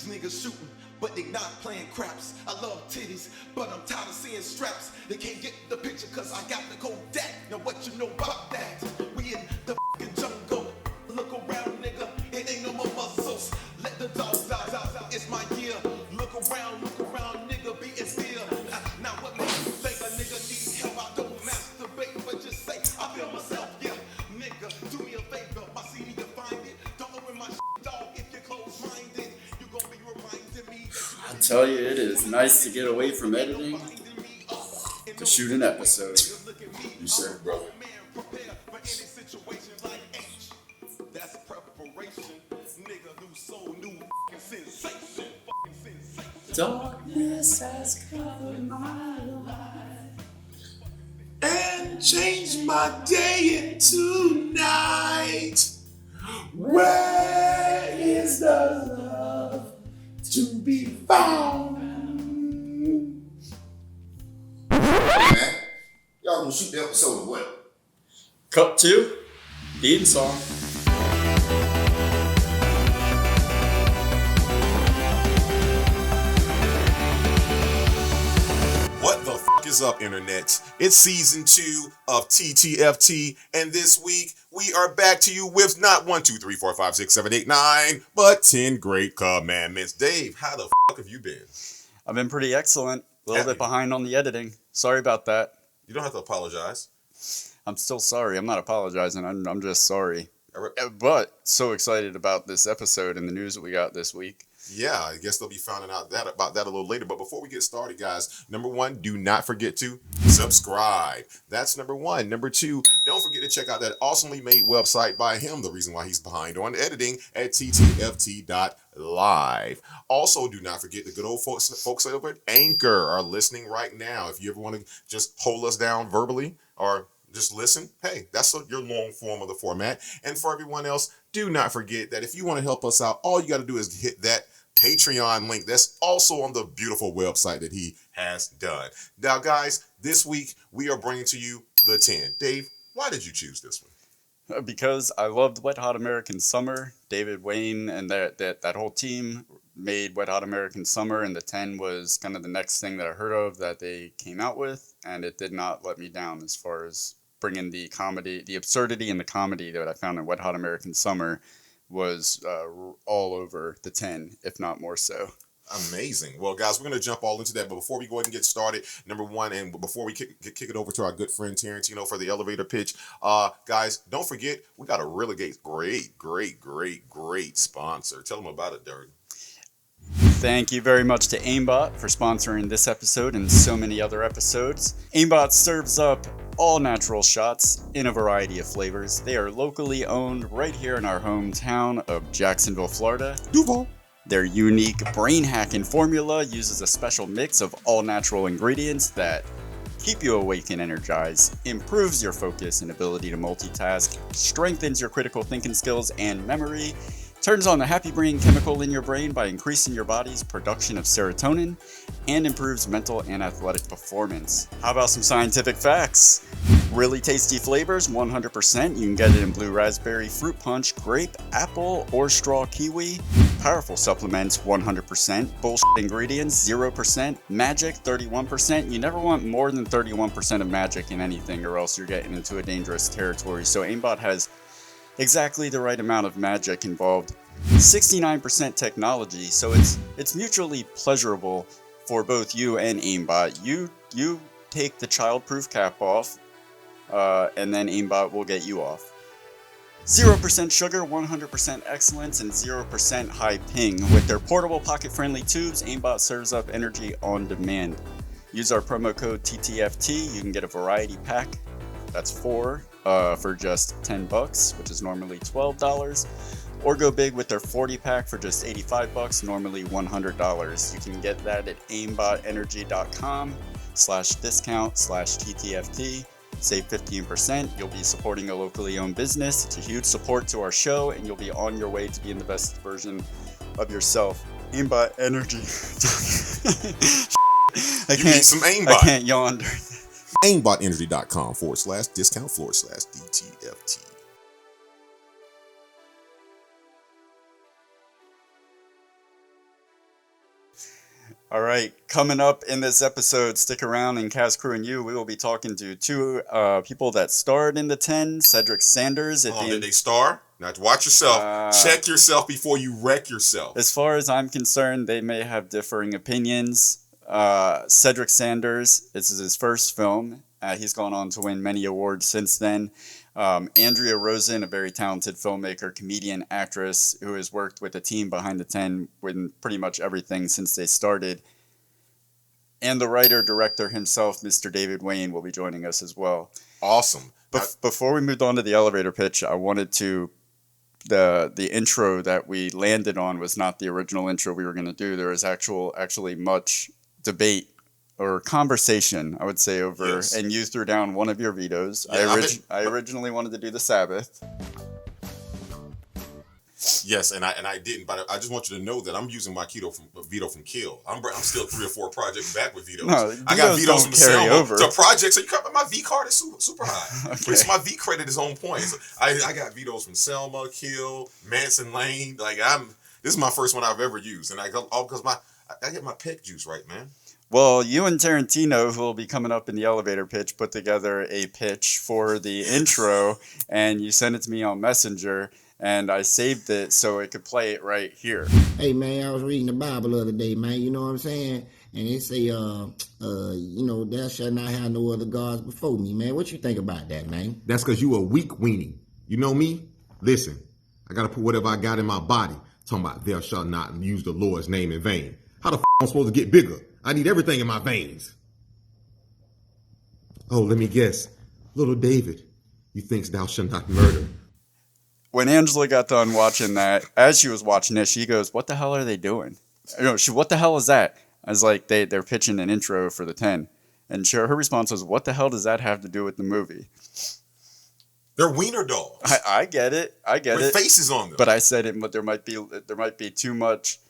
these niggas shooting, but they not playing craps. I love titties, but I'm tired of seeing straps. They can't get the picture cause I got the Kodak. Now what you know about that? We in the fucking jungle. Look around, nigga, it ain't no more muscles. Let the dogs out, it's my year. Look around, nigga, beating still. Now what makes you think a nigga need help? I don't masturbate, but just say I feel myself, yeah. Nigga, do me a favor, my CD, you find it. Don't open my shit, dog, if you're close-minded. You gon' be reminding me that I tell you, it is nice to get away from editing to shoot an episode. You said it, brother. That's preparation, nigga, new soul, new sensation, sensation. Darkness has covered my life And changed my day into night. Where is the love to be found? Hey man, y'all gonna shoot the episode of what? Cut 2, theme song. What the f is up, internet? It's season 2 of TTFT, and this week we are back to you with not 1, 2, 3, 4, 5, 6, 7, 8, 9, but 10 great commandments. Dave, how the f have you been? I've been pretty excellent. A little bit behind on the editing. Sorry about that. You don't have to apologize. I'm still sorry. I'm not apologizing. I'm just sorry. But so excited about this episode and the news that we got this week. Yeah, I guess they'll be finding out about that a little later. But before we get started, guys, number 1, do not forget to subscribe. That's number 1. Number 2, don't forget to check out that awesomely made website by him, the reason why he's behind on editing, at ttft.live. Also, do not forget the good old folks over at Anchor are listening right now. If you ever want to just hold us down verbally or just listen, hey, that's your long form of the format. And for everyone else, do not forget that if you want to help us out, all you got to do is hit that Patreon link that's also on the beautiful website that he has done. Now, guys, this week we are bringing to you the 10. Dave, why did you choose this one? Because I loved Wet Hot American Summer. David Wain and that whole team made Wet Hot American Summer, and the 10 was kind of the next thing that I heard of that they came out with, and it did not let me down as far as bringing the comedy, the absurdity and the comedy that I found in Wet Hot American Summer was all over the 10, if not more so. Amazing. Well, guys, we're going to jump all into that. But before we go ahead and get started, number 1, and before we kick it over to our good friend Tarantino for the elevator pitch, guys, don't forget, we got a really great sponsor. Tell them about it, Dirk. Thank you very much to Aimbot for sponsoring this episode and so many other episodes. Aimbot serves up all natural shots in a variety of flavors. They are locally owned right here in our hometown of Jacksonville, Florida. Duval. Their unique brain hacking formula uses a special mix of all natural ingredients that keep you awake and energized, improves your focus and ability to multitask, strengthens your critical thinking skills and memory, turns on the happy brain chemical in your brain by increasing your body's production of serotonin, and improves mental and athletic performance. How about some scientific facts? Really tasty flavors, 100%. You can get it in blue raspberry, fruit punch, grape, apple, or straw kiwi. Powerful supplements, 100%. Bullshit ingredients, 0%. Magic, 31%. You never want more than 31% of magic in anything, or else you're getting into a dangerous territory. So Aimbot has exactly the right amount of magic involved. 69% technology, so it's mutually pleasurable for both you and Aimbot. You take the childproof cap off, and then Aimbot will get you off. 0% sugar, 100% excellence, and 0% high ping. With their portable pocket-friendly tubes, Aimbot serves up energy on demand. Use our promo code TTFT. You can get a variety pack. That's 4 for just $10, which is normally $12. Or go big with their 40 pack for just $85, normally $100. You can get that at aimbotenergy.com/discount/TTFT. Save 15%. You'll be supporting a locally owned business. It's a huge support to our show, and you'll be on your way to being the best version of yourself. Aimbot Energy. You need some aimbot. I can't yawn. aimbotenergy.com/discount/DTFT. All right, coming up in this episode, stick around in Cast Crew and You. We will be talking to two people that starred in the 10, Cedric Sanders. Did they star? Now watch yourself. Check yourself before you wreck yourself. As far as I'm concerned, they may have differing opinions. Cedric Sanders, this is his first film. He's gone on to win many awards since then. ANDREA ROSEN, a very talented filmmaker, comedian, actress who has worked with the team behind the 10 with pretty much everything since they started. And the writer-director himself, Mr. David Wain, will be joining us as well. Awesome. Before we moved on to the elevator pitch, I wanted to... The intro that we landed on was not the original intro we were going to do. There was actually much debate or conversation, I would say, over, yes. And you threw down one of your vetoes. Yeah, I originally wanted to do the Sabbath. Yes, and I didn't, but I just want you to know that I'm using my veto from Kill. I'm still 3 or 4 projects back with vetoes. No, I got vetoes from carry Selma over. to projects. So my V card is super high. Okay. So my V credit is on point. So I got vetoes from Selma, Kill, Manson Lane. This is my first one I've ever used, and because I get my peck juice right, man. Well, you and Tarantino, who will be coming up in the elevator pitch, put together a pitch for the intro, and you sent it to me on Messenger, and I saved it so it could play it right here. Hey, man, I was reading the Bible the other day, man, you know what I'm saying? And it say, thou shalt not have no other gods before me, man. What you think about that, man? That's because you a weak weenie. You know me? Listen, I got to put whatever I got in my body. Talking about thou shalt not use the Lord's name in vain. How the f*** am I supposed to get bigger? I need everything in my veins. Oh, let me guess. Little David, you thinks thou shalt not murder. When Angela got done watching that, as she was watching it, she goes, "What the hell are they doing?" What the hell is that? I was like, they're pitching an intro for the 10. And her response was, "What the hell does that have to do with the movie?" They're wiener dogs. I get it. With faces on them. But I said it. But there might be too much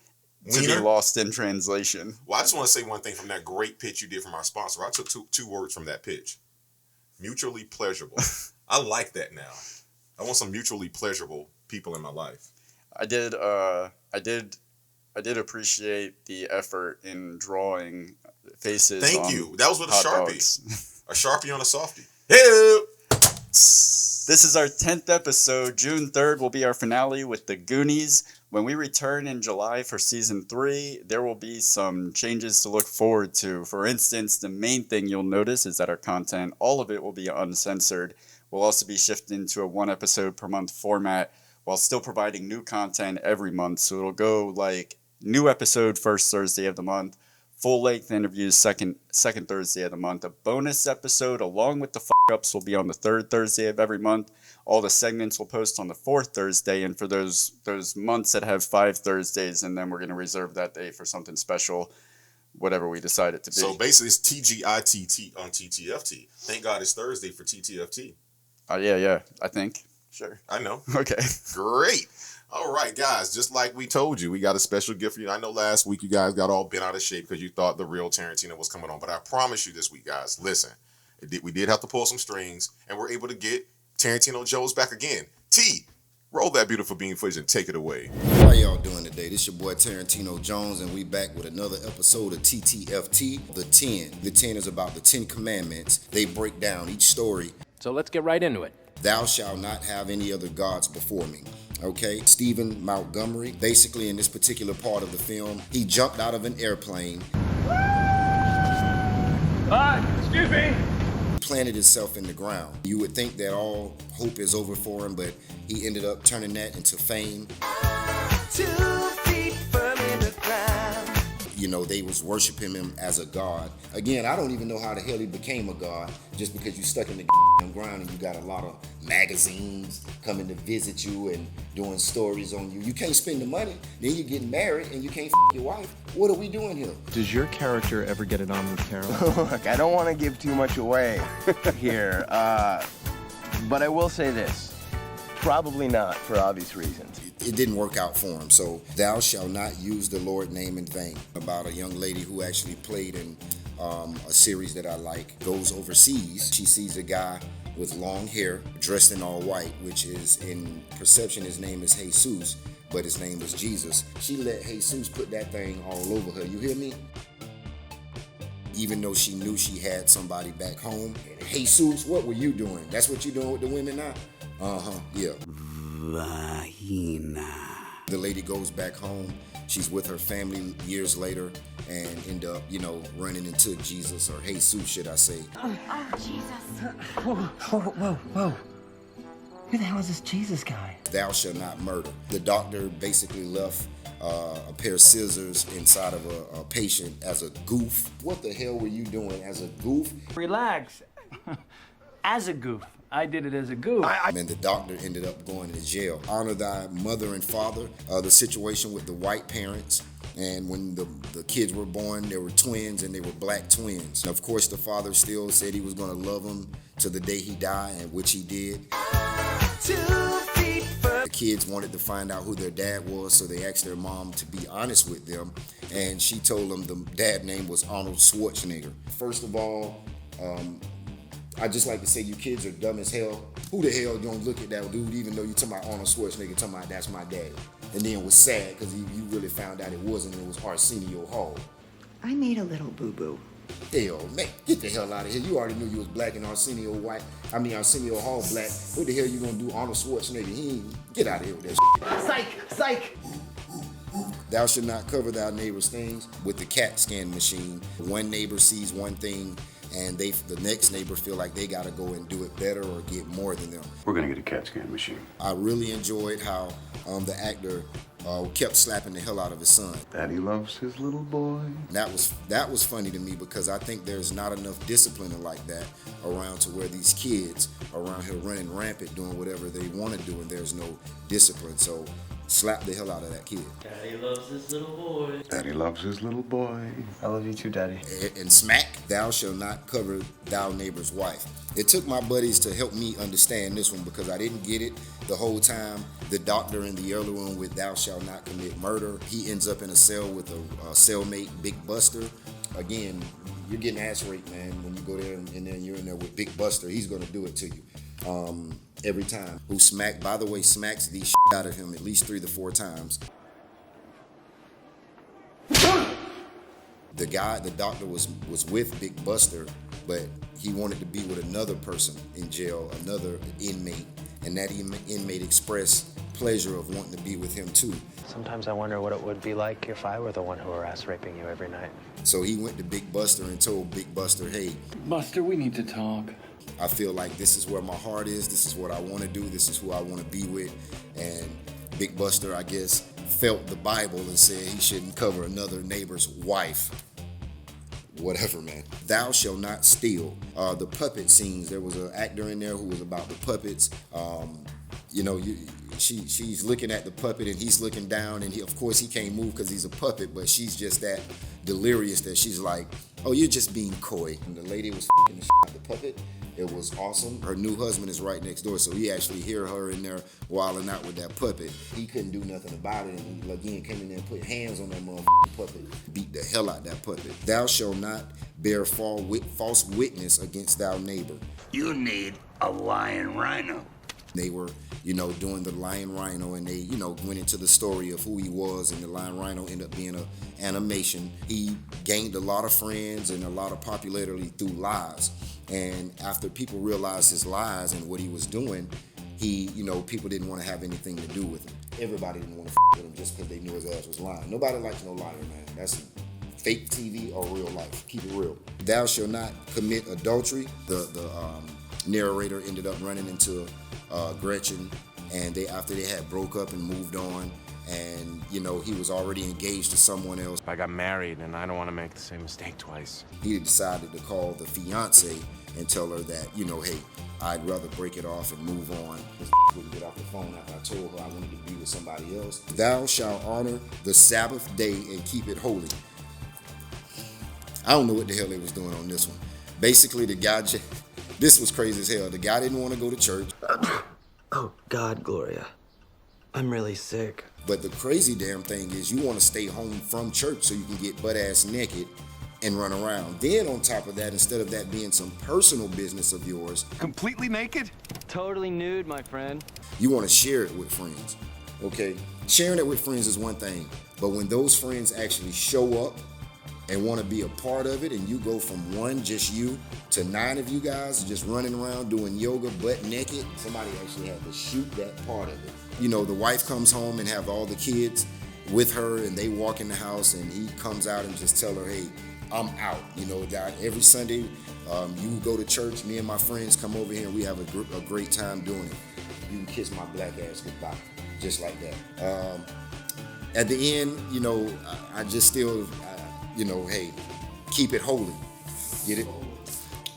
to be Wiener? lost in translation. Well, I just want to say one thing from that great pitch you did from our sponsor. I took two words from that pitch. Mutually pleasurable. I like that now. I want some mutually pleasurable people in my life. I did appreciate the effort in drawing faces. Thank you. That was with a hot Sharpie. dogs. A Sharpie on a Softie. Hey! This is our 10th episode. June 3rd will be our finale with The Goonies. When we return in July for season 3, there will be some changes to look forward to. For instance, the main thing you'll notice is that our content, all of it will be uncensored. We'll also be shifting to a 1 episode per month format while still providing new content every month. So it'll go like new episode first Thursday of the month, full-length interviews second Thursday of the month. A bonus episode along with the fuck-ups will be on the 3rd Thursday of every month. All the segments will post on the 4th Thursday, and for those months that have 5 Thursdays, and then we're going to reserve that day for something special, whatever we decide it to be. So basically it's TGITT on TTFT. Thank God it's Thursday for TTFT. Yeah, I think. Sure. I know. Okay. Great. All right, guys, just like we told you, we got a special gift for you. I know last week you guys got all bent out of shape because you thought the real Tarantino was coming on, but I promise you this week, guys, listen, we did have to pull some strings, and we're able to get Tarantino Joe's back again. T, roll that beautiful bean footage and take it away. How y'all doing today? This your boy Tarantino Jones, and we back with another episode of TTFT, The 10. The 10 is about the 10 commandments. They break down each story. So let's get right into it. Thou shalt not have any other gods before me. Okay? Stephen Montgomery, basically in this particular part of the film, he jumped out of an airplane. Excuse me. Planted himself in the ground. You would think that all hope is over for him, but he ended up turning that into fame. 2 feet firm in the ground. You know, they was worshiping him as a god. Again, I don't even know how the hell he became a god, just because you stuck in the ground and you got a lot of magazines coming to visit you and doing stories on you. You can't spend the money, then you get married and you can't your wife. What are we doing here? Does your character ever get it on with Carol? Look, I don't want to give too much away here, but I will say this. Probably not, for obvious reasons. It didn't work out for him. So, thou shalt not use the Lord's name in vain. About a young lady who actually played in a series that I like, goes overseas. She sees a guy with long hair, dressed in all white, which is, in perception, his name is Jesus, but his name was Jesus. She let Jesus put that thing all over her. You hear me? even though she knew she had somebody back home. Hey, Jesus, what were you doing? That's what you doing with the women now? Yeah. Vagina. The lady goes back home. She's with her family years later and end up, running into Jesus, or Jesus, should I say. Oh, Jesus. Whoa. Who the hell is this Jesus guy? Thou shalt not murder. The doctor basically left a pair of scissors inside of a patient as a goof. What the hell were you doing as a goof? Relax. As a goof. I did it as a goof. And the doctor ended up going to jail. Honor thy mother and father. The situation with the white parents. And when the kids were born, they were twins, and they were black twins. And of course, the father still said he was going to love them to the day he died, and which he did. The kids wanted to find out who their dad was, so they asked their mom to be honest with them. And she told them the dad name was Arnold Schwarzenegger. First of all, I just like to say you kids are dumb as hell. Who the hell gonna look at that dude even though you talking about Arnold Schwarzenegger, talking about that's my dad? And then was sad because you really found out it wasn't, it was Arsenio Hall. I made a little boo-boo. Hell, man, get the hell out of here. You already knew you was black and Arsenio Hall black. What the hell you gonna do Arnold Schwarzenegger? He ain't, get out of here with that shit. Psych! Thou shalt not cover thy neighbor's things with the CAT scan machine. One neighbor sees one thing, and the next neighbor feel like they gotta go and do it better or get more than them. We're gonna get a CAT scan machine. I really enjoyed how the actor kept slapping the hell out of his son. Daddy loves his little boy. That was funny to me because I think there's not enough discipline like that around to where these kids are around here running rampant doing whatever they want to do and there's no discipline. So slap the hell out of that kid. Daddy loves his little boy. Daddy loves his little boy. I love you too, Daddy. And smack, thou shalt not cover thou neighbor's wife. It took my buddies to help me understand this one because I didn't get it the whole time. The doctor in the early one with thou shalt not commit murder, he ends up in a cell with a cellmate, Big Buster. Again, you're getting ass raped, man, when you go there and then you're in there with Big Buster. He's going to do it to you every time. Who smacked, by the way, smacks the shit out of him at least 3 to 4 times. The doctor was with Big Buster, but he wanted to be with another person in jail, another inmate, and that inmate expressed pleasure of wanting to be with him too. Sometimes I wonder what it would be like if I were the one who harassed raping you every night. So he went to Big Buster and told Big Buster, hey, Buster, we need to talk. I feel like this is where my heart is, this is what I want to do, this is who I want to be with. And Big Buster, I guess, felt the Bible and said he shouldn't cover another neighbor's wife. Whatever, man. Thou shalt not steal. The puppet scenes, there was an actor in there who was about the puppets. She's looking at the puppet and he's looking down, and of course he can't move because he's a puppet, but she's just that delirious that she's like, oh, you're just being coy. And the lady was f***ing the shit out of the puppet. It was awesome. Her new husband is right next door, so he actually hear her in there wilding out with that puppet. He couldn't do nothing about it, and he again came in there and put hands on that motherfucking puppet, beat the hell out that puppet. Thou shalt not bear false witness against thy neighbor. You need a lion rhino. They were, doing the Lion Rhino, and they, went into the story of who he was, and the Lion Rhino ended up being an animation. He gained a lot of friends and a lot of popularity through lies. And after people realized his lies and what he was doing, people didn't want to have anything to do with him. Everybody didn't want to with him just because they knew his ass was lying. Nobody likes no liar, man. That's fake TV or real life. Keep it real. Thou shalt not commit adultery. The narrator ended up running into Gretchen, and after they had broke up and moved on, and he was already engaged to someone else. I got married, and I don't want to make the same mistake twice. He decided to call the fiance and tell her that, hey, I'd rather break it off and move on. This wouldn't get off the phone after I told her I wanted to be with somebody else. Thou shalt honor the Sabbath day and keep it holy. I don't know what the hell they was doing on this one. Basically, the guy, this was crazy as hell. The guy didn't want to go to church. Oh, God, Gloria. I'm really sick. But the crazy damn thing is you want to stay home from church so you can get butt-ass naked and run around. Then on top of that, instead of that being some personal business of yours. Completely naked? Totally nude, my friend. You want to share it with friends, okay? Sharing it with friends is one thing, but when those friends actually show up and want to be a part of it, and you go from one, just you, to 9 of you guys just running around doing yoga butt naked, somebody actually had to shoot that part of it. You know, the wife comes home and have all the kids with her, and they walk in the house, and he comes out and just tell her, hey, I'm out. You know, that every Sunday, you go to church, me and my friends come over here, and we have a great time doing it. You can kiss my black ass goodbye, just like that. At the end, you know, I just still, you know, hey, keep it holy. Get it?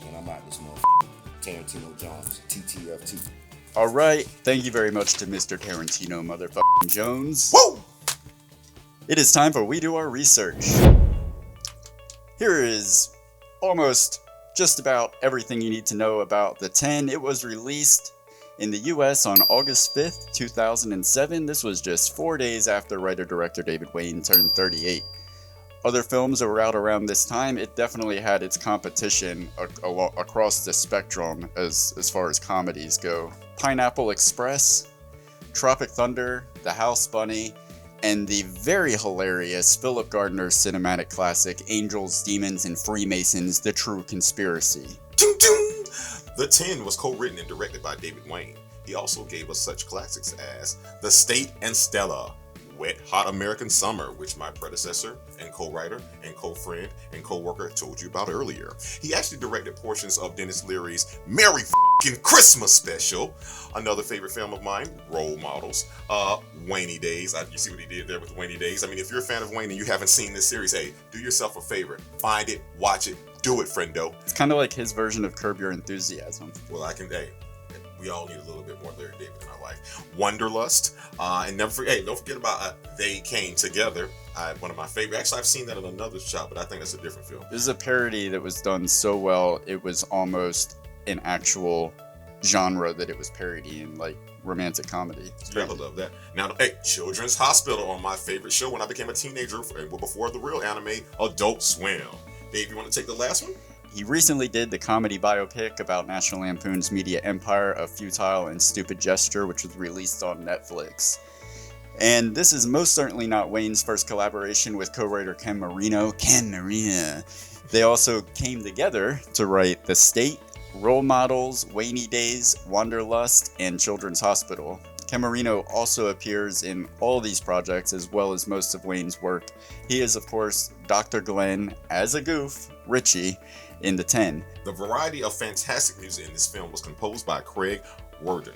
And I'm out this motherfucker. Tarantino Jones, TTFT. All right. Thank you very much to Mr. Tarantino motherfucking Jones. Woo! It is time for We Do Our Research. Here is almost just about everything you need to know about The 10. It was released in the US on August 5th, 2007. This was just 4 days after writer-director David Wain turned 38. Other films that were out around this time, it definitely had its competition across the spectrum as far as comedies go. Pineapple Express, Tropic Thunder, The House Bunny, and the very hilarious Philip Gardner cinematic classic Angels, Demons, and Freemasons, The True Conspiracy. The 10 was co-written and directed by David Wain. He also gave us such classics as The State and Stella, Wet Hot American Summer, which my predecessor and co-writer and co-friend and co-worker told you about earlier. He actually directed portions of Dennis Leary's Merry F***ing Christmas special. Another favorite film of mine, Role Models, Wainy Days. You see what he did there with Wainy Days? I mean, if you're a fan of Wain and you haven't seen this series, hey, do yourself a favor. Find it, watch it, do it, friendo. It's kind of like his version of Curb Your Enthusiasm. Well, we all need a little bit more Larry David in our life. Wanderlust, and never forget. Hey, don't forget about They Came Together. One of my favorite. Actually, I've seen that in another shop, but I think that's a different film. This is a parody that was done so well, it was almost an actual genre that it was parodying, like romantic comedy. Yeah, I love that. Now, hey, Children's Hospital on my favorite show when I became a teenager, before the real anime, Adult Swim. Dave, you want to take the last one? He recently did the comedy biopic about National Lampoon's media empire, A Futile and Stupid Gesture, which was released on Netflix. And this is most certainly not Wain's first collaboration with co-writer Ken Marino. They also came together to write The State, Role Models, Wainy Days, Wanderlust, and Children's Hospital. Ken Marino also appears in all these projects as well as most of Wain's work. He is, of course, Dr. Glenn, as a goof, Richie, in The 10. The variety of fantastic music in this film was composed by Craig Worden,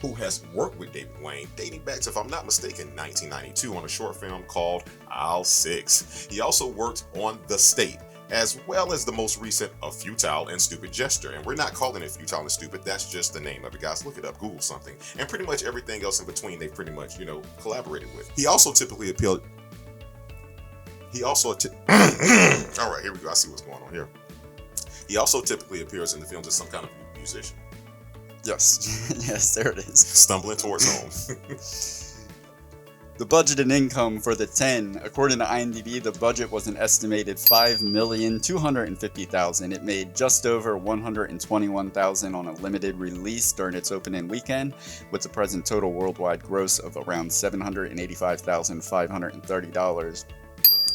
who has worked with David Wain dating back to, if I'm not mistaken, 1992 on a short film called Aisle 6. He also worked on The State, as well as the most recent A Futile and Stupid Gesture. And we're not calling it Futile and Stupid, that's just the name of it, guys. Look it up, Google something. And pretty much everything else in between they pretty much, collaborated with. He also typically appealed... All right, here we go. I see what's going on here. He also typically appears in the films as some kind of musician. Yes. Yes, there it is. Stumbling towards home. The budget and income for The 10, according to IMDb, the budget was an estimated $5,250,000. It made just over $121,000 on a limited release during its opening weekend, with the present total worldwide gross of around $785,530.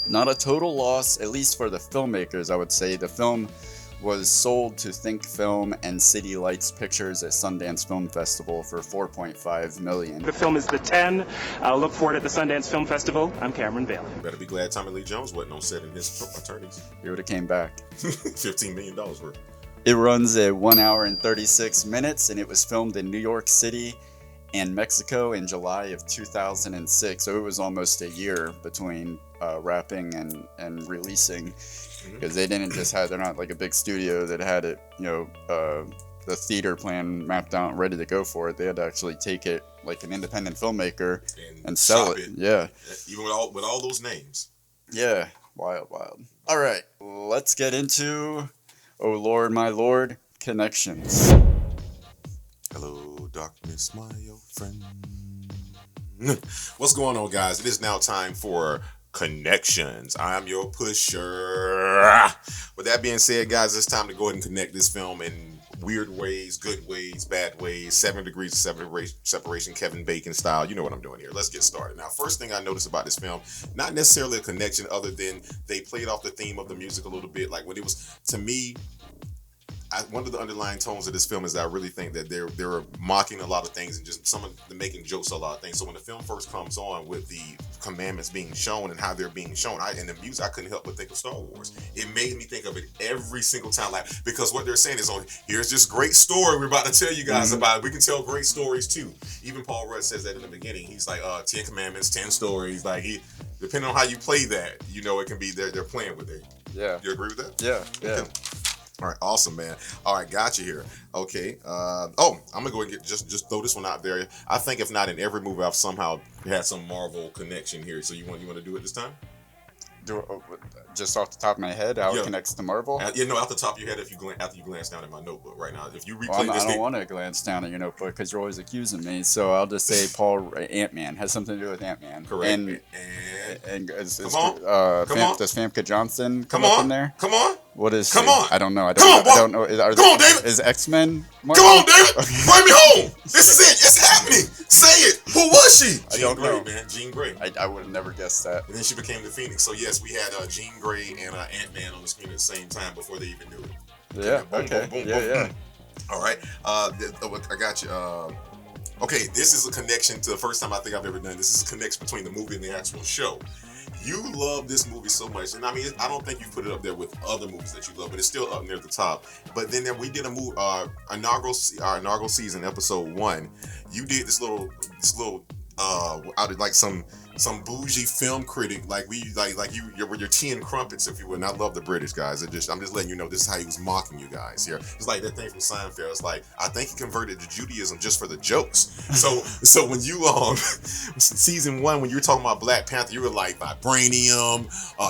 Not a total loss, at least for the filmmakers, I would say. The film was sold to Think Film and City Lights Pictures at Sundance Film Festival for $4.5 million. The film is The 10. I'll look for it at the Sundance Film Festival. I'm Cameron Bailey. Better be glad Tommy Lee Jones wasn't on set in his attorneys. He would have came back. $15 million worth. It runs at 1 hour and 36 minutes, and it was filmed in New York City and Mexico in July of 2006. So it was almost a year between wrapping and releasing. Because they're not like a big studio that had it, the theater plan mapped out and ready to go for it. They had to actually take it like an independent filmmaker and sell it. Yeah. Even with all those names. Yeah. Wild. All right. Let's get into, oh Lord, my Lord, connections. Hello, darkness, my old friend. What's going on, guys? It is now time for Connections. I'm your pusher. With that being said, guys, it's time to go ahead and connect this film, and weird ways, good ways, bad ways, 7 degrees of separation, Kevin Bacon style. You know what I'm doing here. Let's get started. Now, first thing I noticed about this film, not necessarily a connection other than they played off the theme of the music a little bit. Like when it was, to me, one of the underlying tones of this film is that I really think that they're mocking a lot of things and just some of the making jokes of a lot of things. So when the film first comes on with the commandments being shown and how they're being shown, and the music, I couldn't help but think of Star Wars. It made me think of it every single time, like, because what they're saying is, here's this great story we're about to tell you guys about. We can tell great stories too. Even Paul Rudd says that in the beginning. He's like, 10 commandments, 10 stories. Like, depending on how you play that, it can be they're playing with it. Yeah. You agree with that? Yeah. Okay. All right, awesome, man. All right, got you here. Okay. I'm gonna go and just throw this one out there. I think if not in every movie, I've somehow had some Marvel connection here. So you want to do it this time? Just off the top of my head, how it connects to Marvel? Off the top of your head, after you glance down at my notebook right now. If you replay I don't want to glance down at your notebook because you're always accusing me. So I'll just say Ant-Man has something to do with Ant-Man. Correct. And does Famke Johnson come up in there? Come on. What is? Come on. I don't know. I don't know. Come on, David. Is X-Men? Marvel? Come on, David. Bring me home. This is it. It's happening. Say it. Who was she? Jean Grey, man. Jean Grey. I would have never guessed that. And then she became the Phoenix. So yes, we had Jean Grey and Ant-Man on the screen at the same time before they even knew it. Yeah. Boom, Okay. Boom, boom, Yeah. boom. Yeah. All right. I got you. Okay, this is a connection to the first time I think I've ever done. This is a connection between the movie and the actual show. You love this movie so much, and I mean, I don't think you put it up there with other movies that you love, but it's still up near the top. But then we did a movie, our inaugural season, episode 1. You did this little out of like some bougie film critic, you're your tea and crumpets, if you would. And I love the British guys. I'm just letting you know this is how he was mocking you guys here. It's like that thing from Seinfeld. It's like, I think he converted to Judaism just for the jokes. So when you season 1, when you were talking about Black Panther, you were like vibranium,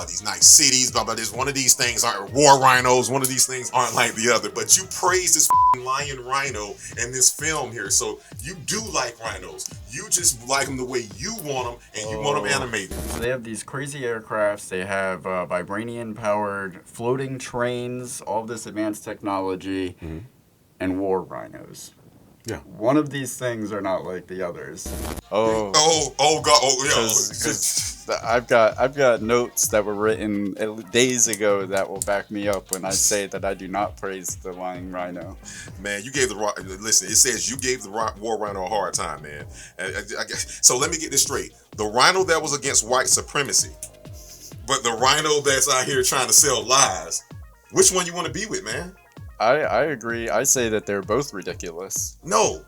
these nice cities, blah blah. This one of these things aren't war rhinos. One of these things aren't like the other. But you praise this lion rhino in this film here. So you do like rhinos. You just like them the way you want them, and you want them animated. So they have these crazy aircrafts. They have vibranium-powered floating trains, all this advanced technology, and war rhinos. Yeah. One of these things are not like the others. God! Because I've got notes that were written days ago that will back me up when I say that I do not praise the lying rhino. Man, you gave listen. It says you gave the war rhino a hard time, man. So let me get this straight: the rhino that was against white supremacy, but the rhino that's out here trying to sell lies. Which one you want to be with, man? I agree. I say that they're both ridiculous. No.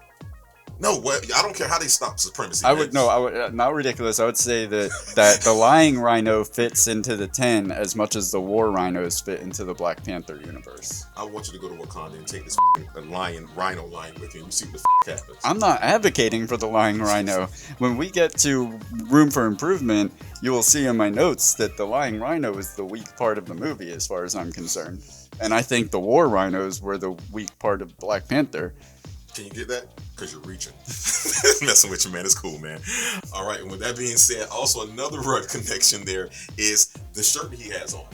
I don't care how they stop supremacy. I would not ridiculous. I would say that the lying rhino fits into the 10 as much as the war rhinos fit into the Black Panther universe. I want you to go to Wakanda and take this rhino line with you, and you see what the happens. I'm not advocating for the lying rhino. When we get to room for improvement, you will see in my notes that the lying rhino is the weak part of the movie, as far as I'm concerned. And I think the war rhinos were the weak part of Black Panther. Can you get that? Because you're reaching. Messing with you, man. It's cool, man. All right. And with that being said, also another Rudd connection there is the shirt he has on.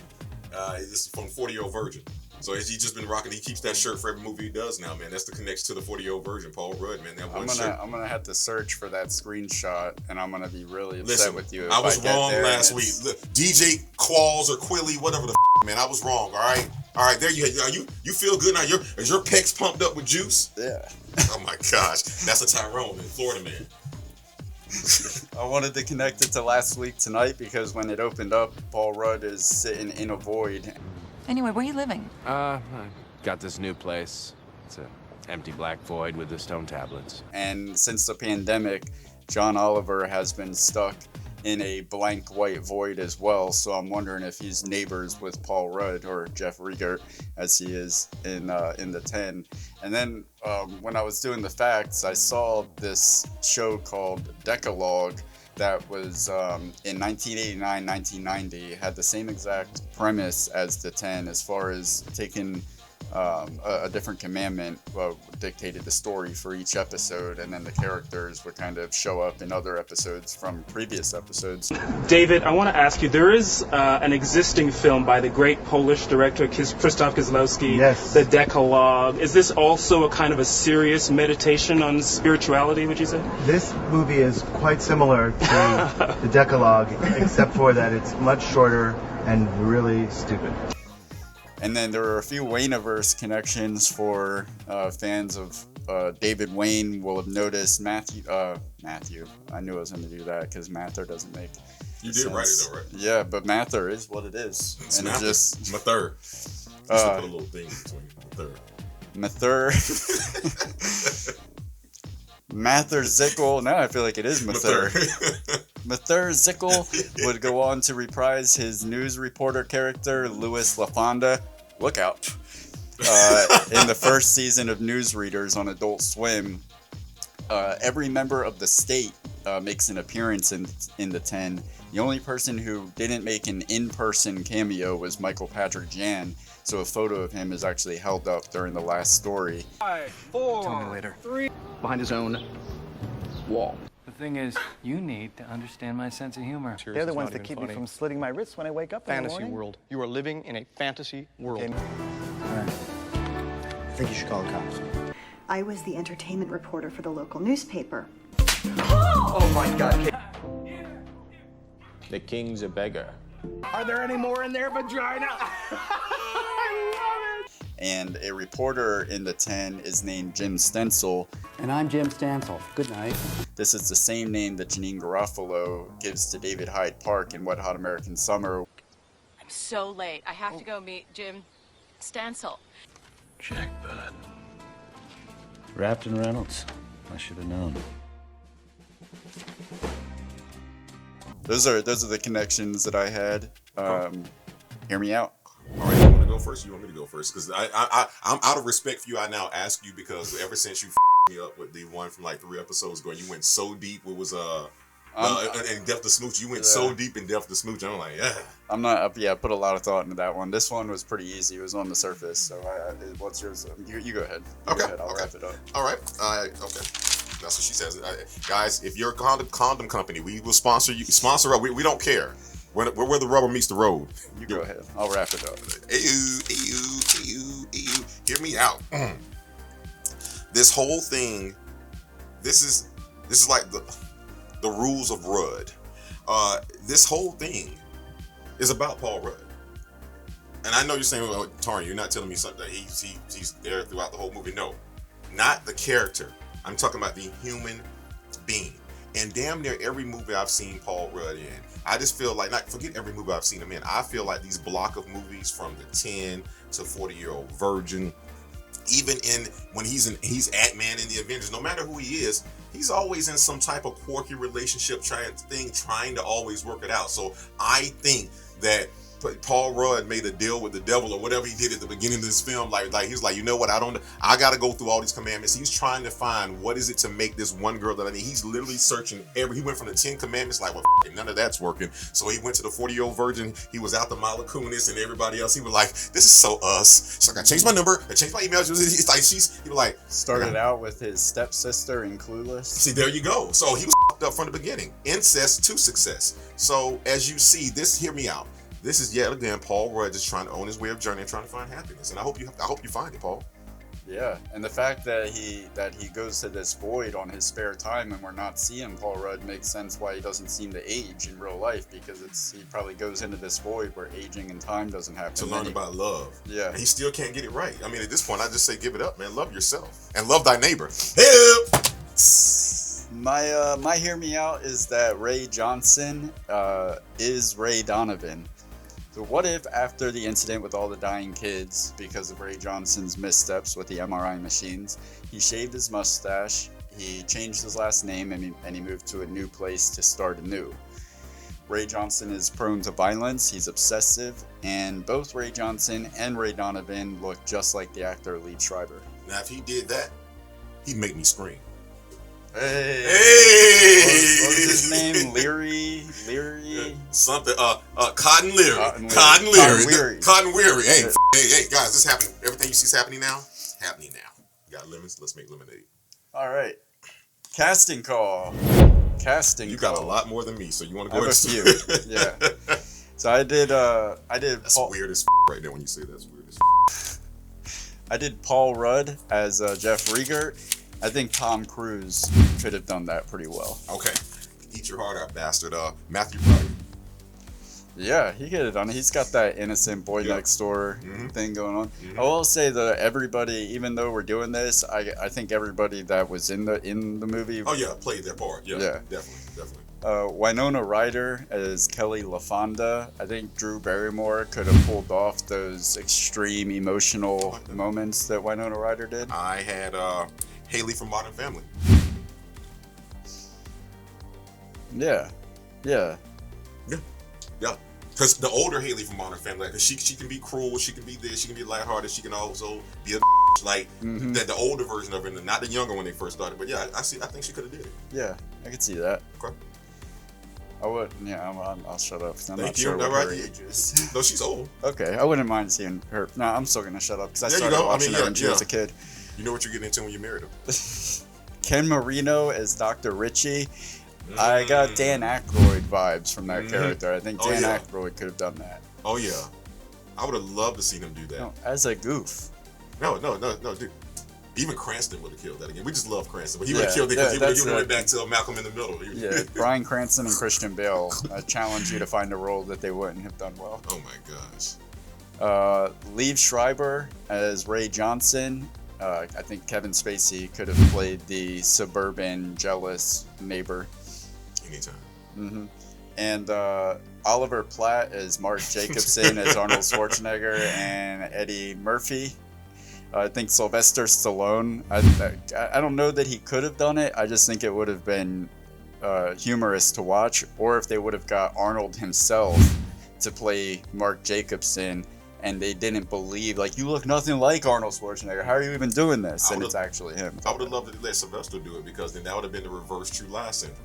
It's from 40-Year-Old Virgin. So he's just been rocking. He keeps that shirt for every movie he does now, man. That's the connection to the 40-Year-Old Virgin, Paul Rudd, man. That one shirt. I'm gonna have to search for that screenshot, and I'm gonna be really upset with you. I was wrong last week. Look, DJ Qualls or Quilly, whatever the man. I was wrong. All right. There you feel good now. Is your pecs pumped up with juice? Yeah. Oh my gosh, that's a Tyrone in Florida, man. I wanted to connect it to last week tonight because when it opened up, Paul Rudd is sitting in a void. Anyway, where are you living? I got this new place. It's an empty black void with the stone tablets. And since the pandemic, John Oliver has been stuck in a blank white void as well, so I'm wondering if he's neighbors with Paul Rudd or Jeff Riegert as he is in the 10. And then when I was doing the facts, I saw this show called Decalogue that was in 1989, 1990, had the same exact premise as the 10 as far as taking a different commandment dictated the story for each episode, and then the characters would kind of show up in other episodes from previous episodes. David, I want to ask you, there is an existing film by the great Polish director Krzysztof Kieslowski, Yes. The Decalogue. Is this also a kind of a serious meditation on spirituality, would you say? This movie is quite similar to the Decalogue, except for that it's much shorter and really stupid. And then there are a few Wayniverse connections for fans of David Wain. Will have noticed Matthew. I knew I was going to do that because Mather doesn't make You sense. did write it though, right? Yeah, but Mather is what it is. It's and Mather. it just Mather. Just put a little thing between Mather. Mather Zickel. Now I feel like it is Mather. Mather Zickel would go on to reprise his news reporter character, Louis LaFonda. Look out. In the first season of Newsreaders on Adult Swim. Every member of the state makes an appearance in the 10. The only person who didn't make an in-person cameo was Michael Patrick Jan, so a photo of him is actually held up during the last story. 5, 4, Tell me later. 3. Behind his own wall. The thing is, you need to understand my sense of humor. They're the ones that keep me from slitting my wrists when I wake up in the Fantasy morning. world. You are living in a fantasy world. Okay. I think you should call the cops. I was the entertainment reporter for the local newspaper. Oh my God. The king's a beggar. Are there any more in their vagina? And a reporter in the 10 is named Jim Stencil. And I'm Jim Stansel. Good night. This is the same name that Janine Garofalo gives to David Hyde Park in Wet Hot American Summer. I'm so late. I have to go meet Jim Stansel. Jackpot. Wrapped in Reynolds. I should have known. Those are the connections that I had. Hear me out. All right, you want to go first? You want me to go first? Because I'm out of respect for you. I now ask you because ever since you me up with the one from like 3 episodes ago, you went so deep. It was in Death to Smooch. You went so deep in Death to Smooch. I'm like, yeah. I'm not. Yeah, I put a lot of thought into that one. This one was pretty easy. It was on the surface. So, what's yours? You go ahead. Okay. Go ahead. I'll wrap it up. All right. Okay. That's what she says. Guys, if you're a condom company, we will sponsor you. Sponsor us. We don't care. We're where the rubber meets the road. You go ahead. I'll wrap it up. Hear me out. This whole thing. This is like the rules of Rudd. This whole thing is about Paul Rudd. And I know you're saying, well, Tarn, you're not telling me something that he's there throughout the whole movie. No, not the character. I'm talking about the human being. And damn near every movie I've seen Paul Rudd in, I just feel like, not forget every movie I've seen him in, I feel like these block of movies from the 10 to 40-Year-Old Virgin, even in when he's Ant-Man in the Avengers, no matter who he is, he's always in some type of quirky relationship trying to always work it out. So I think that Paul Rudd made a deal with the devil or whatever he did at the beginning of this film. Like he's like, you know what? I got to go through all these commandments. He's trying to find what is it to make this one girl that I need. He's literally searching he went from the 10 commandments, like, well, none of that's working. So he went to the 40-Year-Old Virgin. He was out to Mila Kunis and everybody else. He was like, this is so us. So I changed my number. I changed my email. He was like, started out with his stepsister in Clueless. See, there you go. So he was up from the beginning. Incest to success. So as you see, hear me out. This is yet again Paul Rudd just trying to own his way of journey and trying to find happiness, and I hope you find it, Paul. Yeah, and the fact that he goes to this void on his spare time and we're not seeing Paul Rudd makes sense why he doesn't seem to age in real life, because he probably goes into this void where aging and time doesn't happen. To learn about love. Yeah. And he still can't get it right. I mean, at this point, I just say give it up, man. Love yourself and love thy neighbor. Help! My hear me out is that Ray Johnson is Ray Donovan. So what if after the incident with all the dying kids because of Ray Johnson's missteps with the MRI machines, he shaved his mustache, he changed his last name, and he moved to a new place to start anew. Ray Johnson is prone to violence, he's obsessive, and both Ray Johnson and Ray Donovan look just like the actor Lee Schreiber. Now, if he did that, he'd make me scream. Hey! What was his name? Leary? Something. Cotton Leary. Cotton Weary. Cotton Weary. Hey, hey, guys, this is happening. Everything you see is happening now. Happening now. You got lemons? Let's make lemonade. All right. Casting call. You got a lot more than me, so you want to go I have into a few. Yeah. So I did. That's weird as right there when you say that's weird as I did Paul Rudd as Jeff Riegert. I think Tom Cruise could have done that pretty well. Okay. Eat your heart out, bastard. Matthew Broderick. Yeah, he could have done it. He's got that innocent boy next door thing going on. I will say that everybody, even though we're doing this, I think everybody that was in the movie. Oh yeah, played their part. Yeah. Definitely. Winona Ryder as Kelly LaFonda. I think Drew Barrymore could have pulled off those extreme emotional moments that Winona Ryder did. I had Haley from Modern Family. Yeah. Because the older Haley from Modern Family, because she can be cruel, she can be this, she can be lighthearted, she can also be a like the older version of her, not the younger when they first started. But yeah, I think she could have did it. Yeah, I could see that. Okay. I would. Yeah, I'll shut up because I'm Thank not you. sure what Right. her age is. No, she's old. Okay, I wouldn't mind seeing her. No, I'm still gonna shut up because I There you started go. watching her when she was a kid. You know what you're getting into when you married her. Ken Marino as Dr. Richie. I got Dan Aykroyd vibes from that character. I think Dan Aykroyd could have done that. Oh yeah, I would have loved to see him do that. No, as a goof. No, dude. Even Cranston would have killed that again. We just love Cranston, but he would have killed it because he would have went back to Malcolm in the Middle. Yeah, Bryan Cranston and Christian Bale. I challenge you to find a role that they wouldn't have done well. Oh my gosh. Liev Schreiber as Ray Johnson. I think Kevin Spacey could have played the suburban, jealous neighbor. Anytime. And Oliver Platt as Mark Jacobson as Arnold Schwarzenegger and Eddie Murphy. I think Sylvester Stallone. I don't know that he could have done it. I just think it would have been humorous to watch. Or if they would have got Arnold himself to play Mark Jacobson, and they didn't believe, like, you look nothing like Arnold Schwarzenegger. How are you even doing this? And it's actually him. I would have loved to let Sylvester do it because then that would have been the reverse True Lies syndrome.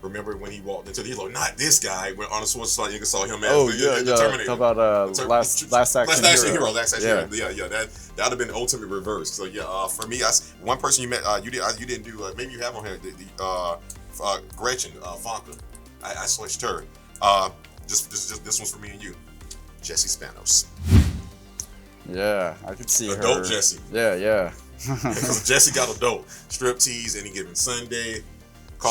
Remember when he walked into he's like, not this guy, when Arnold Schwarzenegger saw him as the Terminator. Talk about Last Action Hero. Yeah. That would have been the ultimate reverse. So yeah, for me, one person you met, you didn't do. Maybe you have on here Gretchen Fonka. I switched her. Just this one's for me and you, Jessie Spanos. Yeah, I could see adult her. Jessie. Yeah. Jessie got adult striptease any given Sunday.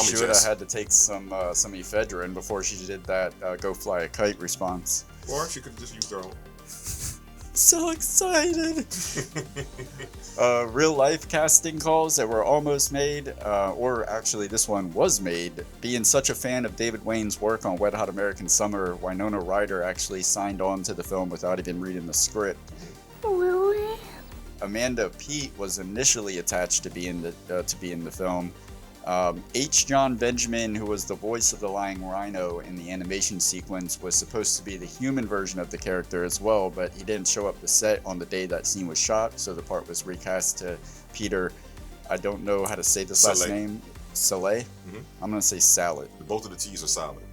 She would have had to take some ephedrine before she did that "Go Fly a Kite" response. Or she could have just used her own. So excited! Real life casting calls that were almost made, or actually this one was made. Being such a fan of David Wain's work on Wet Hot American Summer, Winona Ryder actually signed on to the film without even reading the script. Really? Amanda Peet was initially attached to be in the film. H. John Benjamin, who was the voice of the Lying Rhino in the animation sequence, was supposed to be the human version of the character as well, but he didn't show up to set on the day that scene was shot, so the part was recast to Peter. I don't know how to say this last name. Saleh? I'm going to say Salad. Both of the T's are solid.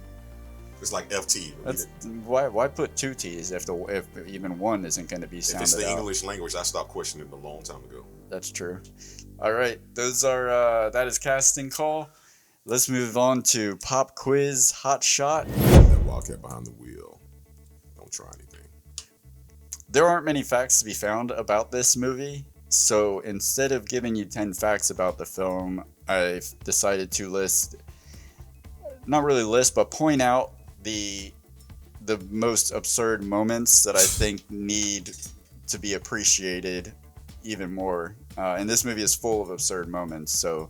It's like FT. Why put two T's if even one isn't going to be sounded out? If it's the English language, I stopped questioning it a long time ago. That's true. All right, those are that is casting call. Let's move on to pop quiz hot shot. That Wildcat behind the wheel. Don't try anything. There aren't many facts to be found about this movie, so instead of giving you 10 facts about the film, I've decided to point out the most absurd moments that I think need to be appreciated even more. And this movie is full of absurd moments, so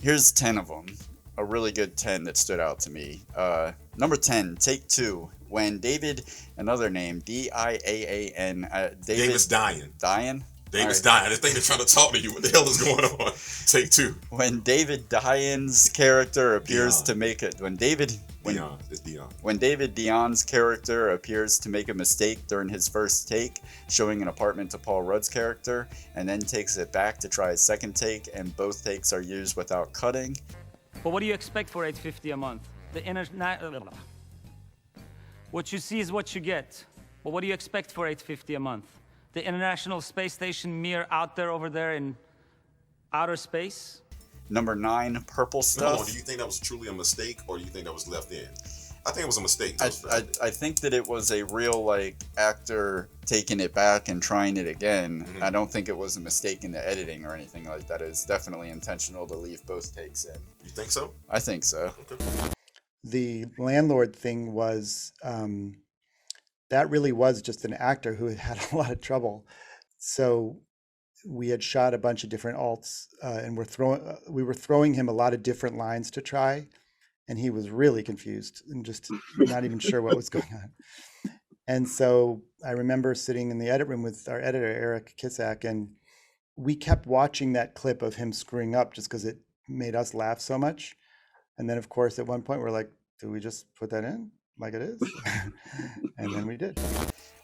here's 10 of them. A really good 10 that stood out to me. Number 10, take 2. When David, another name, D-I-A-A-N. David's dying. Dying? David's dying. I think they're trying to talk to you. What the hell is going on? Take 2. When David Dion's character appears to make it. It's Dion. When David Dion's character appears to make a mistake during his first take, showing an apartment to Paul Rudd's character, and then takes it back to try his second take, and both takes are used without cutting. But what do you expect for $850 a month? What you see is what you get. Well, what do you expect for $8.50 a month? The International Space Station mere out there over there in outer space? Number 9, Purple Stuff. Hold on, do you think that was truly a mistake, or do you think that was left in? I think it was a mistake. I think that it was a real, like, actor taking it back and trying it again. I don't think it was a mistake in the editing or anything like that. It's definitely intentional to leave both takes in. You think so? I think so. Okay. The landlord thing was, that really was just an actor who had had a lot of trouble. So we had shot a bunch of different alts, and we were throwing him a lot of different lines to try. And he was really confused and just not even sure what was going on. And so I remember sitting in the edit room with our editor, Eric Kissack, and we kept watching that clip of him screwing up just because it made us laugh so much. And then, of course, at one point, we're like, do we just put that in like it is? And then we did.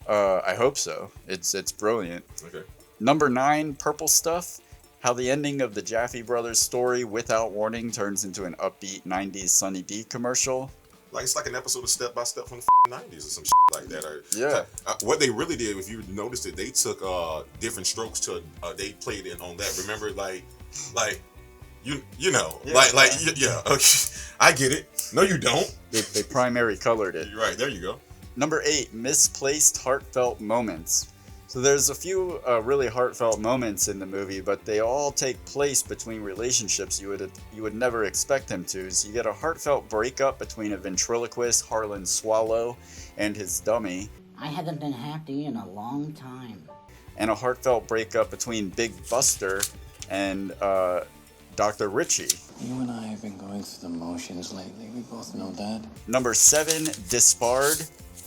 I hope so. It's brilliant. Okay. Number 9, Purple Stuff. How the ending of the Jaffe Brothers story, without warning, turns into an upbeat 90s Sunny D commercial. Like, it's like an episode of Step by Step from the 90s or some like that. Yeah. What they really did, if you noticed it, they took different strokes to they played it on that. Remember, okay. I get it. No, you don't. They primary colored it. You're right. There you go. Number 8, Misplaced Heartfelt Moments. So there's a few really heartfelt moments in the movie, but they all take place between relationships you would never expect them to. So you get a heartfelt breakup between a ventriloquist, Harlan Swallow, and his dummy. I haven't been happy in a long time. And a heartfelt breakup between Big Buster and Dr. Ritchie. You and I have been going through the motions lately. We both know that. Number 7, Disbarred.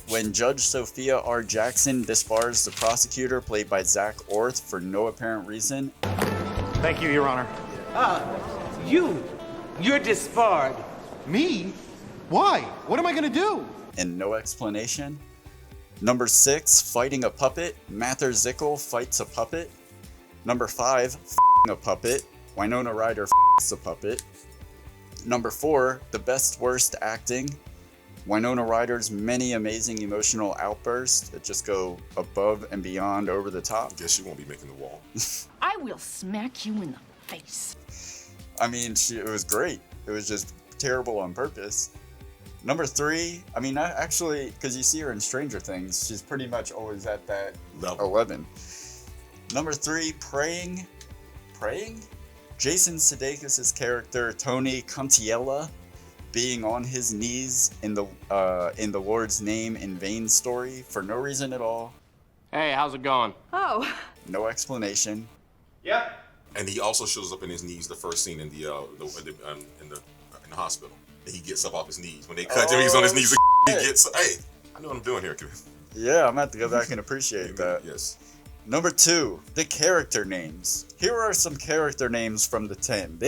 When Judge Sophia R. Jackson disbars the prosecutor, played by Zach Orth, for no apparent reason. Thank you, Your Honor. You're disbarred. Me? Why? What am I gonna do? And no explanation. Number 6, Fighting a Puppet. Mather Zickel fights a puppet. Number 5, a puppet. Winona Ryder a puppet. Number 4, The Best Worst Acting. Winona Ryder's many amazing emotional outbursts that just go above and beyond, over the top. Guess she won't be making the wall. I will smack you in the face. I mean, it was great. It was just terrible on purpose. Number 3, I mean, actually, because you see her in Stranger Things, she's pretty much always at that level. 11. Number 3, Praying? Jason Sudeikis' character, Tony Contiella, being on his knees in the Lord's name in vain story for no reason at all. Hey, how's it going? Oh. No explanation. Yep. And he also shows up in his knees the first scene in the hospital. And he gets up off his knees when they cut him. He's on his knees. He gets. Hey, I know what I'm doing here. Yeah, I'm gonna have to go back and appreciate that. Yes. Number 2, the character names. Here are some character names from the 10.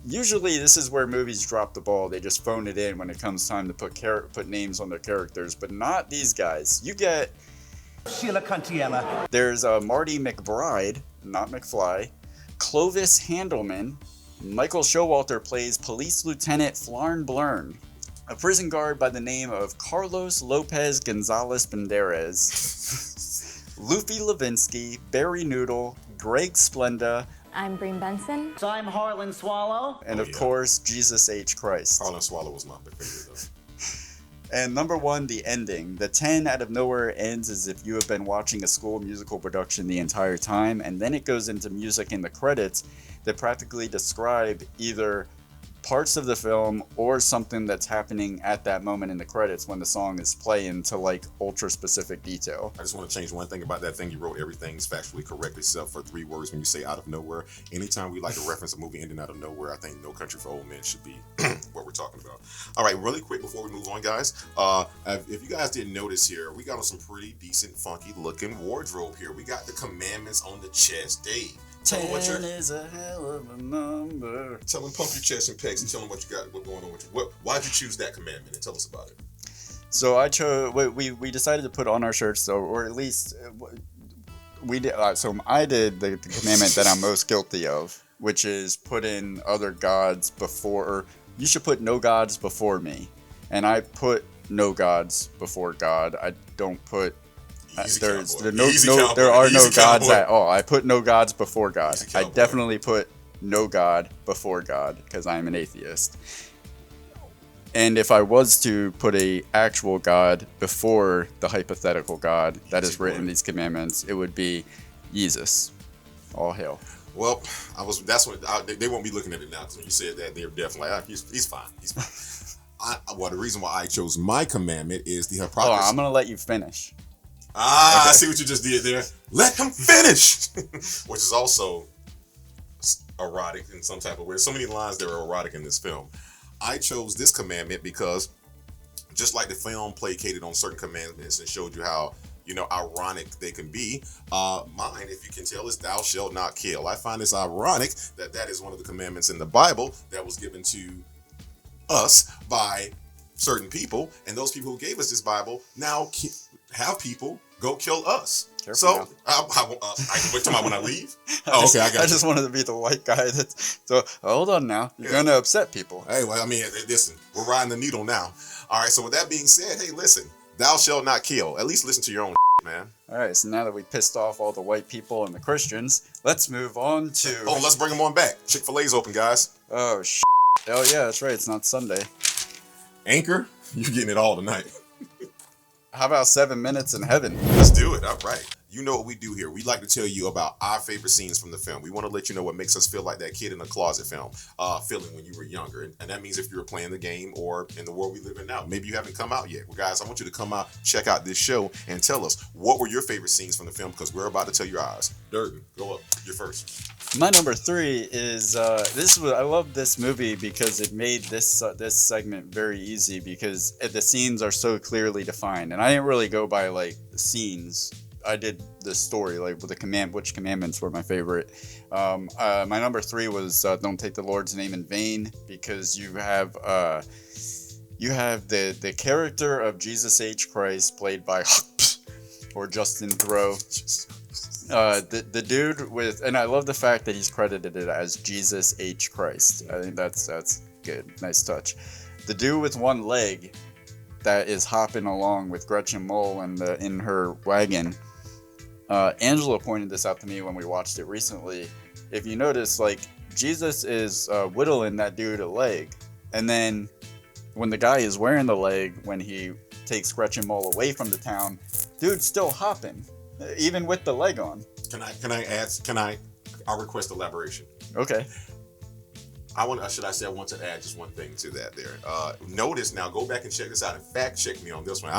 Usually this is where movies drop the ball. They just phone it in when it comes time to put names on their characters, but not these guys. You get Sheila Contiella. There's Marty McBride, not McFly. Clovis Handelman. Michael Showalter plays Police Lieutenant Flarn Blurn. A prison guard by the name of Carlos Lopez Gonzalez Banderas. Luffy Levinsky, Barry Noodle, Greg Splenda, I'm Breen Benson. So I'm Harlan Swallow. And of course, Jesus H. Christ. Harlan Swallow was my favorite though. And number 1, the ending. The 10 out of nowhere ends as if you have been watching a school musical production the entire time, and then it goes into music in the credits that practically describe either parts of the film or something that's happening at that moment in the credits when the song is playing to like ultra specific detail. I just want to change one thing about that thing. You wrote everything's factually correct except for 3 words when you say out of nowhere. Anytime we like to reference a movie ending out of nowhere, I think No Country for Old Men should be what we're talking about. All right, really quick before we move on, guys. If you guys didn't notice here, we got on some pretty decent, funky looking wardrobe here. We got the commandments on the chest. Dave, tell them what 10 is a hell of a number. Tell them, pump your chest and pecs and tell them what you got, what's going on with you. Why'd you choose that commandment and tell us about it? So I chose. We decided to put on our shirts, though, or at least we did. So I did the commandment that I'm most guilty of, which is putting other gods before. You should put no gods before me, and I put no gods before God. I don't put there are cowboy. no gods at all. I put no gods before God. I definitely put no God before God because I'm an atheist. And if I was to put a actual God before the hypothetical God that is written in these commandments, it would be Jesus. All hail. Well, that's what they won't be looking at it now because when you said that, they're definitely like, he's fine. He's fine. Well, the reason why I chose my commandment is the hypocrisy. Oh, I'm gonna let you finish. Okay. I see what you just did there. Let him finish, which is also erotic in some type of way. So many lines that are erotic in this film. I chose this commandment because just like the film placated on certain commandments and showed you how, ironic they can be, mine, if you can tell, is thou shalt not kill. I find this ironic that is one of the commandments in the Bible that was given to us by certain people, and those people who gave us this Bible now have people go kill us. Careful I can wait till when I leave. I just wanted to be the white guy so hold on now. You're gonna upset people. Hey, well, I mean, listen, we're riding the needle now. All right, so with that being said, hey, listen, thou shalt not kill. At least listen to your own man. All right, so now that we pissed off all the white people and the Christians, let's move on to... Oh, let's bring them on back. Chick-fil-A's open, guys. Oh, oh yeah, that's right. It's not Sunday. Anchor, you're getting it all tonight. How about 7 minutes in heaven? Let's do it. All right. You know what we do here. We like to tell you about our favorite scenes from the film. We want to let you know what makes us feel like that kid in a closet film, feeling when you were younger. And that means if you were playing the game or in the world we live in now. Maybe you haven't come out yet. Well, guys, I want you to come out, check out this show, and tell us what were your favorite scenes from the film, because we're about to tell you ours. Durden, go up. You're first. My number 3 is I love this movie because it made this segment very easy because the scenes are so clearly defined, and I didn't really go by like the scenes. I did the story, like with which commandments were my favorite. My number 3 was don't take the Lord's name in vain, because you have the character of Jesus H. Christ played by or Justin Thoreau. The dude with, and I love the fact that he's credited it as Jesus H. Christ. I think that's good. Nice touch. The dude with one leg that is hopping along with Gretchen Mol in her wagon. Angela pointed this out to me when we watched it recently. If you notice, like, Jesus is whittling that dude a leg, and then when the guy is wearing the leg, when he takes Gretchen Mol away from the town, dude's still hopping, even with the leg on. I'll request elaboration. Okay. I want to add just one thing to that there. Notice now, go back and check this out and fact check me on this one.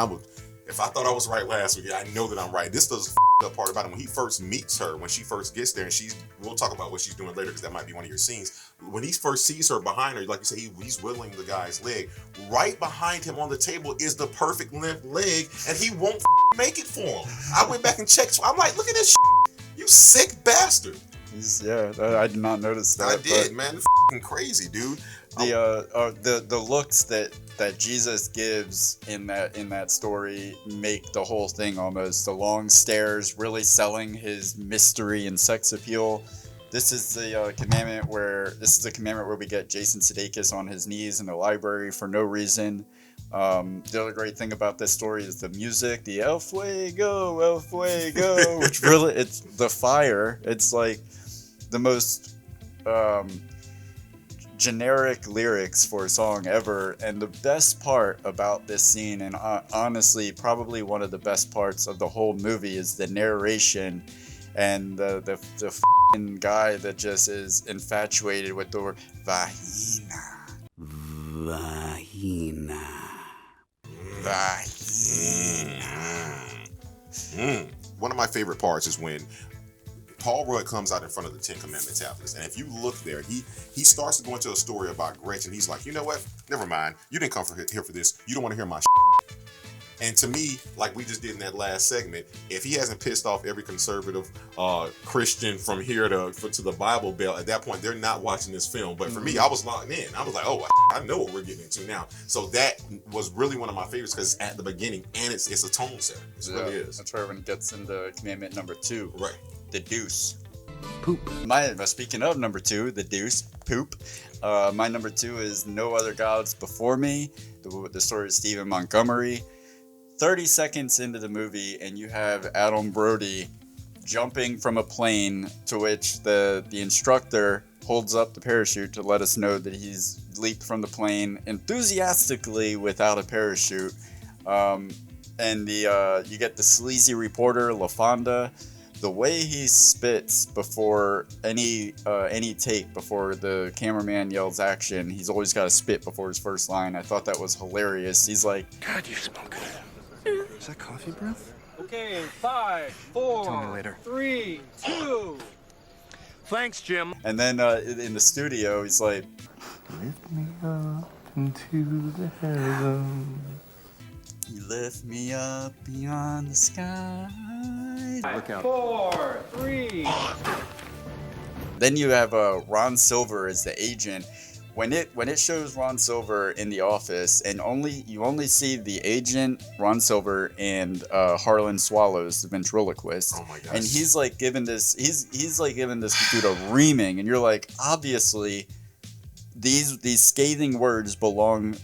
If I thought I was right last week, I know that I'm right. This is the part about him when he first meets her, when she first gets there, and we'll talk about what she's doing later because that might be one of your scenes. When he first sees her behind her, like you say, he's whittling the guy's leg. Right behind him on the table is the perfect limp leg, and he won't make it for him. I went back and checked. I'm like, look at this you sick bastard. I did not notice that. I did, man. Crazy, dude. The looks that Jesus gives in that story make the whole thing almost. The long stares really selling his mystery and sex appeal. This is the commandment where we get Jason Sudeikis on his knees in the library for no reason. The other great thing about this story is the music, the El Fuego, which really, it's the fire. It's like the most generic lyrics for a song ever, and the best part about this scene, and honestly probably one of the best parts of the whole movie, is the narration and the f***ing guy that just is infatuated with the word vagina. One of my favorite parts is when Paul Rudd comes out in front of the 10 Commandment tablets, and if you look there, he starts to go into a story about Gretchen. He's like, you know what? Never mind. You didn't come here for this. You don't want to hear my shit. And to me, like we just did in that last segment, if he hasn't pissed off every conservative Christian from here to the Bible Belt, at that point, they're not watching this film. But for me, I was locked in. I was like, oh, I know what we're getting into now. So that was really one of my favorites because it's at the beginning, and it's a tone setter. It really is. That's right when it gets into commandment number 2. Right. The deuce. Poop. Speaking of number 2, the deuce, poop. My number 2 is no other gods before me. the story of Stephen Montgomery. 30 seconds into the movie, and you have Adam Brody jumping from a plane, to which the instructor holds up the parachute to let us know that he's leaped from the plane enthusiastically without a parachute. And you get the sleazy reporter LaFonda. The way he spits before any take, before the cameraman yells action, he's always got to spit before his first line. I thought that was hilarious. He's like, God, you smell good. Is that coffee breath? Okay, 5, 4, Tell me later. 3, 2. Thanks, Jim. and then in the studio, he's like, Lift me up into the heavens. you lift me up beyond the sky. Look out. 4, 3. Then you have Ron Silver as the agent. When it shows Ron Silver in the office, and you only see the agent, Ron Silver, and Harlan Swallows, the ventriloquist. Oh my gosh. And he's like giving this dude a reaming, and you're like, obviously, these scathing words belong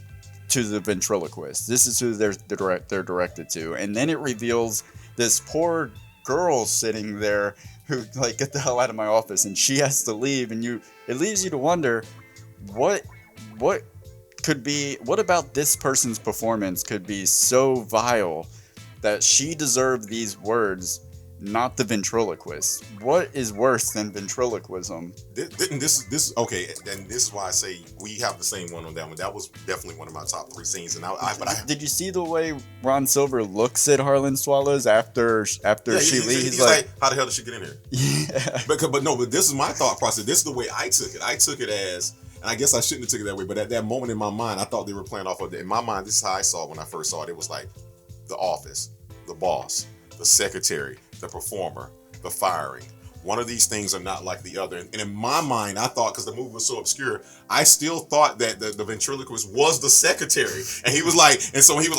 to the ventriloquist. This is who they're directed to. And then it reveals this poor girl sitting there who, like, get the hell out of my office, and she has to leave, and it leaves you to wonder, what about this person's performance could be so vile that she deserved these words, not the ventriloquist? What is worse than ventriloquism? This okay, and this is why I say we have the same one on that one. That was definitely one of my top 3 scenes. And Did you see the way Ron Silver looks at Harlan Swallows after she leaves? He's like, how the hell did she get in here? Yeah. But this is my thought process. This is the way I took it. I took it as, and I guess I shouldn't have took it that way, but at that moment in my mind, I thought they were playing off of it. In my mind, this is how I saw it when I first saw it. It was like the office, the boss, the secretary, the performer, the firing. One of these things are not like the other. And in my mind, I thought, because the movie was so obscure, I still thought that the ventriloquist was the secretary. And he was like,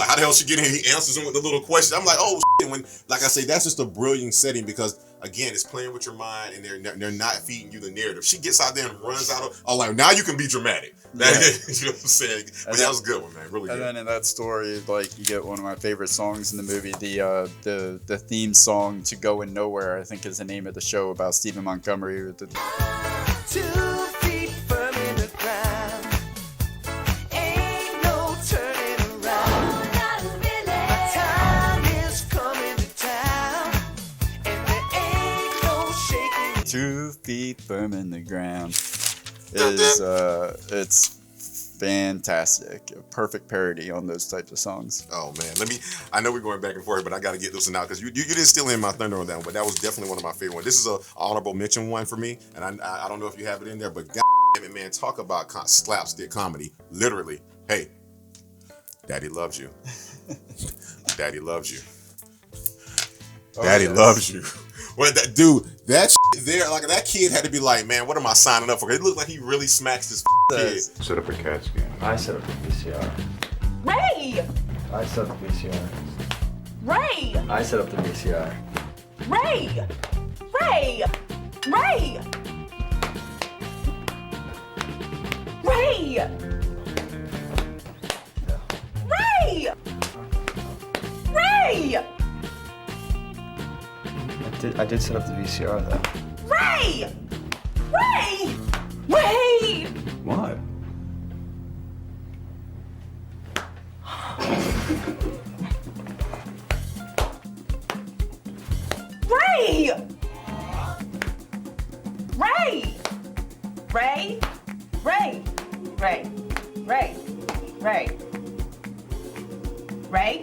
how the hell she get in? He answers him with the little question. I'm like, oh, shit. When, like I say, that's just a brilliant setting, because again, it's playing with your mind, and they're not feeding you the narrative. She gets out there and runs out of, oh, like, now you can be dramatic. Yeah. You know what I'm saying? But that was a good one, man. Really good. And then in that story, like, you get one of my favorite songs in the movie, the theme song to Going Nowhere, I think is the name of the show about Stephen Montgomery. 2 feet firm in the ground. Ain't no turning around. My time is coming to town, and there ain't no shaking. 2 feet firm in the ground. It's fantastic. A perfect parody on those types of songs. Oh man, I know we're going back and forth, but I got to get this one out, because you didn't steal in my thunder on that one, but that was definitely one of my favorite ones. This is a honorable mention one for me, and I don't know if you have it in there, but God damn it, man, talk about slapstick comedy. Literally, hey, Daddy loves you. Daddy loves you. Daddy loves you. Well, that shit there, like, that kid had to be like, man, what am I signing up for? It looked like he really smacks this kid. Set up a CAT scan. I set up the VCR. Ray! I set up the VCR. Ray! I set up the VCR. Ray! Ray! Ray! Ray! Ray! Ray! I did set up the VCR though. Ray! Ray! Ray! What? Ray! Ray! Ray! Ray! Ray! Ray! Ray! Ray! Ray!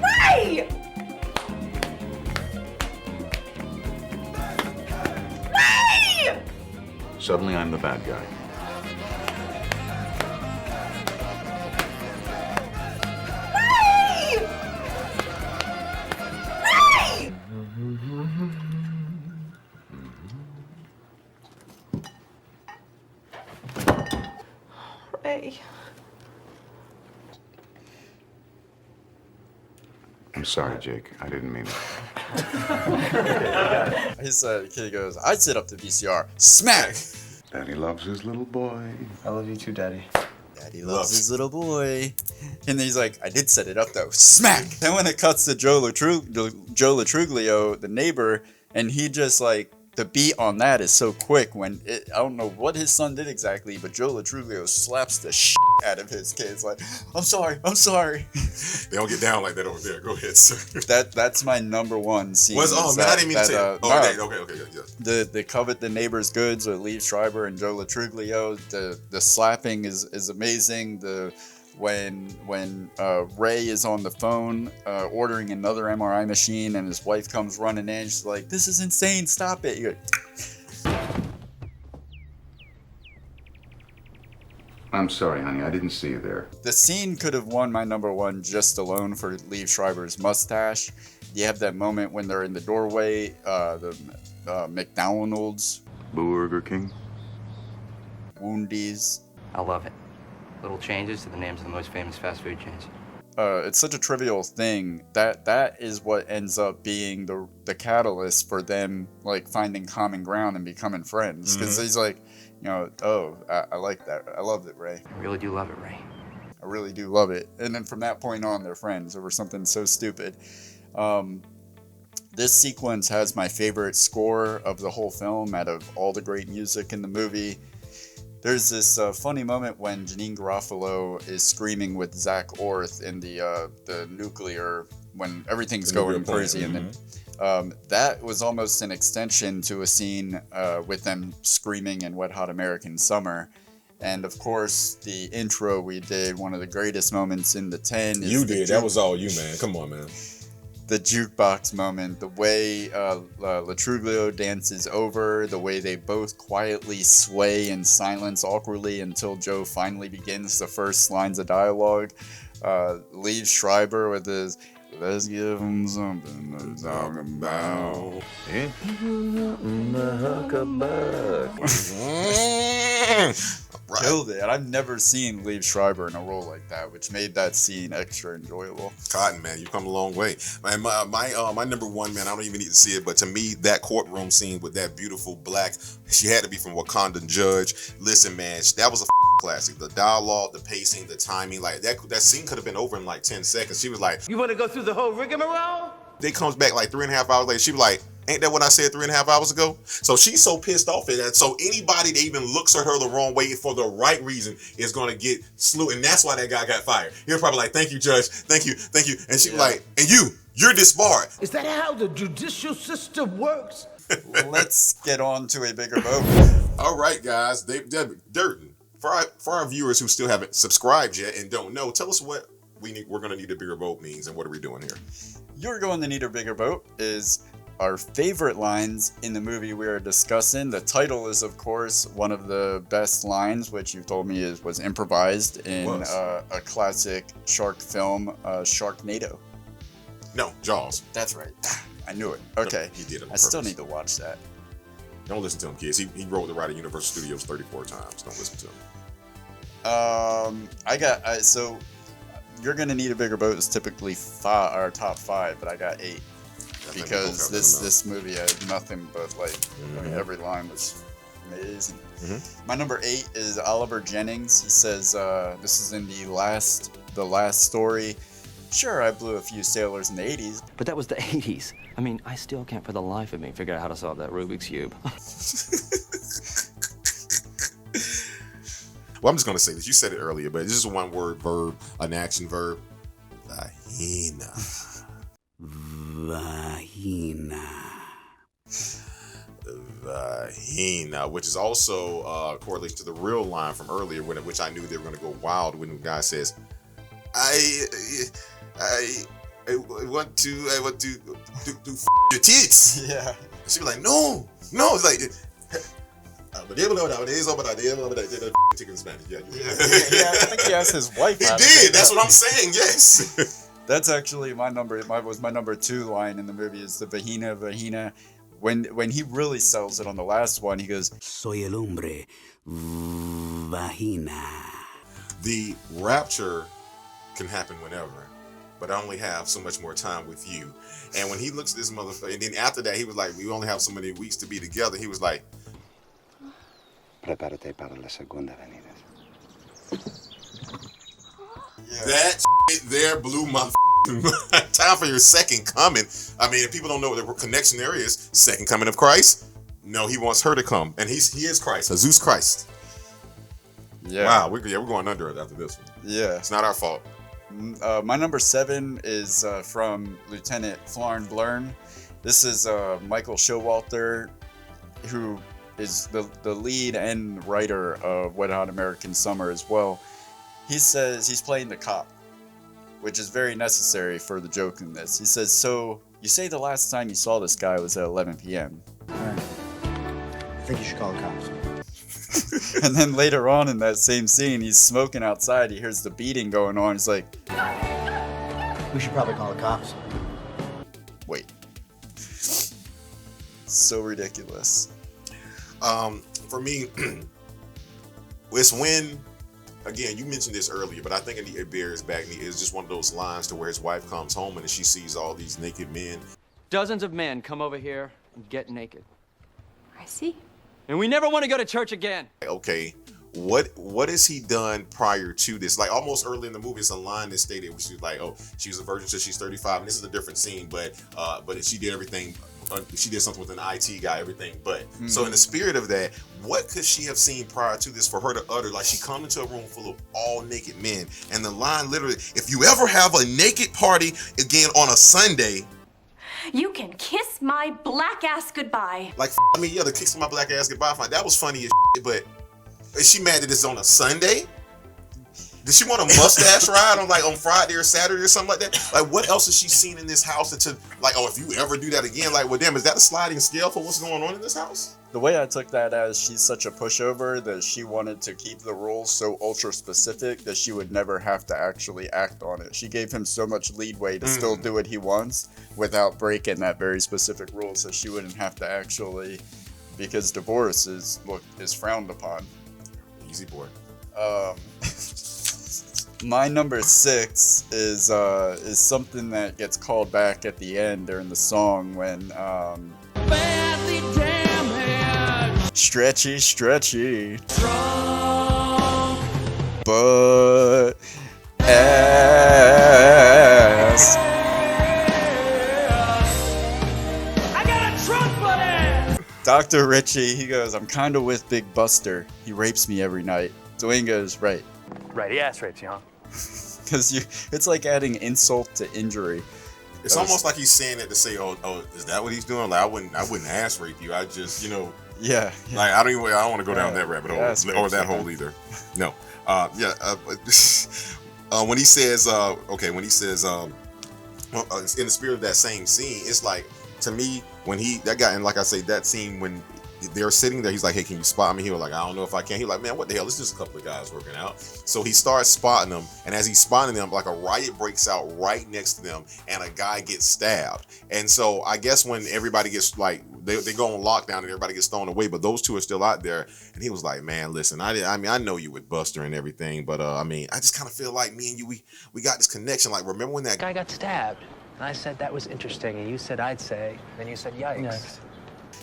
Ray! Suddenly I'm the bad guy. Ray! Ray! Ray. I'm sorry, Jake. I didn't mean it. The kid goes, I set up the VCR. Smack! Daddy loves his little boy. I love you too, Daddy. Daddy loves his little boy. And then he's like, I did set it up though. Smack! Then when it cuts to Joe Latruglio, the neighbor, and he just like, the beat on that is so quick when I don't know what his son did exactly, but Joe Latruglio slaps the shit out of his kids like, I'm sorry. They don't get down like that over there. Go ahead, sir. That's my number one scene. Man, I didn't mean to say. Okay, The covet the neighbor's goods with Liev Schreiber and Joe Latruglio. The slapping is amazing. When Ray is on the phone ordering another MRI machine and his wife comes running in, she's like, "This is insane! Stop it!" You're like, I'm sorry, honey. I didn't see you there. the scene could have won my number one just alone for Liev Schreiber's mustache. You have that moment when they're in the doorway, the McDonald's, Burger King. Woundies. I love it. Little changes to the names of the most famous fast food chains. It's such a trivial thing that is what ends up being the catalyst for them like finding common ground and becoming friends. Because he's like, I like that. I love it, Ray. I really do love it, Ray. I really do love it. And then from that point on, they're friends over something so stupid. This sequence has my favorite score of the whole film out of all the great music in the movie. There's this funny moment when Janine Garofalo is screaming with Zach Orth in the nuclear, when everything's going crazy. And then that was almost an extension to a scene with them screaming in Wet Hot American Summer. And of course, the intro we did, one of the greatest moments in the 10. You did. That was all you, man. Come on, man. The jukebox moment, the way Latruglio dances over, the way they both quietly sway in silence awkwardly until Joe finally begins the first lines of dialogue. Liev Schreiber with his, let's give him something to talk about. Killed it. I've never seen Liev Schreiber in a role like that, which made that scene extra enjoyable. Cotton, man, you've come a long way. Man, my number one, man, I don't even need to see it, but to me, that courtroom scene with that beautiful black, she had to be from Wakandan judge. Listen, man, that was a classic. The dialogue, the pacing, the timing, like that scene could have been over in like 10 seconds. She was like, You want to go through the whole rigmarole? they comes back like 3.5 hours later. She was like, ain't that what I said 3.5 hours ago? So she's so pissed off at that. So anybody that even looks at her the wrong way for the right reason is going to get slew. And that's why that guy got fired. He was probably like, thank you, judge. Thank you. And she was like, and you're disbarred. Is that how the judicial system works? Let's get on to a bigger boat. All right, guys. Durden, for our viewers who still haven't subscribed yet and don't know, tell us what we're going to need a bigger boat means and what are we doing here? You're going to need a bigger boat is our favorite lines in the movie we are discussing. The title is, of course, one of the best lines, which you told me was improvised in a classic shark film, Sharknado. No, Jaws. That's right. I knew it. Okay. He did it on I still purpose. need to watch that. Don't listen to him, kids. He wrote the ride at Universal Studios 34 times. Don't listen to him. So you're gonna need a bigger boat is typically our top 5, but I got 8 because this movie had nothing but like I mean, every line was amazing. My number 8 is Oliver Jennings. He says this is in the last story. Sure, I blew a few sailors in the 80s. But that was the 80s. I mean, I still can't for the life of me figure out how to solve that Rubik's Cube. Well, I'm just going to say this. You said it earlier, but it's just a one-word verb, an action verb. Vagina. Vagina, which is also correlates to the real line from earlier, which I knew they were going to go wild when the guy says, I want to do your tits. Yeah. And she be like, no. It's like, chicken in Spanish. Yeah, I think he asked his wife. He did. That's what I'm saying. Yes. That's actually my number 2 line in the movie is the vagina. When he really sells it on the last one, he goes, Soy el hombre vagina. The rapture can happen whenever, but I only have so much more time with you. And when he looks at this motherfucker, and then after that, he was like, we only have so many weeks to be together. He was like, Prepárate para la segunda venida. That shit there blew my time for your second coming. I mean, if people don't know what the connection there is, second coming of Christ. No, he wants her to come, and he is Christ, Jesus Christ. Yeah. Wow, we're going under it after this one. Yeah. It's not our fault. My number 7 is from Lieutenant Flarn Blurn. This is Michael Showalter, who is the lead and writer of Wet Hot American Summer as well. He says he's playing the cop, which is very necessary for the joke in this. He says, so you say the last time you saw this guy was at 11 p.m. I think you should call the cops. And then later on in that same scene, he's smoking outside. He hears the beating going on. He's like, We should probably call the cops. wait. So ridiculous. For me, it's when, again, you mentioned this earlier, but I think it bears back me. It's just one of those lines to where his wife comes home and she sees all these naked men. Dozens of men come over here and get naked. I see. And we never want to go to church again. Okay, what has he done prior to this? Like almost early in the movie, it's a line that stated where she's like, oh, she was a virgin till she's 35, and this is a different scene, but she did everything. She did something with an IT guy, everything. But so in the spirit of that, what could she have seen prior to this for her to utter? Like she come into a room full of all naked men, and the line literally, if you ever have a naked party again on a Sunday, You can kiss my black ass goodbye. like I mean, yeah, the kiss my black ass goodbye, fine. That was funny as shit, but is she mad that it's on a Sunday? Did she want a mustache ride on Friday or Saturday or something like that? Like, what else has she seen in this house to like? Oh, if you ever do that again, like, well, damn, is that a sliding scale for what's going on in this house? The way I took that as she's such a pushover that she wanted to keep the rules so ultra specific that she would never have to actually act on it. She gave him so much leeway to still do what he wants without breaking that very specific rule, so she wouldn't have to actually, because divorce is frowned upon. Easy boy. My number 6 is something that gets called back at the end during the song when stretchy, but ass. I got a trunk buddy! Dr. Richie, he goes, I'm kinda with Big Buster. He rapes me every night. Dwayne goes, right. Right, he ass rapes you, huh? Because it's like adding insult to injury. It's almost like he's saying it to say, oh, is that what he's doing? Like, I wouldn't ass rape you. I just, Yeah. Like, I don't want to go down that rabbit hole or that hole either. No. When he says, in the spirit of that same scene, it's like, to me, when that guy, and like I say, that scene when they're sitting there, he's like, hey, can you spot me? He was like, I don't know if I can. He's like, man, what the hell? It's just a couple of guys working out. So he starts spotting them, and as he's spotting them, like a riot breaks out right next to them, and a guy gets stabbed. And so I guess when everybody gets like, they go on lockdown and everybody gets thrown away, but those two are still out there. And he was like, man, listen, I know you with Buster and everything, but I just kind of feel like me and you, we got this connection. Like, remember when that guy got stabbed? And I said that was interesting, and you said I'd say, and then you said yikes.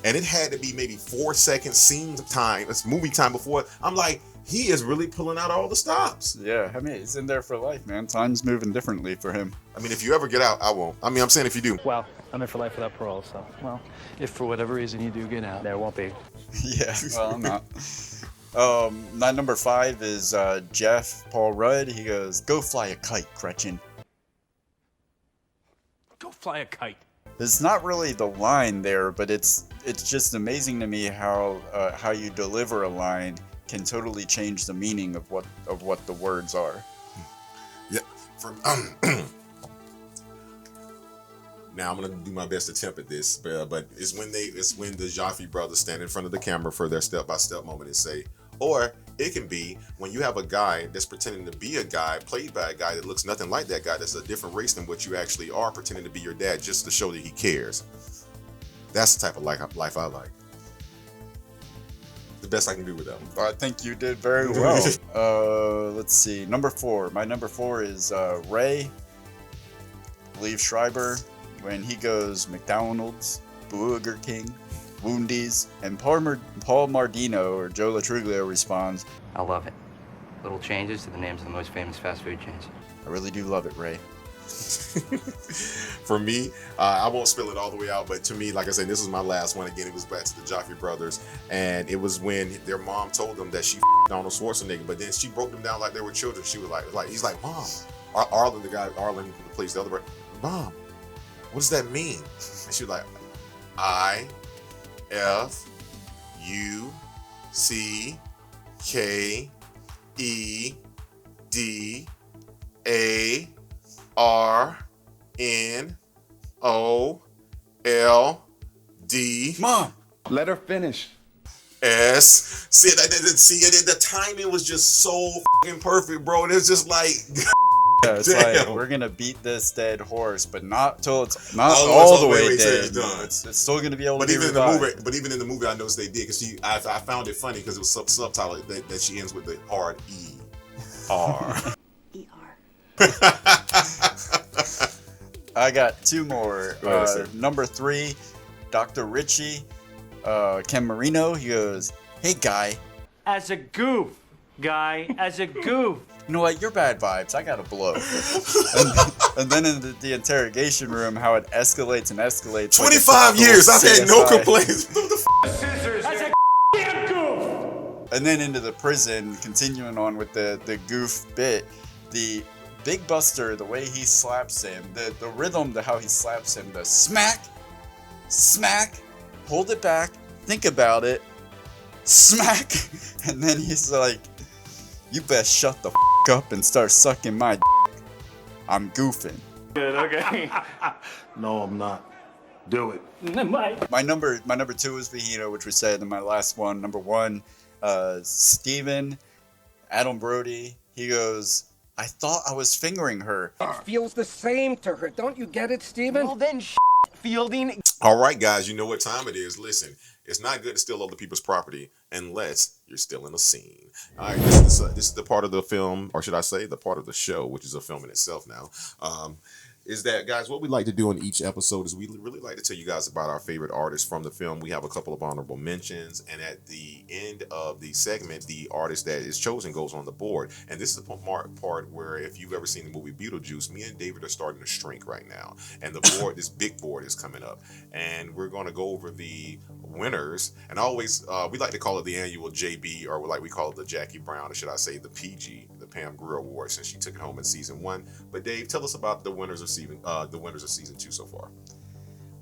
And it had to be maybe 4 seconds scene time, it's movie time before. I'm like, he is really pulling out all the stops. Yeah, I mean, he's in there for life, man. Time's moving differently for him. I mean, if you ever get out, I won't. I mean, I'm saying if you do. Well, I'm in for life without parole, so, well, if for whatever reason you do get out, there won't be. Yeah, well, I'm not. My number 5 is Jeff Paul Rudd. He goes, go fly a kite, Gretchen. Go fly a kite. It's not really the line there, but it's just amazing to me how you deliver a line can totally change the meaning of what the words are. Yeah. Now I'm gonna do my best attempt at this, but it's when the Jaffe brothers stand in front of the camera for their step-by-step moment and say, or it can be when you have a guy that's pretending to be a guy, played by a guy that looks nothing like that guy, that's a different race than what you actually are, pretending to be your dad just to show that he cares. That's the type of life I like. The best I can do with that one. I think you did very well. Let's see. Number 4. My number 4 is Ray, Liev Schreiber, when he goes McDonald's, Burger King, Woundies, and Paul Mardino or Joe Latruglio responds, I love it. Little changes to the names of the most famous fast food chains. I really do love it, Ray. For me, I won't spill it all the way out, but to me, like I said, this was my last one. Again, it was back to the Joffrey brothers, and it was when their mom told them that she Arnold Schwarzenegger, but then she broke them down like they were children. She was like he's like, Mom, Arlen, the guy, Arlen who plays the other brother, Mom, what does that mean? And she was like, IFUCKEDARNOLD. Mom, let her finish. S. See, the timing was just so fucking perfect, bro. And it's just like, yeah, it's damn. like we're gonna beat this dead horse, but not till it's not all the way dead. It's still gonna be able to be revived. But even in the movie, I noticed they did because I found it funny because it was subtitled that she ends with the hard E-R. I got two more. Number 3, Dr. Richie, Ken Marino. He goes, "Hey, guy." As a goof, guy. As a goof. You know what? You're bad vibes. I gotta blow. and then in the interrogation room, how it escalates and escalates. 25 years. I've had no complaints. Scissors. As a damn goof. And then into the prison, continuing on with the goof bit, the Big Buster, the way he slaps him, the rhythm, how he slaps him, the smack, smack, hold it back, think about it, smack, and then he's like, "You best shut the up and start sucking my I'm goofing." Good, okay. No, I'm not. Do it. My number 2 is Vahino, which we said in my last one. Number 1, Steven, Adam Brody. He goes, "I thought I was fingering her." It feels the same to her. Don't you get it, Steven? Well, then, Fielding. All right, guys, you know what time it is. Listen, it's not good to steal other people's property unless you're still in a scene. All right, this is the part of the film, or should I say the part of the show, which is a film in itself now. Is that, guys, what we like to do in each episode is we really like to tell you guys about our favorite artists from the film. We have a couple of honorable mentions, and at the end of the segment, the artist that is chosen goes on the board. And this is the part where, if you've ever seen the movie Beetlejuice, me and David are starting to shrink right now. And the board, this big board is coming up. And we're going to go over the winners. And always, we like to call it the annual JB, or like we call it the Jackie Brown, or should I say the PG, the Pam Grier Award, since she took it home in season 1. But Dave, tell us about the winners of season 2 so far.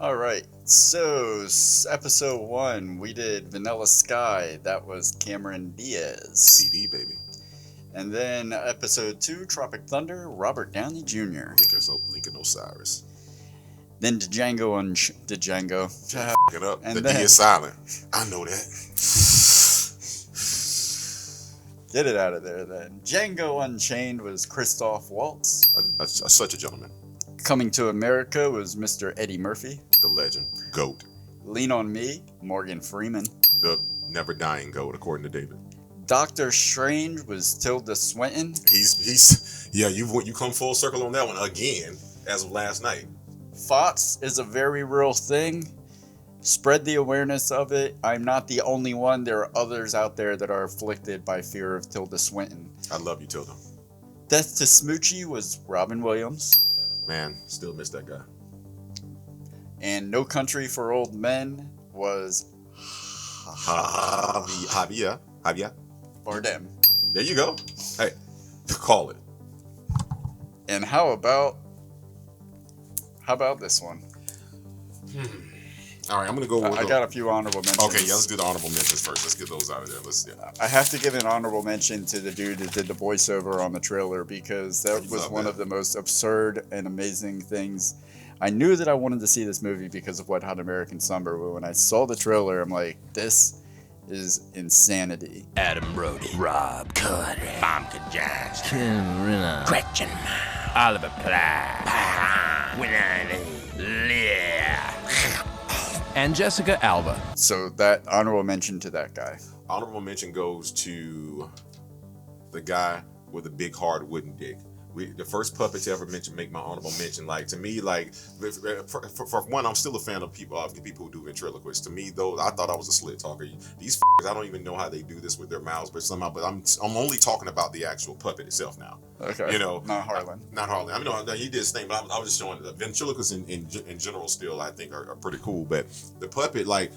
All right, so episode 1, we did Vanilla Sky. That was Cameron Diaz. CD, baby. And then episode 2, Tropic Thunder, Robert Downey Jr. Lincoln Osiris. Then Django. It up. And the then, D is silent. I know that. Get it out of there then. Django Unchained was Christoph Waltz. Such a gentleman. Coming to America was Mr. Eddie Murphy. The legend. GOAT. Lean on Me, Morgan Freeman. The never dying GOAT, according to David. Doctor Strange was Tilda Swinton. You come full circle on that one again as of last night. FOTS is a very real thing. Spread the awareness of it. I'm not the only one. There are others out there that are afflicted by fear of Tilda Swinton. I love you, Tilda. Death to Smoochie was Robin Williams. Man, still miss that guy. And No Country for Old Men was Javier Bardem. There you go. Hey, call it. And how about this one? All right, I'm gonna go. I got a few honorable mentions. Okay, yeah, let's do the honorable mentions first. Let's get those out of there. I have to give an honorable mention to the dude that did the voiceover on the trailer, because that was one of the most absurd and amazing things. I knew that I wanted to see this movie because of Wet Hot American Summer, but when I saw the trailer, I'm like, this is insanity. Adam Brody, Rob Cuddy, Famke Jackson, Tim Renner, Gretchen, Oliver Platt, and Jessica Alba. So that honorable mention to that guy. Honorable mention goes to the guy with a big hard wooden dick. The first puppet to ever make my honorable mention. Like, to me, like, for one, I'm still a fan of people who do ventriloquists. To me, though, I thought I was a slit talker. These I don't even know how they do this with their mouths, but somehow. But I'm only talking about the actual puppet itself now. Okay. You know, not Harlan. Not Harlan. I mean, no, he did his thing, but I was just showing the ventriloquists in general still, I think, are pretty cool. But the puppet, like,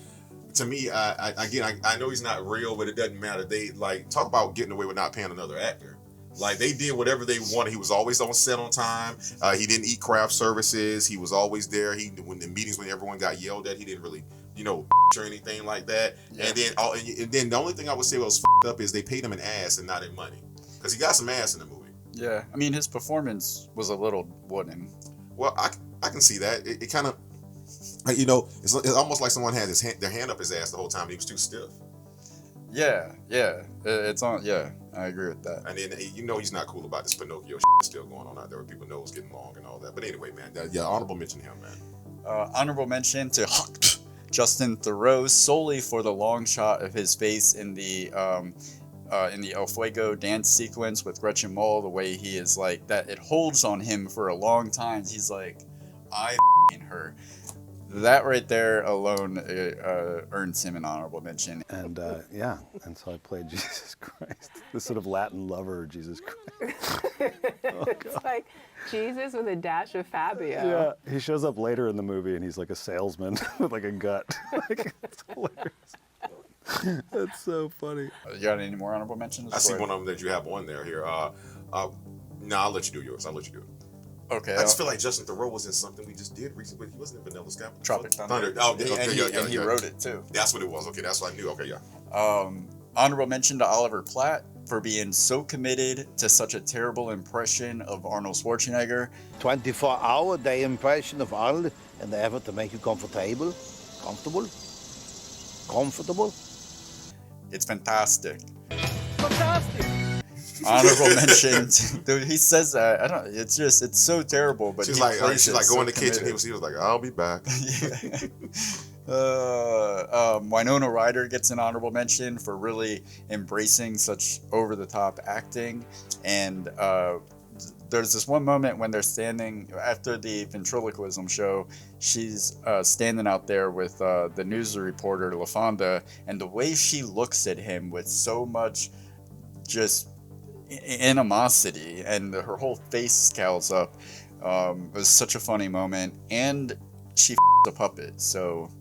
to me, I know he's not real, but it doesn't matter. They, like, talk about getting away with not paying another actor. Like, they did whatever they wanted. He was always on set on time. He didn't eat craft services. He was always there. When the meetings, when everyone got yelled at, he didn't really, or anything like that. Yeah. And then the only thing I would say was up is they paid him in ass and not in money, because he got some ass in the movie. Yeah, I mean, his performance was a little wooden. Well, I can see that. It kind of, it's almost like someone had their hand up his ass the whole time. He was too stiff. Yeah, it's on. Yeah, I agree with that. And then he's not cool about this Pinocchio still going on out there, where people know it's getting long and all that. But anyway, man, honorable mention to him, man. Honorable mention to Justin Theroux, solely for the long shot of his face in the El Fuego dance sequence with Gretchen Mol. The way he is like that, it holds on him for a long time. He's like, I her. That right there alone earns him an honorable mention. And and so I played Jesus Christ, this sort of Latin lover, Jesus Christ. It's like Jesus with a dash of Fabio. Yeah, he shows up later in the movie and he's like a salesman with like a gut. It's hilarious. That's so funny. You got any more honorable mentions? I see one of them that you have on there here. No, I'll let you do yours. I'll let you do it. Okay. I just feel like Justin Theroux was in something we just did recently, but he wasn't in Vanilla Sky. Tropic Thunder. Oh, and he wrote it too. That's what it was. Okay, that's what I knew. Okay, yeah. Honorable mention to Oliver Platt for being so committed to such a terrible impression of Arnold Schwarzenegger. 24-hour day impression of Arnold in the effort to make you comfortable. It's fantastic. Fantastic. Honorable mention, dude. He says that. I don't. It's so terrible. But she's like, go in the kitchen. He was like, I'll be back. Winona Ryder gets an honorable mention for really embracing such over-the-top acting. And there's this one moment when they're standing after the ventriloquism show. She's standing out there with the news reporter LaFonda, and the way she looks at him with so much just animosity, and her whole face scowls up. It was such a funny moment, and she a puppet. So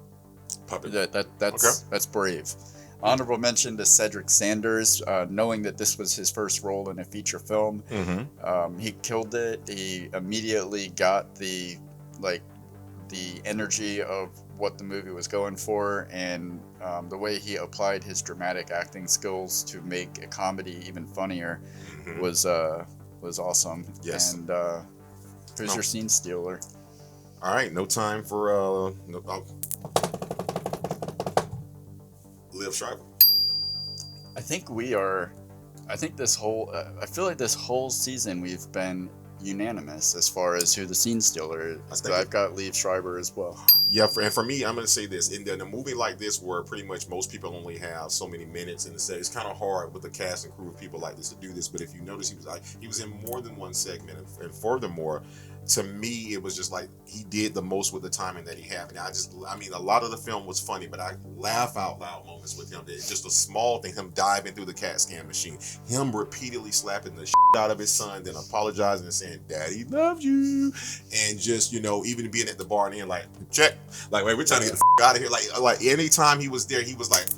puppet. That's brave. Honorable mention to Cedric Sanders, knowing that this was his first role in a feature film. Mm-hmm. He killed it. He immediately got the energy of what the movie was going for, and the way he applied his dramatic acting skills to make a comedy even funnier was awesome. Yes. And who's your scene stealer? All right, no time for Liv Schreiber. I think this whole I feel like this whole season we've been unanimous as far as who the scene stealer is. So I've got Liev Schreiber as well. Yeah, for me, I'm going to say this. In a movie like this, where pretty much most people only have so many minutes in the set, it's kind of hard with the cast and crew of people like this to do this. But if you notice, he was in more than one segment, and furthermore, to me, it was just like he did the most with the timing that he had. And I mean, a lot of the film was funny, but I laugh out loud moments with him. It's just a small thing, him diving through the CAT scan machine, him repeatedly slapping the shit out of his son, then apologizing and saying, "Daddy loves you," and just even being at the bar and then like, check, like, wait, we're trying to get the out of here. Like anytime he was there, he was like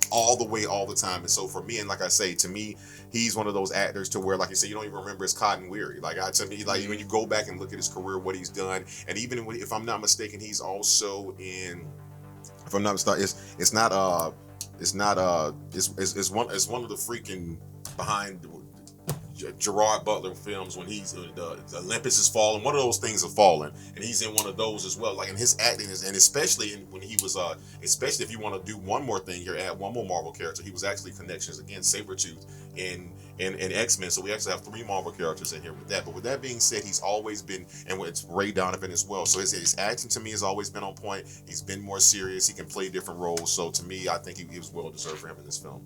all the way, all the time. And so for me, and like I say, to me, he's one of those actors to where, like you say, you don't even remember his cotton weary. To me, when you go back and look at his career, what he's done, and even if I'm not mistaken, he's also in. If I'm not mistaken, it's one of the freaking behind Gerard Butler films when he's the Olympus is falling. One of those things are falling, and he's in one of those as well. Like, in his acting is, and especially when he was especially if you want to do one more thing here, add one more Marvel character. He was actually Connections again, Sabretooth in X-Men. So we actually have 3 Marvel characters in here with that. But with that being said, he's always been, and it's Ray Donovan as well. So his acting to me has always been on point. He's been more serious. He can play different roles. So to me, I think it was well deserved for him in this film.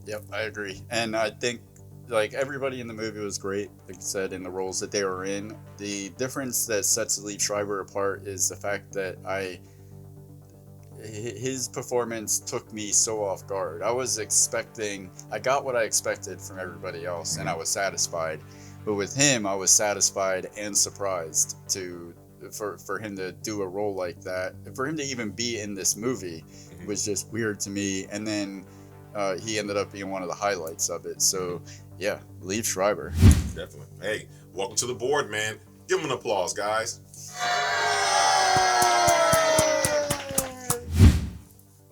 Yep, I agree. And I think like everybody in the movie was great, like I said, in the roles that they were in. The difference that sets Liev Schreiber apart is the fact that his performance took me so off guard. I got what I expected from everybody else, and I was satisfied. But with him, I was satisfied and surprised for him to do a role like that. For him to even be in this movie was just weird to me. And then he ended up being one of the highlights of it. So yeah, Liev Schreiber. Definitely. Hey, welcome to the board, man. Give him an applause, guys.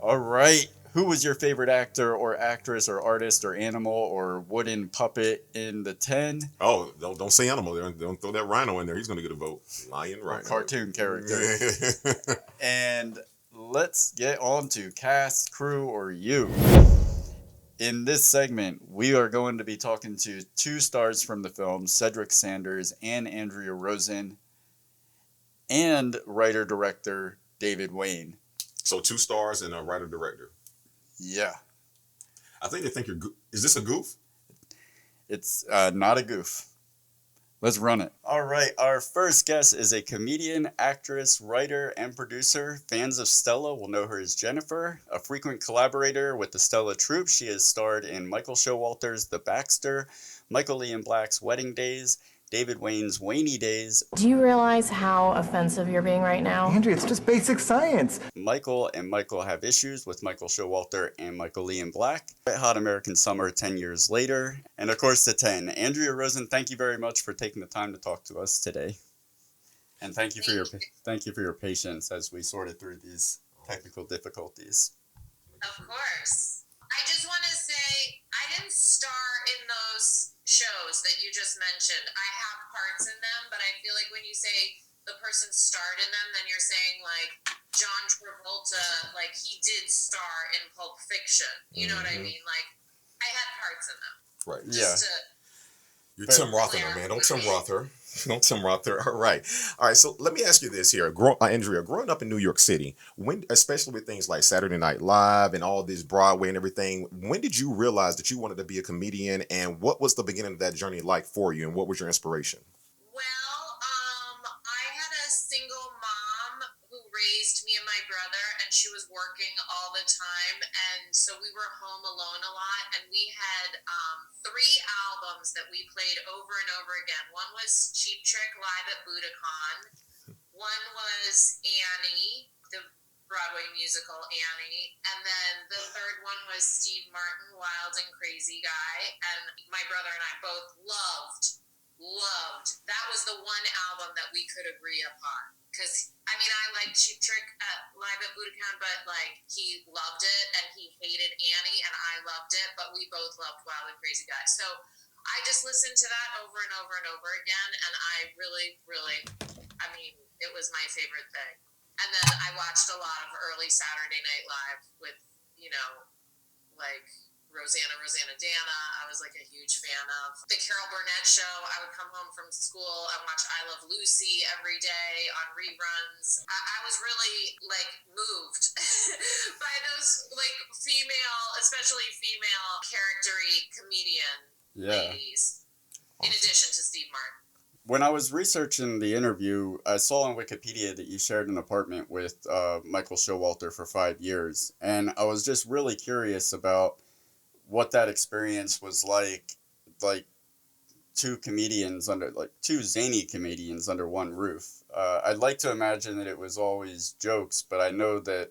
All right. Who was your favorite actor or actress or artist or animal or wooden puppet in the 10? Oh, don't say animal there. Don't throw that rhino in there. He's going to get a vote. Lion, rhino. Cartoon character. And let's get on to cast, crew, or you. In this segment, we are going to be talking to 2 stars from the film, Cedric Sanders and Andrea Rosen, and writer-director David Wain. So 2 stars and a writer-director. Yeah. I think they think you're... Is this a goof? It's not a goof. Let's run it. All right. Our first guest is a comedian, actress, writer, and producer. Fans of Stella will know her as Jennifer. A frequent collaborator with the Stella troupe, she has starred in Michael Showalter's The Baxter, Michael Ian Black's Wedding Days, David Wain's Wainy Days. Do you realize how offensive you're being right now? Andrea, it's just basic science. Michael and Michael Have Issues with Michael Showalter and Michael Ian Black. Hot American Summer 10 years later. And of course the 10. Andrea Rosen, thank you very much for taking the time to talk to us today. And thank you for your patience as we sorted through these technical difficulties. Of course. I just want to say I didn't star in those shows that you just mentioned. I have parts in them, but I feel like when you say the person starred in them, then you're saying like John Travolta, like he did star in Pulp Fiction. You know what I mean? Like I had parts in them. Right. Just You're Tim Rother, man. Don't Tim Rother. Don't Tim Rother. All right. So let me ask you this here. Andrea, growing up in New York City, when, especially with things like Saturday Night Live and all this Broadway and everything, when did you realize that you wanted to be a comedian, and what was the beginning of that journey like for you, and what was your inspiration? I had a single mom who raised me and my brother, and she was working all the time, and so we were home alone a lot, and we had 3 albums that we played over and over again. One was Cheap Trick live at Budokan. One was Annie, the Broadway musical Annie, and then the third one was Steve Martin, Wild and Crazy Guy, and my brother and I both loved. That was the one album that we could agree upon. Because, I mean, I liked Cheap Trick live at Budokan, but, like, he loved it, and he hated Annie, and I loved it, but we both loved Wild and Crazy Guy. So I just listened to that over and over and over again, and I really, I mean, it was my favorite thing. And then I watched a lot of early Saturday Night Live with, you know, like Rosanna Dana. I was like a huge fan of the Carol Burnett show. I would come home from school and watch I Love Lucy every day on reruns. I was really like moved by those like female, especially female character-y comedian ladies, in addition to Steve Martin. When I was researching the interview, I saw on Wikipedia that you shared an apartment with Michael Showalter for 5 years. And I was just really curious about what that experience was like 2 zany comedians under one roof. I'd like to imagine that it was always jokes, but I know that,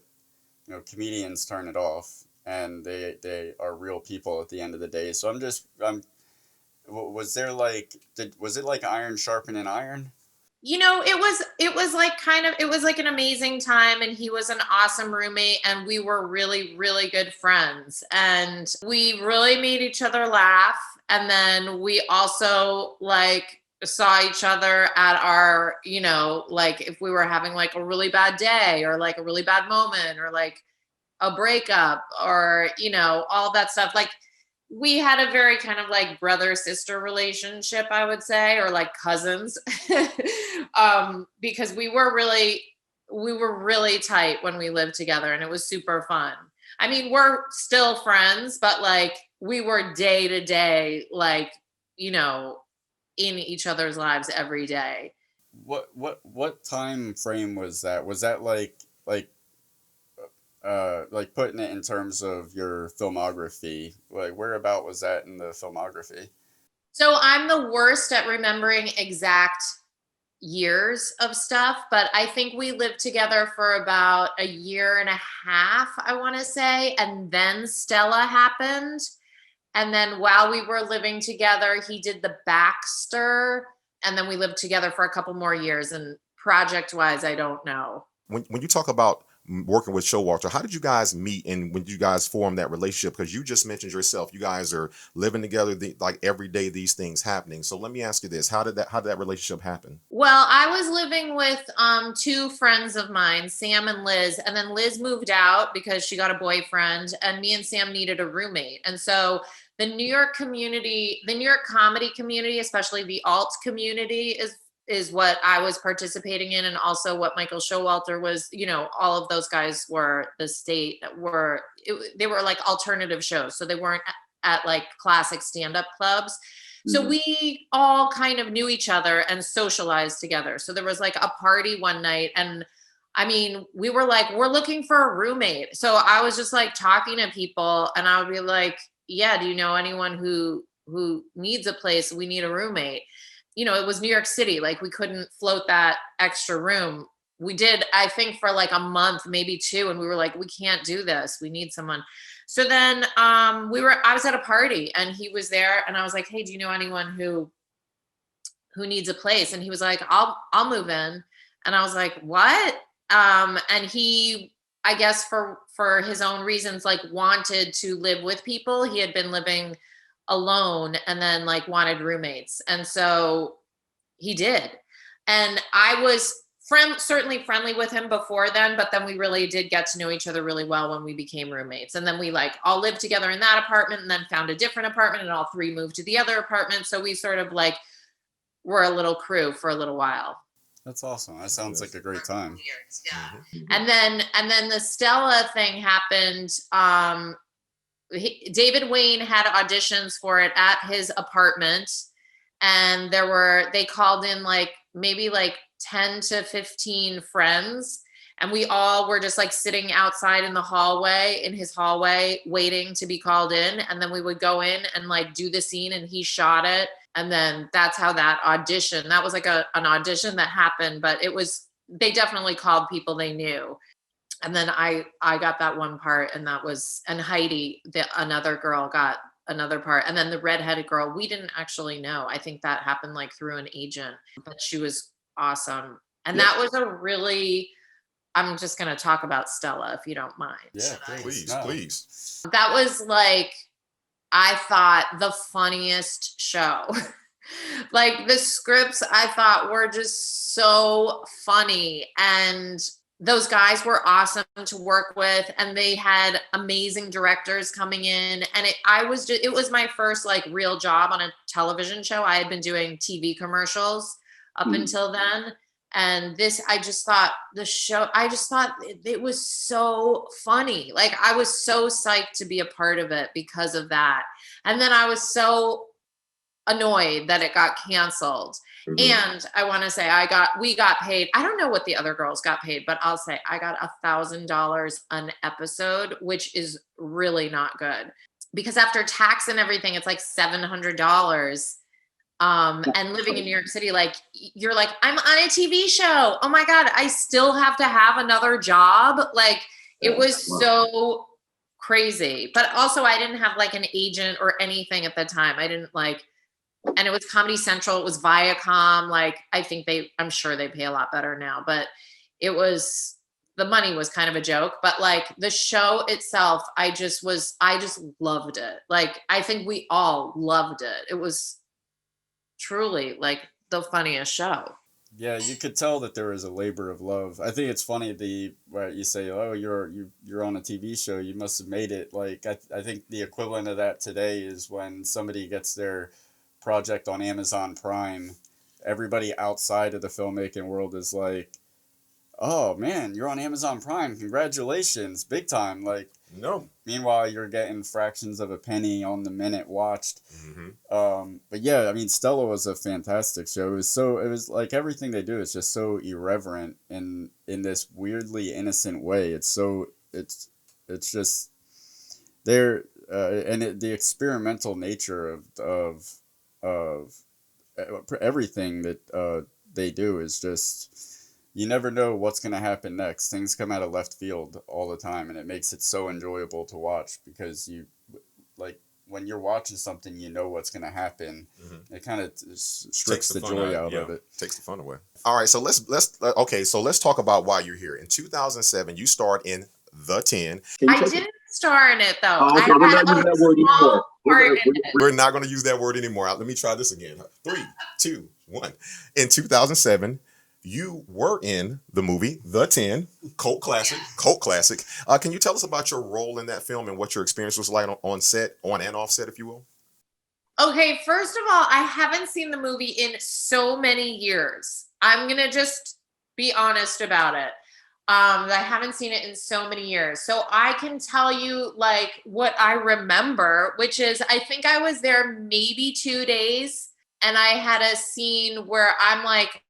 you know, comedians turn it off, and they are real people at the end of the day. So was it like iron sharpening iron? You know, it was like an amazing time, and he was an awesome roommate, and we were really, really good friends, and we really made each other laugh. And then we also like saw each other at our, you know, like if we were having like a really bad day or like a really bad moment or like a breakup or, you know, all that stuff. Like we had a very kind of like brother-sister relationship, I would say, or like cousins, because we were really tight when we lived together, and it was super fun. I mean, we're still friends, but like we were day to day, like, you know, in each other's lives every day. What time frame was that? Was that like putting it in terms of your filmography? Like whereabout was that in the filmography? So I'm the worst at remembering exact years of stuff, but I think we lived together for about a year and a half, I want to say, and then Stella happened. And then while we were living together, he did The Baxter, and then we lived together for a couple more years. And project-wise, I don't know. When you talk about working with Showalter, how did you guys meet and when you guys formed that relationship? Because you just mentioned yourself, you guys are living together like every day, these things happening. So let me ask you this: how did that relationship happen? Well, I was living with two friends of mine, Sam and Liz, and then Liz moved out because she got a boyfriend, and me and Sam needed a roommate. And so the New York community, the New York comedy community, especially the alt community, is what I was participating in, and also what Michael Showalter was. You know, all of those guys were they were like alternative shows, so they weren't at like classic stand-up clubs. So we all kind of knew each other and socialized together. So there was like a party one night, and I mean, we were like, we're looking for a roommate. So I was just like talking to people, and I would be like, yeah, do you know anyone who needs a place? We need a roommate. You know, it was New York City. Like we couldn't float that extra room. We did, I think, for like a month, maybe two. And we were like, we can't do this. We need someone. So then I was at a party and he was there, and I was like, hey, do you know anyone who needs a place? And he was like, I'll move in. And I was like, what? And he, I guess for his own reasons, like wanted to live with people. He had been living alone and then like wanted roommates. And so he did. And I was certainly friendly with him before then, but then we really did get to know each other really well when we became roommates. And then we like all lived together in that apartment, and then found a different apartment, and all three moved to the other apartment. So we sort of like were a little crew for a little while. That's awesome. That sounds like a great time. Yeah. And then the Stella thing happened. David Wain had auditions for it at his apartment, and they called in like maybe like 10 to 15 friends, and we all were just like sitting outside in his hallway waiting to be called in. And then we would go in and like do the scene, and he shot it. And then that's how that was like an audition that happened, but they definitely called people they knew. And then I got that one part, and Heidi, another girl, got another part. And then the redheaded girl, we didn't actually know. I think that happened like through an agent, but she was awesome. And that was I'm just going to talk about Stella, if you don't mind. Yeah, please. That was like, I thought, the funniest show. Like the scripts I thought were just so funny, and those guys were awesome to work with, and they had amazing directors coming in. And it was my first like real job on a television show. I had been doing TV commercials up until then. And I just thought it was so funny. Like I was so psyched to be a part of it because of that. And then I was so annoyed that it got canceled. And I want to say we got paid. I don't know what the other girls got paid, but I'll say I got $1,000 an episode, which is really not good, because after tax and everything, it's like $700. And living in New York City, like you're like, I'm on a TV show. Oh my God, I still have to have another job. Like it was so crazy. But also I didn't have like an agent or anything at the time. And it was Comedy Central. It was Viacom. Like I'm sure they pay a lot better now, but the money was kind of a joke. But like the show itself, I just loved it. Like I think we all loved it. It was truly like the funniest show. Yeah, you could tell that there was a labor of love. I think it's funny where you say, oh, you're on a TV show, you must have made it. Like I think the equivalent of that today is when somebody gets their project on Amazon Prime. Everybody outside of the filmmaking world is like, oh man, you're on Amazon Prime. Congratulations, big time. Like, no. Meanwhile, you're getting fractions of a penny on the minute watched. Mm-hmm. But yeah, I mean, Stella was a fantastic show. It was like everything they do is just so irreverent in this weirdly innocent way. It's just they're the experimental nature of everything that they do is just, you never know what's going to happen next. Things come out of left field all the time, and it makes it so enjoyable to watch because you, like, when you're watching something, you know what's going to happen. Mm-hmm. It kind of strips the joy out of it. Takes the fun away. All right, so let's talk about why you're here. In 2007, you starred in The 10. I didn't star in it though. Oh, okay, I we're had not using a that word small anymore. part in it. We're not going to use that word anymore. Let me try this again. 3, 2, 1. In 2007, you were in the movie The 10, cult classic. Can you tell us about your role in that film and what your experience was like on set, on and off set, if you will? Okay, first of all, I haven't seen the movie in so many years. I'm going to just be honest about it. I haven't seen it in so many years. So I can tell you like what I remember, which is I think I was there maybe 2 days and I had a scene where I'm like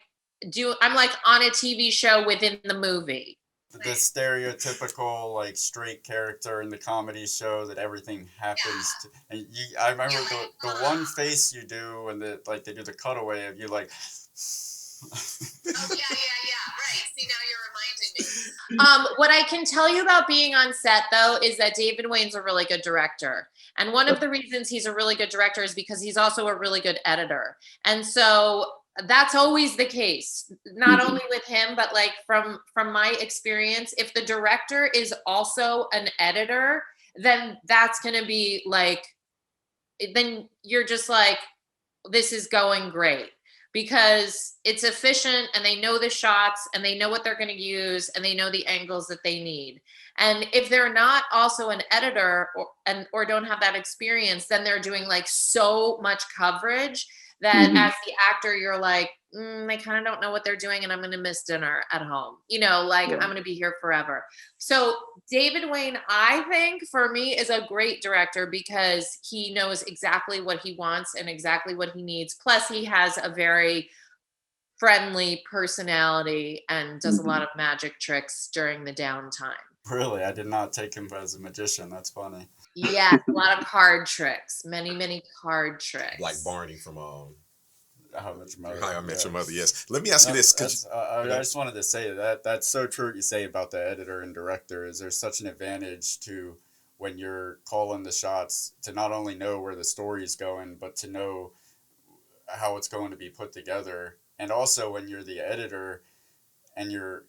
on a TV show within the movie. The stereotypical like straight character in the comedy show that everything happens to, and I remember the one face you do and they do the cutaway of you like Right. See, now you're reminding me. What I can tell you about being on set, though, is that David Wain's a really good director. And one of the reasons he's a really good director is because he's also a really good editor. And so that's always the case, not only with him, but like from my experience, if the director is also an editor, then that's going to be like, then you're just like, this is going great. Because it's efficient and they know the shots and they know what they're going to use and they know the angles that they need. And if they're not also an editor or don't have that experience, then they're doing like so much coverage that as the actor, you're like, I kind of don't know what they're doing and I'm going to miss dinner at home. I'm going to be here forever. So David Wain, I think for me is a great director because he knows exactly what he wants and exactly what he needs. Plus he has a very friendly personality and does a lot of magic tricks during the downtime. Really? I did not take him as a magician. That's funny. Yes, a lot of card tricks. Many card tricks. Like Barney from How I Met Your Mother. How I Met Your Mother, yes. Let me ask you this. I just wanted to say that's so true what you say about the editor and director is there's such an advantage to when you're calling the shots to not only know where the story's going, but to know how it's going to be put together. And also when you're the editor and you're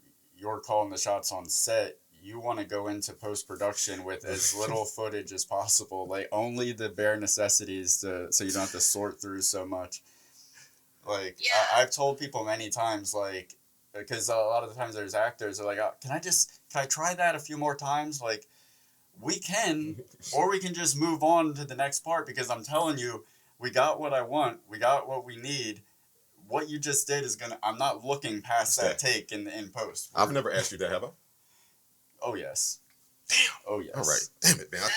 calling the shots on set, you want to go into post-production with as little footage as possible, like only the bare necessities so you don't have to sort through so much. Like, I've told people many times, like, because a lot of the times there's actors that are like, can I try that a few more times? Like, we can, or we can just move on to the next part, because I'm telling you, we got what I want, we got what we need. What you just did is I'm not looking past that take in post. I've never asked you that, have I? Oh, yes. Damn. Oh, yes. All right. Damn it, man.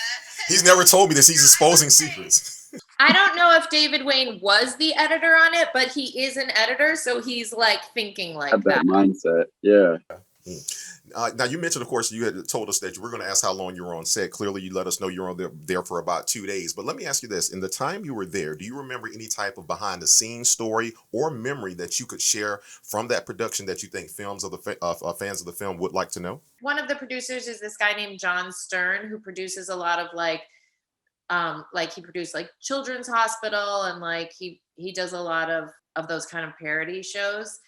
He's never told me this. He's exposing secrets. I don't know if David Wain was the editor on it, but he is an editor, so he's like thinking like that. Mindset, yeah. Now, you mentioned, of course, you had told us that you were going to ask how long you were on set. Clearly, you let us know you were there for about 2 days. But let me ask you this. In the time you were there, do you remember any type of behind-the-scenes story or memory that you could share from that production that you think fans of the film would like to know? One of the producers is this guy named John Stern, who produces a lot of like he produced like Children's Hospital and like he does a lot of those kind of parody shows.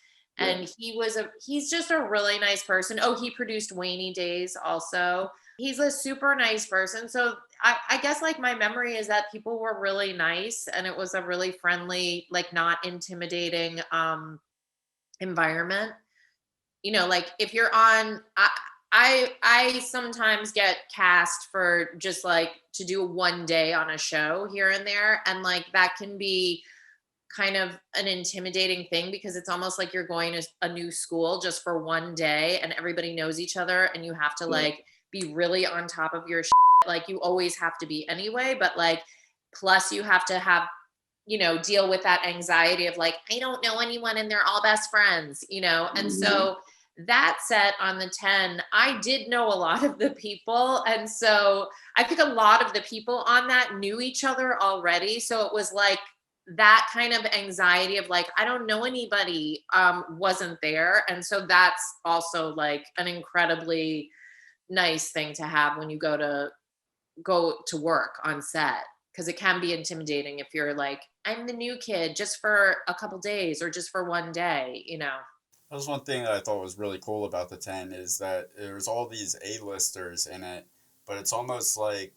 And he's just a really nice person. Oh, he produced Wainy Days also. He's a super nice person. So I guess like my memory is that people were really nice and it was a really friendly, like not intimidating environment. Like if you're on, I sometimes get cast for just like to do one day on a show here and there. And like that can be kind of an intimidating thing because it's almost like you're going to a new school just for one day and everybody knows each other and you have to like be really on top of your shit. Like you always have to be anyway, but like plus you have to have, you know, deal with that anxiety of like, I don't know anyone and they're all best friends, you know? And so that set on the 10, I did know a lot of the people. And so I think a lot of the people on that knew each other already. So it was like that kind of anxiety of like, I don't know anybody wasn't there. And so that's also like an incredibly nice thing to have when you go to work on set. Because it can be intimidating if you're like, I'm the new kid just for a couple days or just for one day, you know? That was one thing that I thought was really cool about the 10 is that there's all these A-listers in it, but it's almost like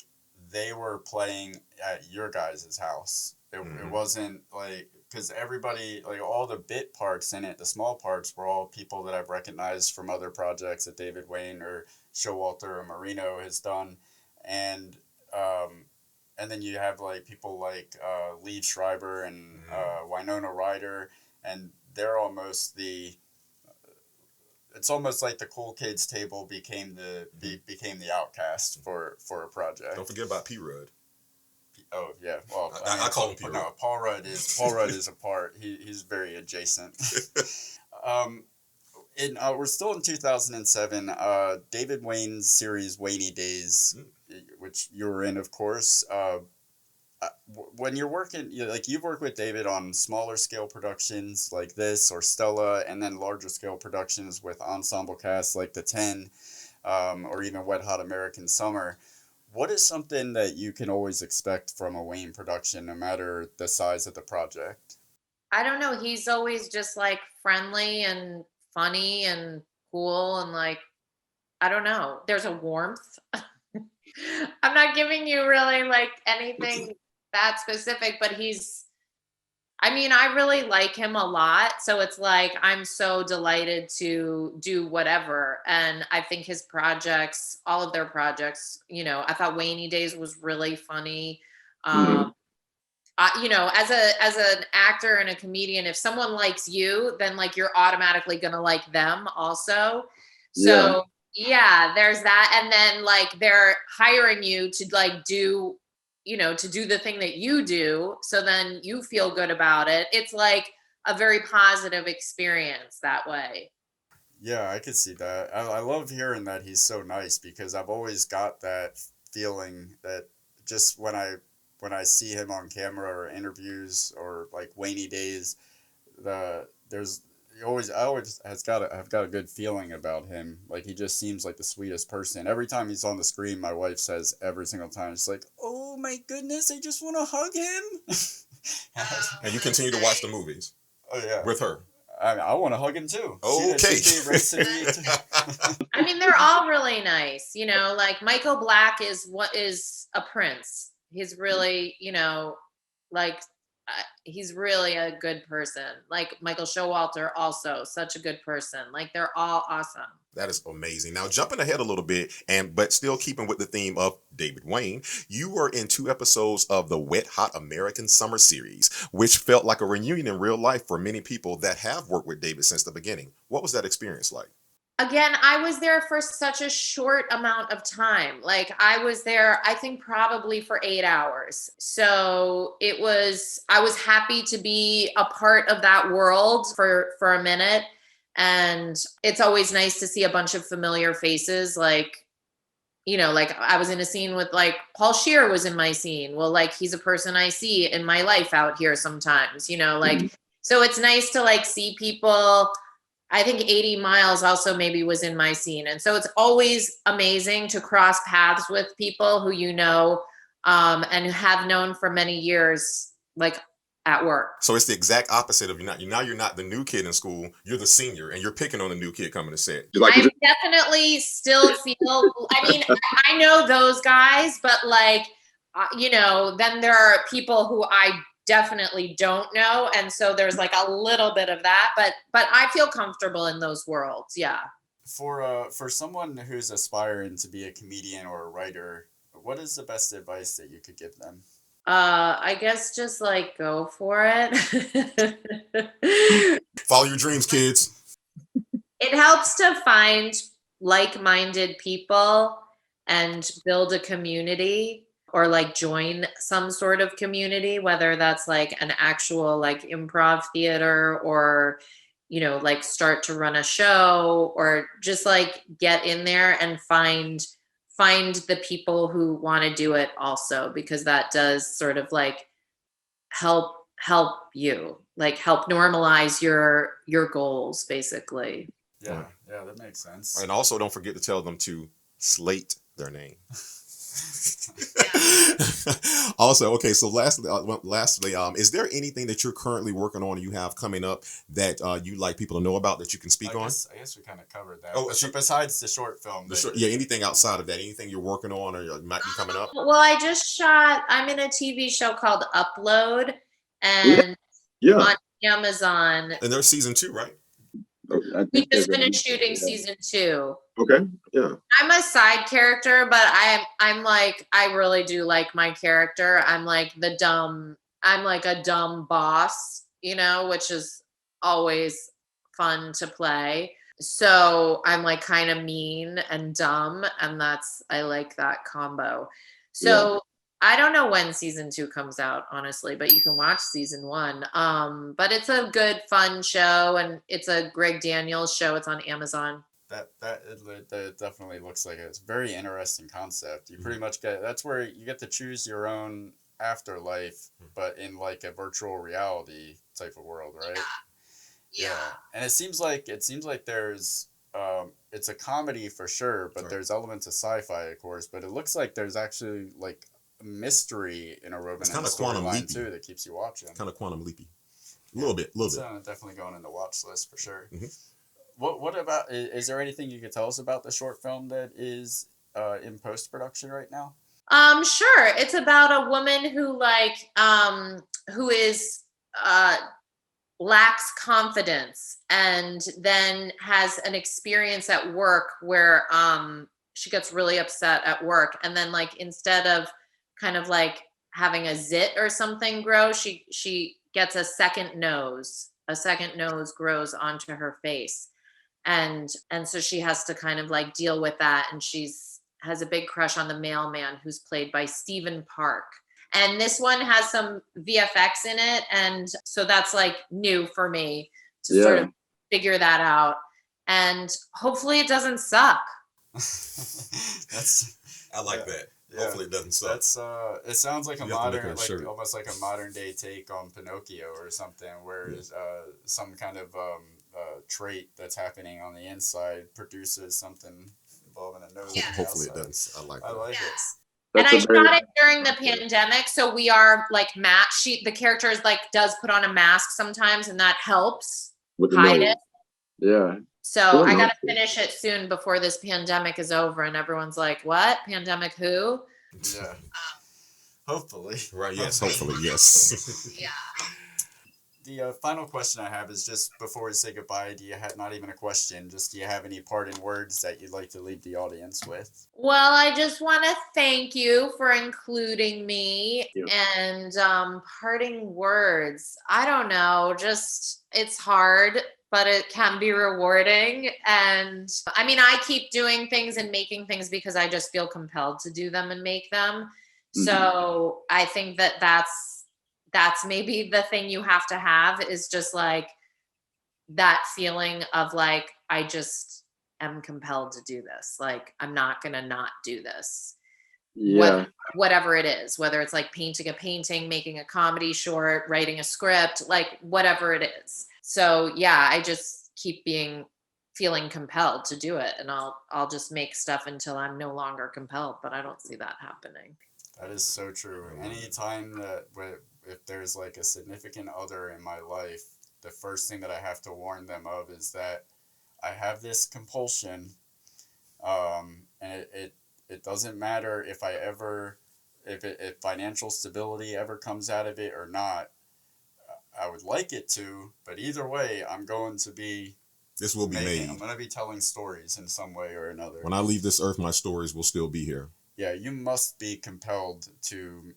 they were playing at your guys' house. It wasn't like, because everybody, like all the bit parts in it, the small parts were all people that I've recognized from other projects that David Wain or Showalter or Marino has done. And then you have like people like Lee Schreiber and Winona Ryder, and they're almost it's almost like the cool kids table became the outcast for a project. Don't forget about P. Rudd. Oh yeah, well I call him P. Rudd. No, Paul Rudd is a part. He's very adjacent. We're still in 2007. David Wain's series Wainy Days, which you were in, of course. When you're working, you've worked with David on smaller scale productions like this or Stella, and then larger scale productions with ensemble casts like The 10, or even Wet Hot American Summer. What is something that you can always expect from a Wain production, no matter the size of the project? I don't know. He's always just like friendly and funny and cool and like, I don't know. There's a warmth. I'm not giving you really like anything that specific, but I really like him a lot. So it's like, I'm so delighted to do whatever. And I think his projects, all of their projects, you know, I thought Wainy Days was really funny. You know, as an actor and a comedian, if someone likes you, then like you're automatically going to like them also. So yeah, there's that. And then like they're hiring you to like do, you know, to do the thing that you do. So then you feel good about it. It's like a very positive experience that way. Yeah, I could see that. I love hearing that he's so nice, because I've always got that feeling that just when I see him on camera or interviews or like Wainy Days, I always have got a good feeling about him. Like he just seems like the sweetest person. Every time he's on the screen, my wife says every single time, she's like, "Oh my goodness, I just want to hug him." And you continue to watch the movies. Oh yeah, with her. I want to hug him too. Okay. I mean, they're all really nice. You know, like Michael Black is a prince. He's really, you know, like he's really a good person. Like Michael Showalter, also such a good person. Like they're all awesome. That is amazing. Now, jumping ahead a little bit, but still keeping with the theme of David Wain, you were in 2 episodes of the Wet Hot American Summer series, which felt like a reunion in real life for many people that have worked with David since the beginning. What was that experience like? Again, I was there for such a short amount of time. Like I was there, I think probably for 8 hours. So I was happy to be a part of that world for a minute. And it's always nice to see a bunch of familiar faces. Like, you know, like I was in a scene with like Paul Scheer was in my scene. Well, like he's a person I see in my life out here sometimes, you know, like, so it's nice to like see people. I think 80 Miles also maybe was in my scene. And so it's always amazing to cross paths with people who you know, and have known for many years, like at work. So it's the exact opposite of you're not the new kid in school, you're the senior and you're picking on the new kid coming to set. I definitely still feel, I mean, I know those guys, but like, you know, then there are people who I definitely don't know. And so there's like a little bit of that, but I feel comfortable in those worlds. Yeah. For someone who's aspiring to be a comedian or a writer, what is the best advice that you could give them? I guess just like go for it. Follow your dreams, kids. It helps to find like-minded people and build a community, or like join some sort of community, whether that's like an actual like improv theater, or like start to run a show, or just like get in there and find the people who want to do it also, because that does sort of like help you, like help normalize your goals basically. Yeah, that makes sense. And also, don't forget to tell them to slate their name. Also, okay, so lastly, is there anything that you're currently working on or you have coming up that you'd like people to know about that you can speak on? I guess we kind of covered that. Oh, so besides the short film. Anything outside of that, anything you're working on or might be coming up? Well, I'm in a TV show called Upload, and on Amazon. And there's season 2, right? We just finished shooting season 2. Okay, yeah. I'm a side character, but I'm like, I really do like my character. I'm like a dumb boss, which is always fun to play. So I'm like kind of mean and dumb, and I like that combo. So I don't know when season 2 comes out, honestly, but you can watch season 1. But it's a good, fun show, and it's a Greg Daniels show. It's on Amazon. That definitely looks like it's a very interesting concept. You pretty much that's where you get to choose your own afterlife, but in like a virtual reality type of world, right? Yeah. And it seems like there's it's a comedy for sure, but there's elements of sci-fi, of course. But it looks like there's actually like mystery in a Robin and quantum storyline too that keeps you watching. Kind of quantum leapy. A little bit. Definitely going in the watch list for sure. What about, is there anything you could tell us about the short film that is in post-production right now? Sure. It's about a woman who who is lacks confidence, and then has an experience at work where she gets really upset at work, and then like instead of kind of like having a zit or something grow, she gets a second nose grows onto her face, and so she has to kind of like deal with that, and has a big crush on the mailman, who's played by Stephen Park. And this one has some VFX in it, and so that's like new for me to sort of figure that out, and hopefully it doesn't suck. I like that. Hopefully it doesn't suck. It sounds like almost like a modern day take on Pinocchio or something, where some kind of trait that's happening on the inside produces something involving a nose. Hopefully it does. I like it. And I shot it during the pandemic, so we are like the character is like does put on a mask sometimes, and that helps hide it. Yeah. So I gotta finish it soon before this pandemic is over, and everyone's like, "What? Pandemic who?" Yeah. Hopefully. Right. Yes. Hopefully. Yes. Yeah. The final question I have is just before we say goodbye, not even a question, just do you have any parting words that you'd like to leave the audience with? Well, I just want to thank you for including me. And parting words, I don't know, just it's hard, but it can be rewarding. And I mean, I keep doing things and making things because I just feel compelled to do them and make them. So I think that's maybe the thing you have to have, is just like that feeling of like, I just am compelled to do this. Like, I'm not going to not do this. Yeah. Whatever it is, whether it's like painting a painting, making a comedy short, writing a script, like whatever it is. So yeah, I just keep feeling compelled to do it. And I'll just make stuff until I'm no longer compelled, but I don't see that happening. That is so true. Anytime if there's like a significant other in my life, the first thing that I have to warn them of is that I have this compulsion, and it doesn't matter if if financial stability ever comes out of it or not. I would like it to, but either way, I'm going to be. This will be made. I'm going to be telling stories in some way or another. When I leave this earth, my stories will still be here. Yeah, you must be compelled to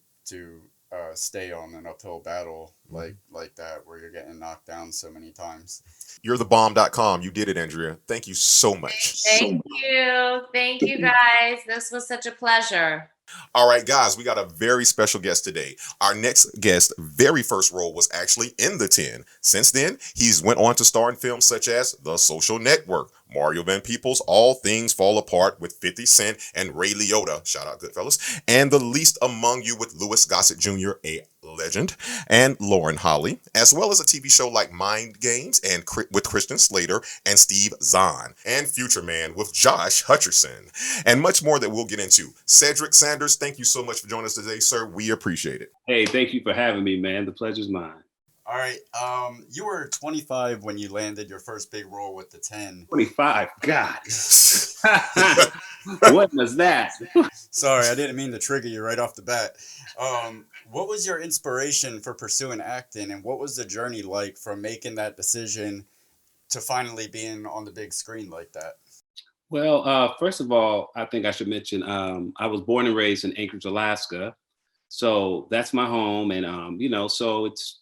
stay on an uphill battle like that, where you're getting knocked down so many times. You're the bomb.com. You did it, Andrea. Thank you so much. Thank you. Thank you, guys. This was such a pleasure. All right, guys, we got a very special guest today. Our next guest, very first role was actually in The 10. Since then, he's went on to star in films such as The Social Network, Mario Van Peebles' All Things Fall Apart with 50 Cent and Ray Liotta, shout out Goodfellas, and The Least Among You with Louis Gossett Jr., a legend, and Lauren Holly, as well as a TV show like Mind Games and with Christian Slater and Steve Zahn, and Future Man with Josh Hutcherson, and much more that we'll get into. Cedric Sanders, thank you so much for joining us today, sir. We appreciate it. Hey, thank you for having me, man. The pleasure's mine. All right. You were 25 when you landed your first big role with The 10. 25? God. What was that? Sorry, I didn't mean to trigger you right off the bat. What was your inspiration for pursuing acting, and what was the journey like from making that decision to finally being on the big screen like that? Well, first of all, I think I should mention I was born and raised in Anchorage, Alaska. So that's my home. And, so it's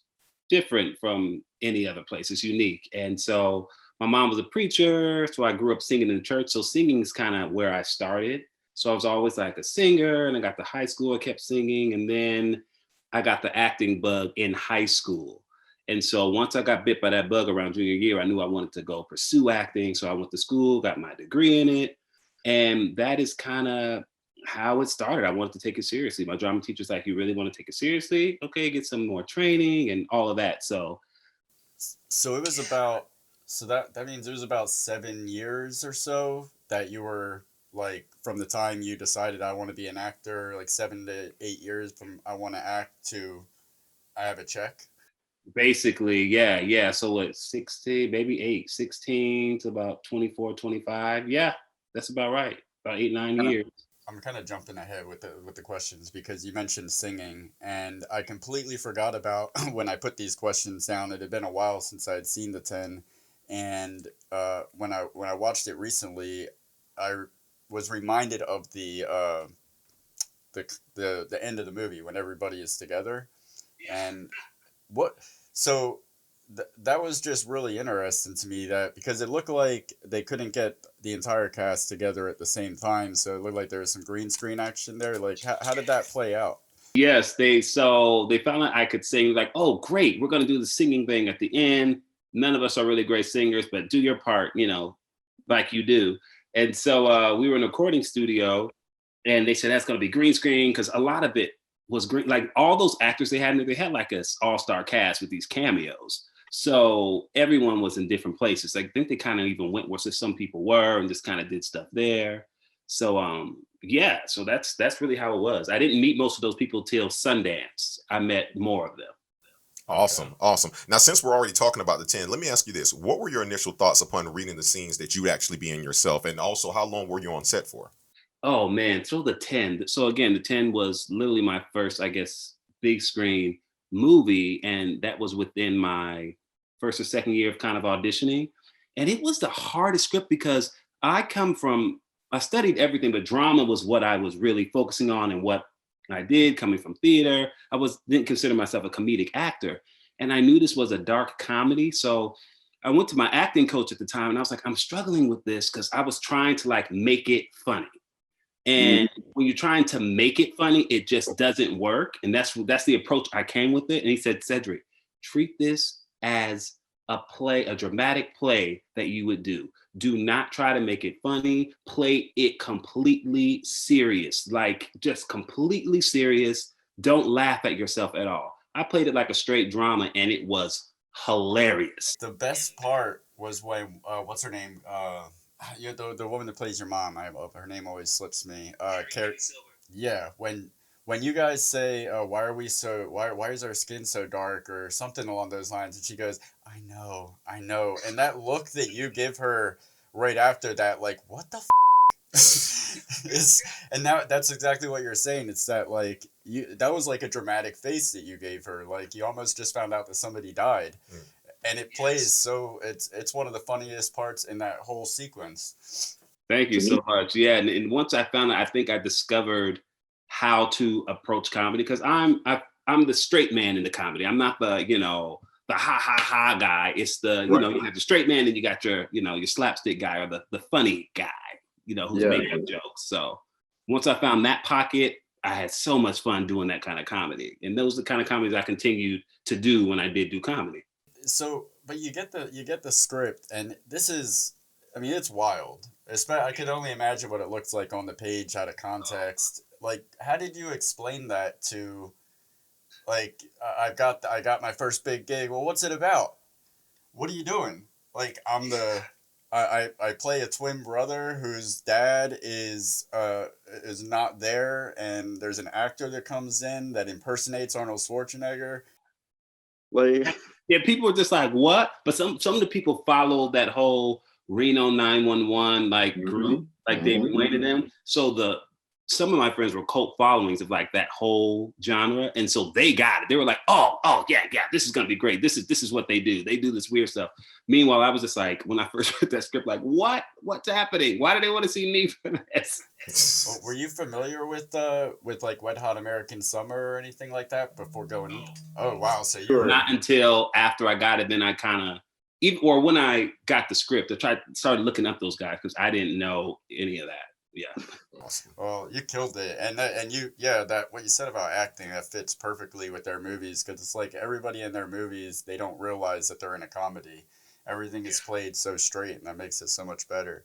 different from any other place. It's unique. And so my mom was a preacher. So I grew up singing in the church. So singing is kind of where I started. So I was always like a singer, and I got to high school, I kept singing. And then I got the acting bug in high school. And so once I got bit by that bug around junior year, I knew I wanted to go pursue acting. So I went to school, got my degree in it. And that is kind of how it started. I wanted to take it seriously. My drama teacher's like, you really want to take it seriously? Okay, get some more training and all of that. So it was about, that means it was about 7 years or so that you were like, from the time you decided I want to be an actor, like 7 to 8 years from I want to act to I have a check. Basically, yeah. So it's 16, maybe 16 to about 24, 25. Yeah, that's about right. About 8-9 years. I'm kind of jumping ahead with the questions because you mentioned singing, and I completely forgot about when I put these questions down. It had been a while since I had seen The 10, and when I watched it recently, I was reminded of the end of the movie when everybody is together, and that was just really interesting to me, that because it looked like they couldn't get the entire cast together at the same time, so it looked like there was some green screen action there. Like, how did that play out? Yes, they found out I could sing. Like, oh great, we're gonna do the singing thing at the end. None of us are really great singers, but do your part, like you do. And so we were in a recording studio, and they said that's gonna be green screen, because a lot of it was green. Like all those actors they had like a all-star cast with these cameos. So everyone was in different places. Like, I think they kind of even went where some people were and just kind of did stuff there. So so that's really how it was. I didn't meet most of those people till Sundance. I met more of them. Awesome. Now, since we're already talking about The 10, let me ask you this. What were your initial thoughts upon reading the scenes that you actually be in yourself? And also, how long were you on set for? Oh man, so The 10. So again, The 10 was literally my first, I guess, big screen movie. And that was within my first or second year of kind of auditioning. And it was the hardest script because I studied everything, but drama was what I was really focusing on and what I did coming from theater. Didn't consider myself a comedic actor. And I knew this was a dark comedy. So I went to my acting coach at the time and I was like, I'm struggling with this because I was trying to like make it funny. And when you're trying to make it funny, it just doesn't work. And that's the approach I came with it. And he said, Cedric, treat this as a dramatic play that you would do. Do not try to make it funny. Play it completely serious, like just completely serious. Don't laugh at yourself at all. I played it like a straight drama and it was hilarious. The best part was when, what's her name? The woman that plays your mom, her name always slips me. Yeah, when you guys say, why is our skin so dark or something along those lines, and she goes, I know, and that look that you give her right after that, like, what the and that's exactly what you're saying. It's that like that was like a dramatic face that you gave her, like you almost just found out that somebody died. And it plays so it's one of the funniest parts in that whole sequence. Thank you so much. Yeah, and once I found out, I think I discovered how to approach comedy, because I I'm the straight man in the comedy. I'm not the, you know, the ha ha ha guy. It's the, you know, you have the straight man and you got your, you know, your slapstick guy or the funny guy, you know, who's making jokes. So once I found that pocket, I had so much fun doing that kind of comedy. And those are the kind of comedies I continued to do when I did do comedy. So, but you get the script, and this is, I mean, it's wild. I could only imagine what it looks like on the page out of context. Like, how did you explain that to, like, I got my first big gig. Well, what's it about? What are you doing? Like, I play a twin brother whose dad is not there, and there's an actor that comes in that impersonates Arnold Schwarzenegger. Like, yeah, people were just like, what? But some of the people followed that whole Reno 911 like group, like David Wain and them. So some of my friends were cult followings of like that whole genre, and so they got it. They were like, oh yeah, this is gonna be great. This is what they do. They do this weird stuff. Meanwhile, I was just like, when I first read that script, like, what's happening? Why do they want to see me for this? Well, were you familiar with like Wet Hot American Summer or anything like that before going? Oh wow, so you were not until after I got it, then I kind of, or when I got the script, I started looking up those guys because I didn't know any of that. Yeah. Awesome. Well, you killed it, and that what you said about acting, that fits perfectly with their movies, because it's like everybody in their movies, they don't realize that they're in a comedy. Everything is played so straight, and that makes it so much better.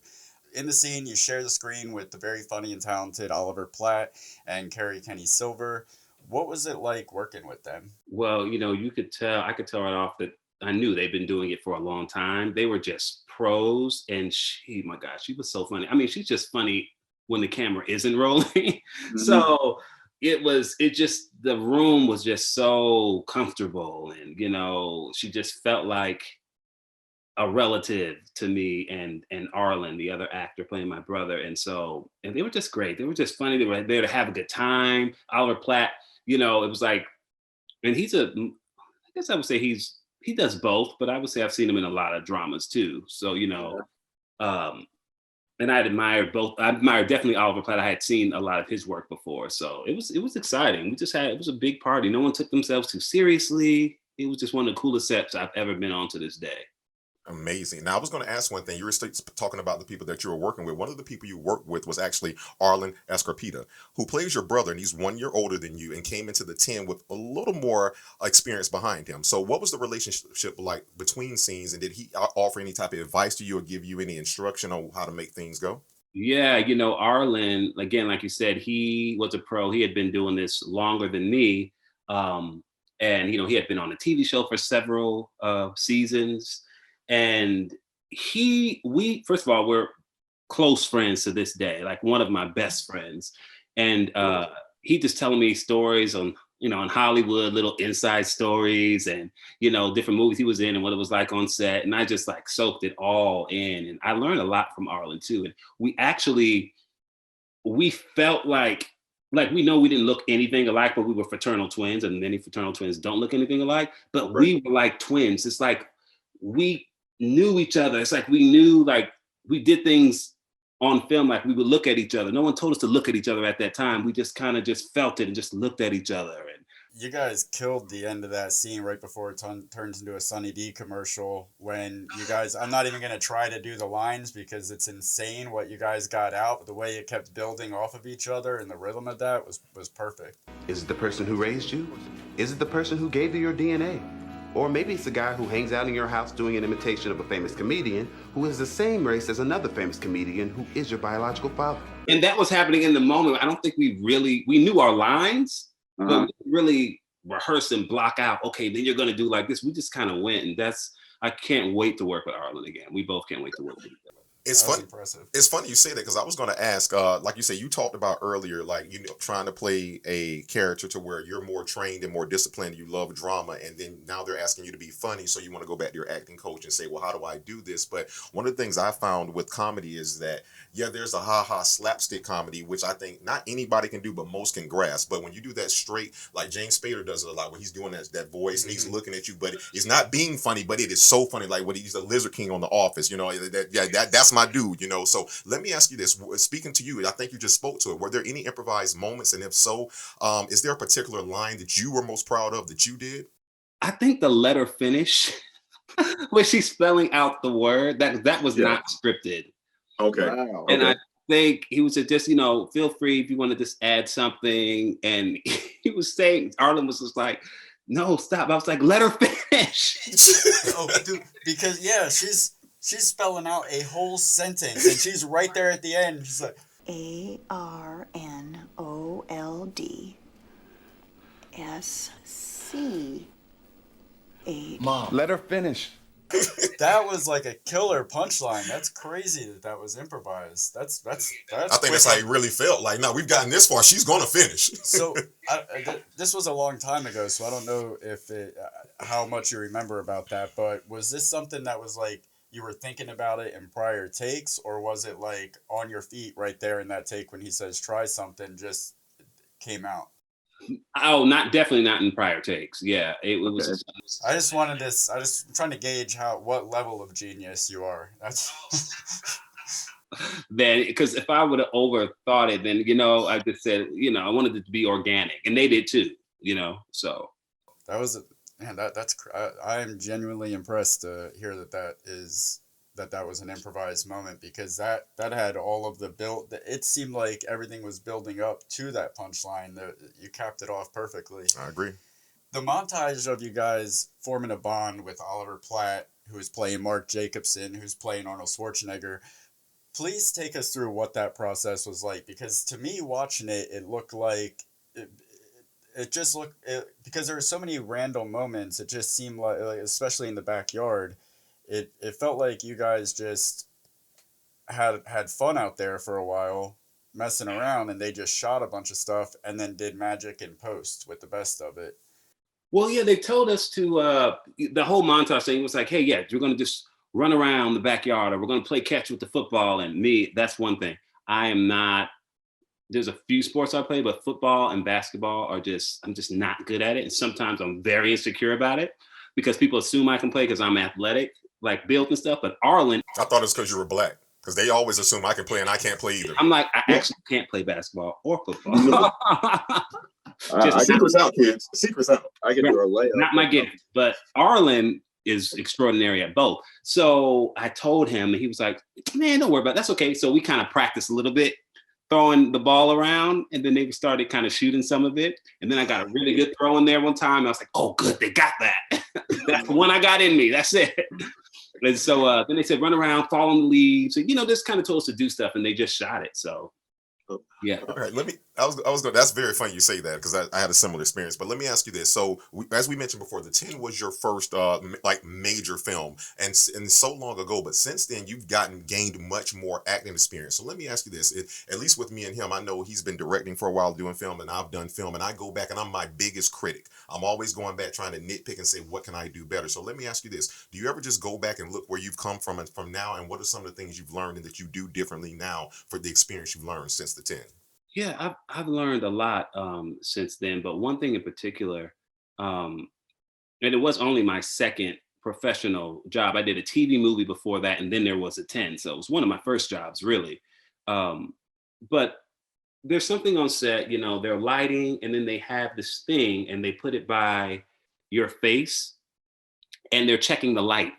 In the scene, you share the screen with the very funny and talented Oliver Platt and Carrie Kenny Silver. What was it like working with them? Well, you know, I could tell right off that I knew they've been doing it for a long time. They were just pros, and my God, she was so funny. I mean, she's just funny when the camera isn't rolling. So the room was just so comfortable, and, you know, she just felt like a relative to me and Arlen, the other actor playing my brother. And they were just great. They were just funny. They were there to have a good time. Oliver Platt, you know, it was like, and I guess I would say he does both, but I would say I've seen him in a lot of dramas too. So, you know, and I admired both. I admired definitely Oliver Platt. I had seen a lot of his work before. So it was exciting. It was a big party. No one took themselves too seriously. It was just one of the coolest sets I've ever been on to this day. Amazing. Now, I was going to ask one thing. You were talking about the people that you were working with. One of the people you worked with was actually Arlen Escarpita, who plays your brother, and he's 1 year older than you and came into the 10 with a little more experience behind him. So what was the relationship like between scenes, and did he offer any type of advice to you or give you any instruction on how to make things go? Yeah, you know, Arlen, again, like you said, he was a pro. He had been doing this longer than me. And, you know, he had been on a TV show for several seasons. And we first of all, we're close friends to this day, like one of my best friends. And he just telling me stories on, you know, in Hollywood, little inside stories and, you know, different movies he was in and what it was like on set. And I just like soaked it all in. And I learned a lot from Arlen too. And we felt like we know we didn't look anything alike, but we were fraternal twins, and many fraternal twins don't look anything alike, but we were like twins. It's like we knew each other. It's like we knew, like we did things on film, like we would look at each other. No one told us to look at each other at that time. We just kind of just felt it and just looked at each other. And you guys killed the end of that scene right before it turns into a Sunny D commercial, when you guys, I'm not even going to try to do the lines because it's insane what you guys got out, but the way it kept building off of each other and the rhythm of that was perfect. Is it the person who raised you? Is it the person who gave you your DNA? Or maybe it's a guy who hangs out in your house doing an imitation of a famous comedian who is the same race as another famous comedian who is your biological father. And that was happening in the moment. I don't think we knew our lines, but we really rehearse and block out, okay, then you're going to do like this. We just kind of went, and I can't wait to work with Arlen again. We both can't wait to work with each other. It's funny. It's funny you say that, because I was going to ask, like you say, you talked about earlier, like, you know, trying to play a character to where you're more trained and more disciplined. You love drama, and then now they're asking you to be funny, so you want to go back to your acting coach and say, well, how do I do this? But one of the things I found with comedy is that, yeah, there's a ha-ha slapstick comedy, which I think not anybody can do, but most can grasp. But when you do that straight, like James Spader does it a lot, when he's doing that voice and he's looking at you, but it's not being funny, but it is so funny. Like when he's the Lizard King on The Office, you know, that's my dude, you know. So let me ask you this. Speaking to you, I think you just spoke to it. Were there any improvised moments? And if so, is there a particular line that you were most proud of that you did? I think the letter finish, where she's spelling out the word, that was not scripted. Okay. Wow. And I think he was just, you know, feel free if you want to just add something. And he was saying, Arlen was just like, no, stop. I was like, let her finish. Oh, dude, because she's spelling out a whole sentence, and she's right there at the end. She's like, ARNOLDSCH. Mom, let her finish. That was like a killer punchline. That's crazy that was improvised. That's. I think that's how he really felt. Like, no, we've gotten this far. She's gonna finish. So this was a long time ago, so I don't know if how much you remember about that. But was this something that was like you were thinking about it in prior takes, or was it like on your feet right there in that take when he says try something just came out? Oh, definitely not in prior takes. Yeah, it was. I just wanted this. I just trying to gauge what level of genius you are. That's. Then, because if I would have overthought it, then, you know, I just said, you know, I wanted it to be organic, and they did too, you know. So that was that's I am genuinely impressed to hear that was an improvised moment, because that had all of the build. It seemed like everything was building up to that punchline. You capped it off perfectly. I agree. The montage of you guys forming a bond with Oliver Platt, who is playing Mark Jacobson, who's playing Arnold Schwarzenegger. Please take us through what that process was like, because to me, watching it looked like it just looked, because there were so many random moments. It just seemed like, especially in the backyard, it felt like you guys just had fun out there for a while, messing around, and they just shot a bunch of stuff and then did magic in post with the best of it. Well, yeah, they told us to, the whole montage thing was like, hey, yeah, you're going to just run around the backyard, or we're going to play catch with the football. And me, that's one thing. I am not, there's a few sports I play, but football and basketball I'm just not good at it. And sometimes I'm very insecure about it because people assume I can play because I'm athletic, like built and stuff. But Arlen. I thought it was because you were black, because they always assume I can play and I can't play either. I'm like, I actually can't play basketball or football. Secret's out, kids. Secret's out. I can do a layup. Not my gift, but Arlen is extraordinary at both. So I told him, and he was like, man, don't worry about it. That's okay. So we kind of practiced a little bit, throwing the ball around, and then they started kind of shooting some of it. And then I got a really good throw in there one time. I was like, oh, good, they got that. That's the one I got in me. That's it. And so then they said, run around, fall in the leaves. So, you know, this kind of told us to do stuff, and they just shot it. So, yeah. All right, I was going. That's very funny you say that, because I had a similar experience. But let me ask you this: so, as we mentioned before, the 10 was your first like major film, and so long ago. But since then, you've gained much more acting experience. So let me ask you this: at least with me and him, I know he's been directing for a while, doing film, and I've done film, and I go back and I'm my biggest critic. I'm always going back trying to nitpick and say, what can I do better? So let me ask you this: do you ever just go back and look where you've come from and from now, and what are some of the things you've learned and that you do differently now for the experience you've learned since the 10? Yeah, I've learned a lot since then, but one thing in particular, and it was only my second professional job. I did a TV movie before that, and then there was a 10, so it was one of my first jobs, really. But there's something on set, you know, they're lighting, and then they have this thing, and they put it by your face, and they're checking the light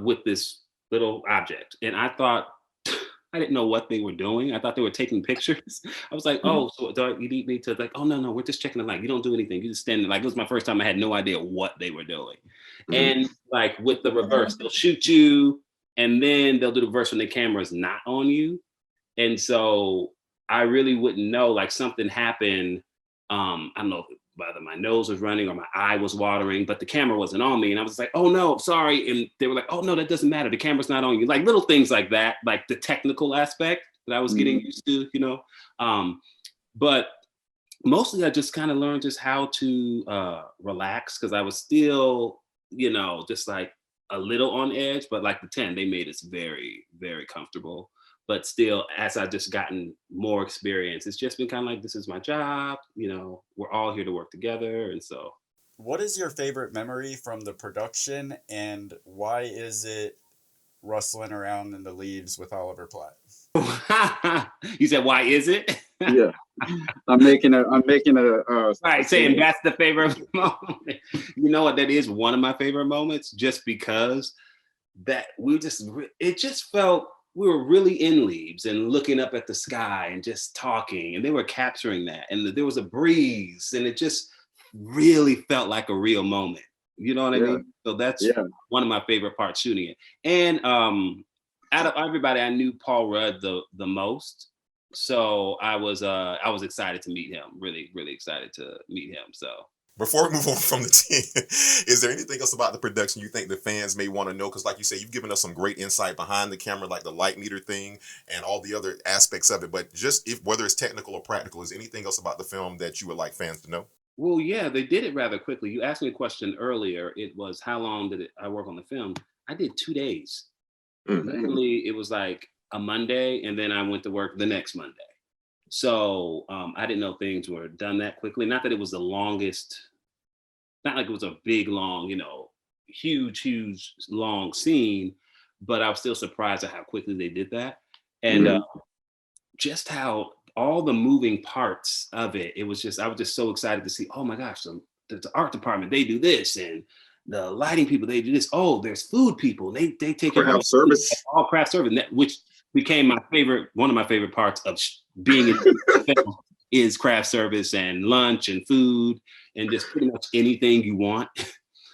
with this little object, and I thought, I didn't know what they were doing. I thought they were taking pictures. I was like, oh, so you need me to, like, oh, no, we're just checking the light. You don't do anything. You just stand there. Like, it was my first time. I had no idea what they were doing. And like with the reverse, they'll shoot you, and then they'll do the reverse when the camera is not on you. And so I really wouldn't know, like something happened. I don't know if whether my nose was running or my eye was watering, but the camera wasn't on me. And I was like, oh no, sorry. And they were like, oh no, that doesn't matter. The camera's not on you. Like little things like that, like the technical aspect that I was getting used to, you know? But mostly I just kind of learned just how to relax, because I was still, you know, just like a little on edge, but like the 10, they made us very, very comfortable. But still, as I've just gotten more experience, it's just been kind of like, this is my job, you know, we're all here to work together. And so. What is your favorite memory from the production, and why is it rustling around in the leaves with Oliver Platt. You said, why is it? Yeah, I'm making a Right, saying that's the favorite moment. You know what? That is one of my favorite moments, just because that it just felt we were really in leaves and looking up at the sky and just talking, and they were capturing that, and there was a breeze, and it just really felt like a real moment. You know what I mean? So that's one of my favorite parts shooting it. And out of everybody, I knew Paul Rudd the most. So I was excited to meet him. Really, really excited to meet him. So before we move on from the team, is there anything else about the production you think the fans may want to know? Because like you said, you've given us some great insight behind the camera, like the light meter thing and all the other aspects of it. But just whether it's technical or practical, is anything else about the film that you would like fans to know? Well, yeah, they did it rather quickly. You asked me a question earlier. It was, how long did I work on the film? I did 2 days. Normally, it was like a Monday, and then I went to work the next Monday. So I didn't know things were done that quickly. Not that it was the longest, not like it was a big, long, huge, long scene, but I was still surprised at how quickly they did that. And just how all the moving parts of it, I was just so excited to see, oh my gosh, the art department, they do this, and the lighting people, they do this. Oh, there's food people, they take care of craft service, all craft service, which became one of my favorite parts of being in the film is craft service and lunch and food and just pretty much anything you want.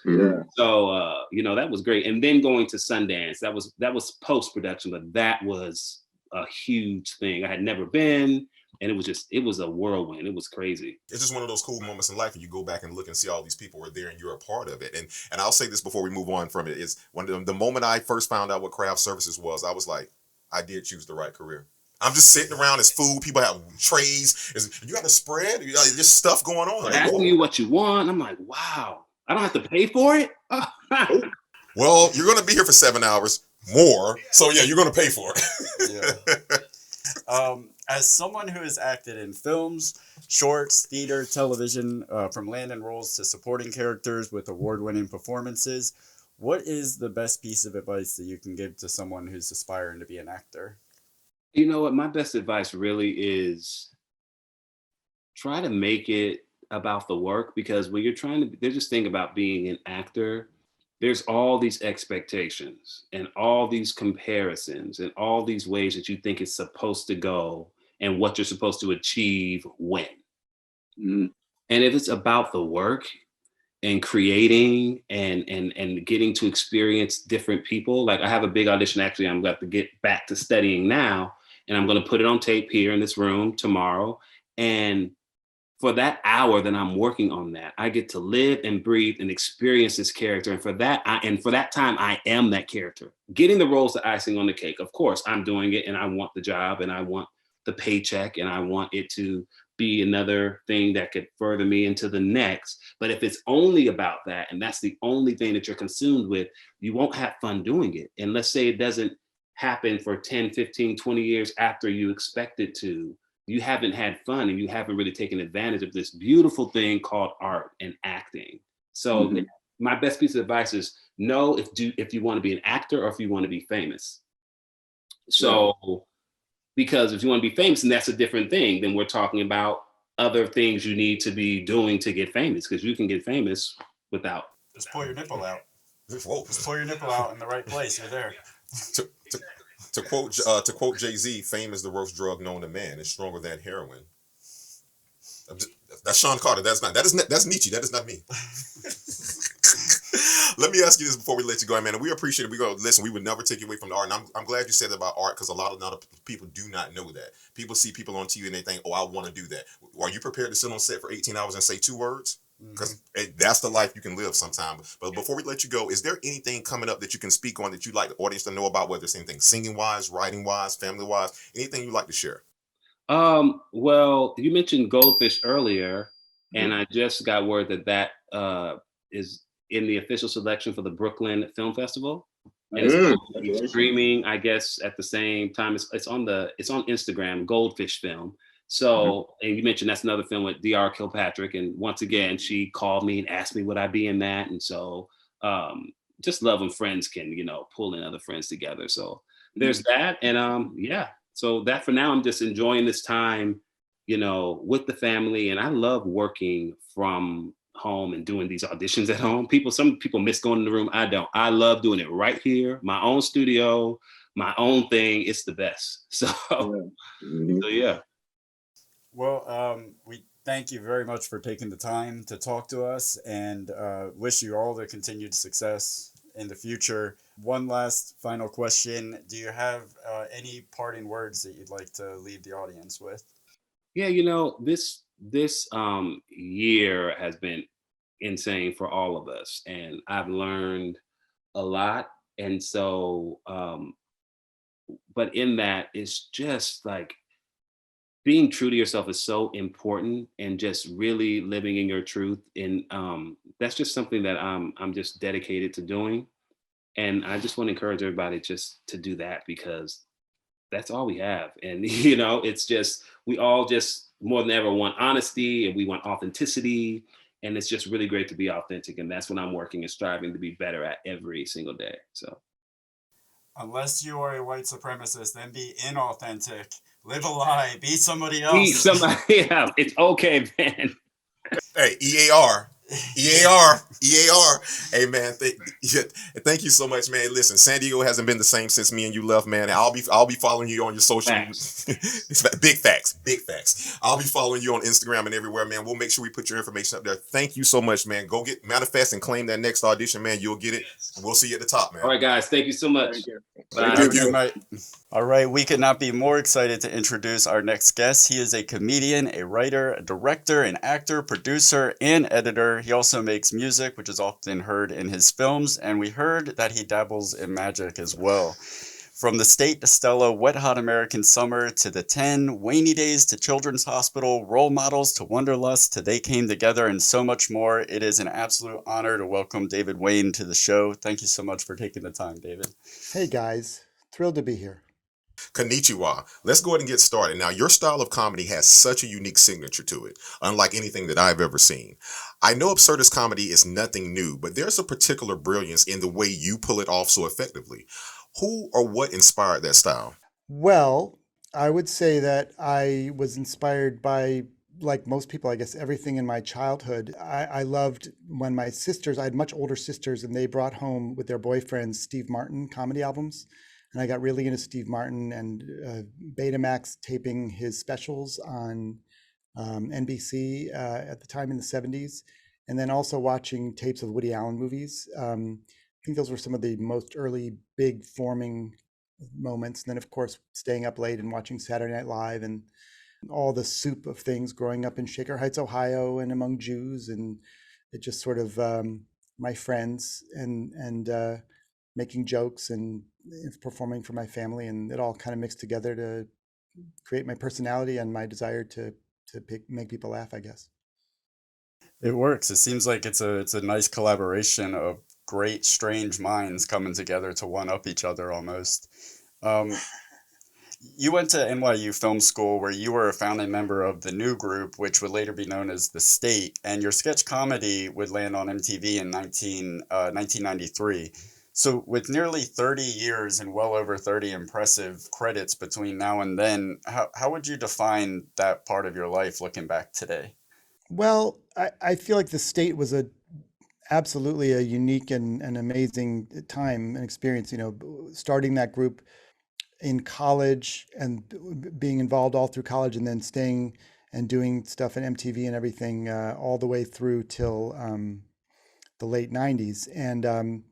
Yeah. So that was great. And then going to Sundance, that was post-production, but that was a huge thing. I had never been, and it was a whirlwind. It was crazy. It's just one of those cool moments in life when you go back and look and see all these people were there and you're a part of it. And I'll say this before we move on from it, is the moment I first found out what craft services was, I was like, I did choose the right career. I'm just sitting around as food. People have trays. You got a spread? You got this stuff going on. Asking you what you want. I'm like, wow, I don't have to pay for it? Well, you're going to be here for 7 hours more. So yeah, you're going to pay for it. As someone who has acted in films, shorts, theater, television, from landing roles to supporting characters with award-winning performances, what is the best piece of advice that you can give to someone who's aspiring to be an actor? You know what? My best advice really is try to make it about the work, because when you're there's this thing about being an actor, there's all these expectations and all these comparisons and all these ways that you think it's supposed to go and what you're supposed to achieve when. And if it's about the work and creating and getting to experience different people, like I have a big audition, actually, I'm going to get back to studying now, and I'm going to put it on tape here in this room tomorrow. And for that hour that I'm working on that, I get to live and breathe and experience this character. And for that time, I am that character. Getting the roles, the icing on the cake. Of course, I'm doing it and I want the job and I want the paycheck and I want it to be another thing that could further me into the next. But if it's only about that, and that's the only thing that you're consumed with, you won't have fun doing it. And let's say it doesn't happen for 10, 15, 20 years after you expect it to, you haven't had fun and you haven't really taken advantage of this beautiful thing called art and acting. So my best piece of advice is know if you want to be an actor or if you want to be famous. So, because if you want to be famous, and that's a different thing, then we're talking about other things you need to be doing to get famous, because you can get famous without. Just pull your nipple out. Just pull your nipple out in the right place. You're there. To quote Jay-Z, fame is the worst drug known to man. It's stronger than heroin. That's Sean Carter. That's Nietzsche. That is not me. Let me ask you this before we let you go, man. We appreciate it. We would never take you away from the art. And I'm glad you said that about art, because a lot of people do not know that. People see people on TV and they think, oh, I want to do that. Are you prepared to sit on set for 18 hours and say 2 words? Because that's the life you can live sometime. But before we let you go, is there anything coming up that you can speak on that you'd like the audience to know about, whether it's anything singing-wise, writing-wise, family-wise, anything you'd like to share? Well, you mentioned Goldfish earlier, and I just got word that is in the official selection for the Brooklyn Film Festival. And it's streaming, I guess, at the same time. It's on Instagram, Goldfish Film. So, and you mentioned that's another film with Dr. Kilpatrick. And once again, she called me and asked me would I be in that. And so just love when friends can, pull in other friends together. So there's that. And yeah, so that for now, I'm just enjoying this time, with the family. And I love working from home and doing these auditions at home. Some people miss going in the room. I don't. I love doing it right here, my own studio, my own thing. It's the best. So, so yeah. Well, we thank you very much for taking the time to talk to us, and wish you all the continued success in the future. One last final question. Do you have any parting words that you'd like to leave the audience with? Yeah, this year has been insane for all of us, and I've learned a lot. And so, but in that, it's just like being true to yourself is so important, and just really living in your truth. And that's just something that I'm just dedicated to doing. And I just want to encourage everybody just to do that, because that's all we have. And it's just, we all just more than ever want honesty, and we want authenticity. And it's just really great to be authentic. And that's what I'm working and striving to be better at every single day. So unless you are a white supremacist, then be inauthentic. Live a lie. Be somebody else. Be somebody. Yeah, it's okay, man. Hey, EAR. EAR. Hey man, thank you so much, man. Listen, San Diego hasn't been the same since me and you left, man. I'll be following you on your social. Big facts. I'll be following you on Instagram and everywhere, man. We'll make sure we put your information up there. Thank you so much, man. Go manifest and claim that next audition, man. You'll get it. We'll see you at the top, man. All right, guys. Thank you so much. Thank you. Thank you. All right, we could not be more excited to introduce our next guest. He is a comedian, a writer, a director, an actor, producer, and editor. He also makes music, which is often heard in his films, and we heard that he dabbles in magic as well. From The State to Stella, Wet Hot American Summer to The 10, Wainy Days to Children's Hospital, Role Models to Wonderlust to They Came Together, and so much more. It is an absolute honor to welcome David Wain to the show. Thank you so much for taking the time, David. Hey guys, thrilled to be here. Konnichiwa. Let's go ahead and get started. Now, your style of comedy has such a unique signature to it, unlike anything that I've ever seen. I know absurdist comedy is nothing new, but there's a particular brilliance in the way you pull it off so effectively. Who or what inspired that style? Well, I would say that I was inspired by, like most people, I guess, everything in my childhood. I loved when my sisters, I had much older sisters, and they brought home with their boyfriends Steve Martin comedy albums. And I got really into Steve Martin and Betamax taping his specials on NBC at the time in the 70s. And then also watching tapes of Woody Allen movies. I think those were some of the most early big forming moments. And then, of course, staying up late and watching Saturday Night Live and all the soup of things growing up in Shaker Heights, Ohio, and among Jews. And it just sort of my friends and making jokes and performing for my family. And it all kind of mixed together to create my personality and my desire to make people laugh, I guess. It works. It seems like it's a nice collaboration of great, strange minds coming together to one-up each other almost. You went to NYU Film School, where you were a founding member of the New Group, which would later be known as The State, and your sketch comedy would land on MTV in 1993. So with nearly 30 years and well over 30 impressive credits between now and then, how would you define that part of your life looking back today? Well, I feel like The State was absolutely a unique and amazing time and experience, starting that group in college and being involved all through college, and then staying and doing stuff at MTV and everything all the way through till the late 90s. And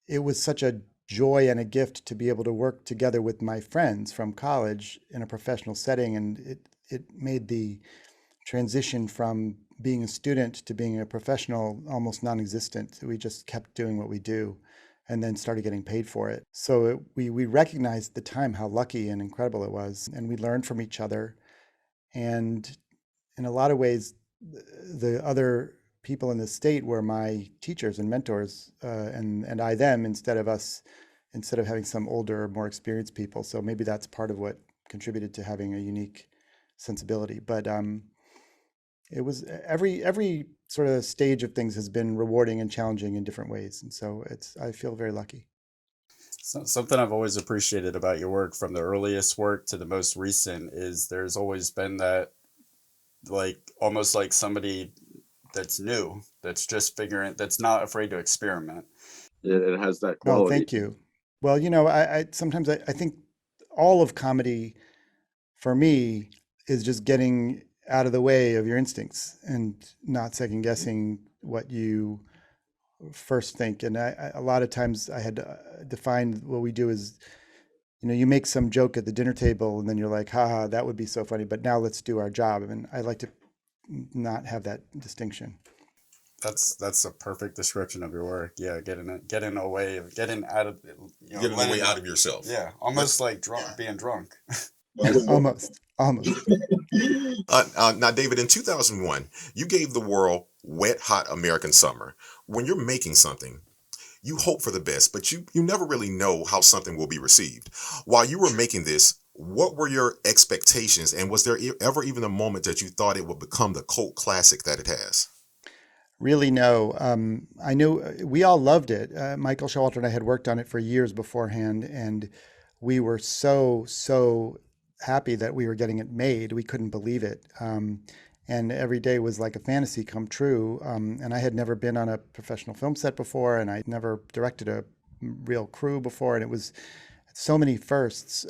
it was such a joy and a gift to be able to work together with my friends from college in a professional setting. And it made the transition from being a student to being a professional almost non-existent. We just kept doing what we do and then started getting paid for it. So we recognized at the time how lucky and incredible it was. And we learned from each other. And in a lot of ways, the other people in the state were my teachers and mentors, and I them, instead of having some older, more experienced people. So maybe that's part of what contributed to having a unique sensibility. But it was every sort of stage of things has been rewarding and challenging in different ways. And so I feel very lucky. So, something I've always appreciated about your work, from the earliest work to the most recent, is there's always been that, like, almost like somebody that's new, that's just figuring, that's not afraid to experiment. It has that Oh, quality. thank you. Well, I sometimes I think all of comedy for me is just getting out of the way of your instincts and not second guessing what you first think. And a lot of times I had defined what we do is, you make some joke at the dinner table and then you're like, haha, that would be so funny, but now let's do our job. I mean, I like to not have that distinction. That's a perfect description of your work. Yeah, getting away, getting out of, getting away out of yourself. Yeah, almost like being drunk. almost. Now, David, in 2001, you gave the world Wet Hot American Summer. When you're making something, you hope for the best, but you never really know how something will be received. While you were making this, what were your expectations, and was there ever even a moment that you thought it would become the cult classic that it has? Really, no. I knew we all loved it. Michael Showalter and I had worked on it for years beforehand, and we were so happy that we were getting it made. We couldn't believe it. And every day was like a fantasy come true. And I had never been on a professional film set before, and I'd never directed a real crew before, and it was so many firsts.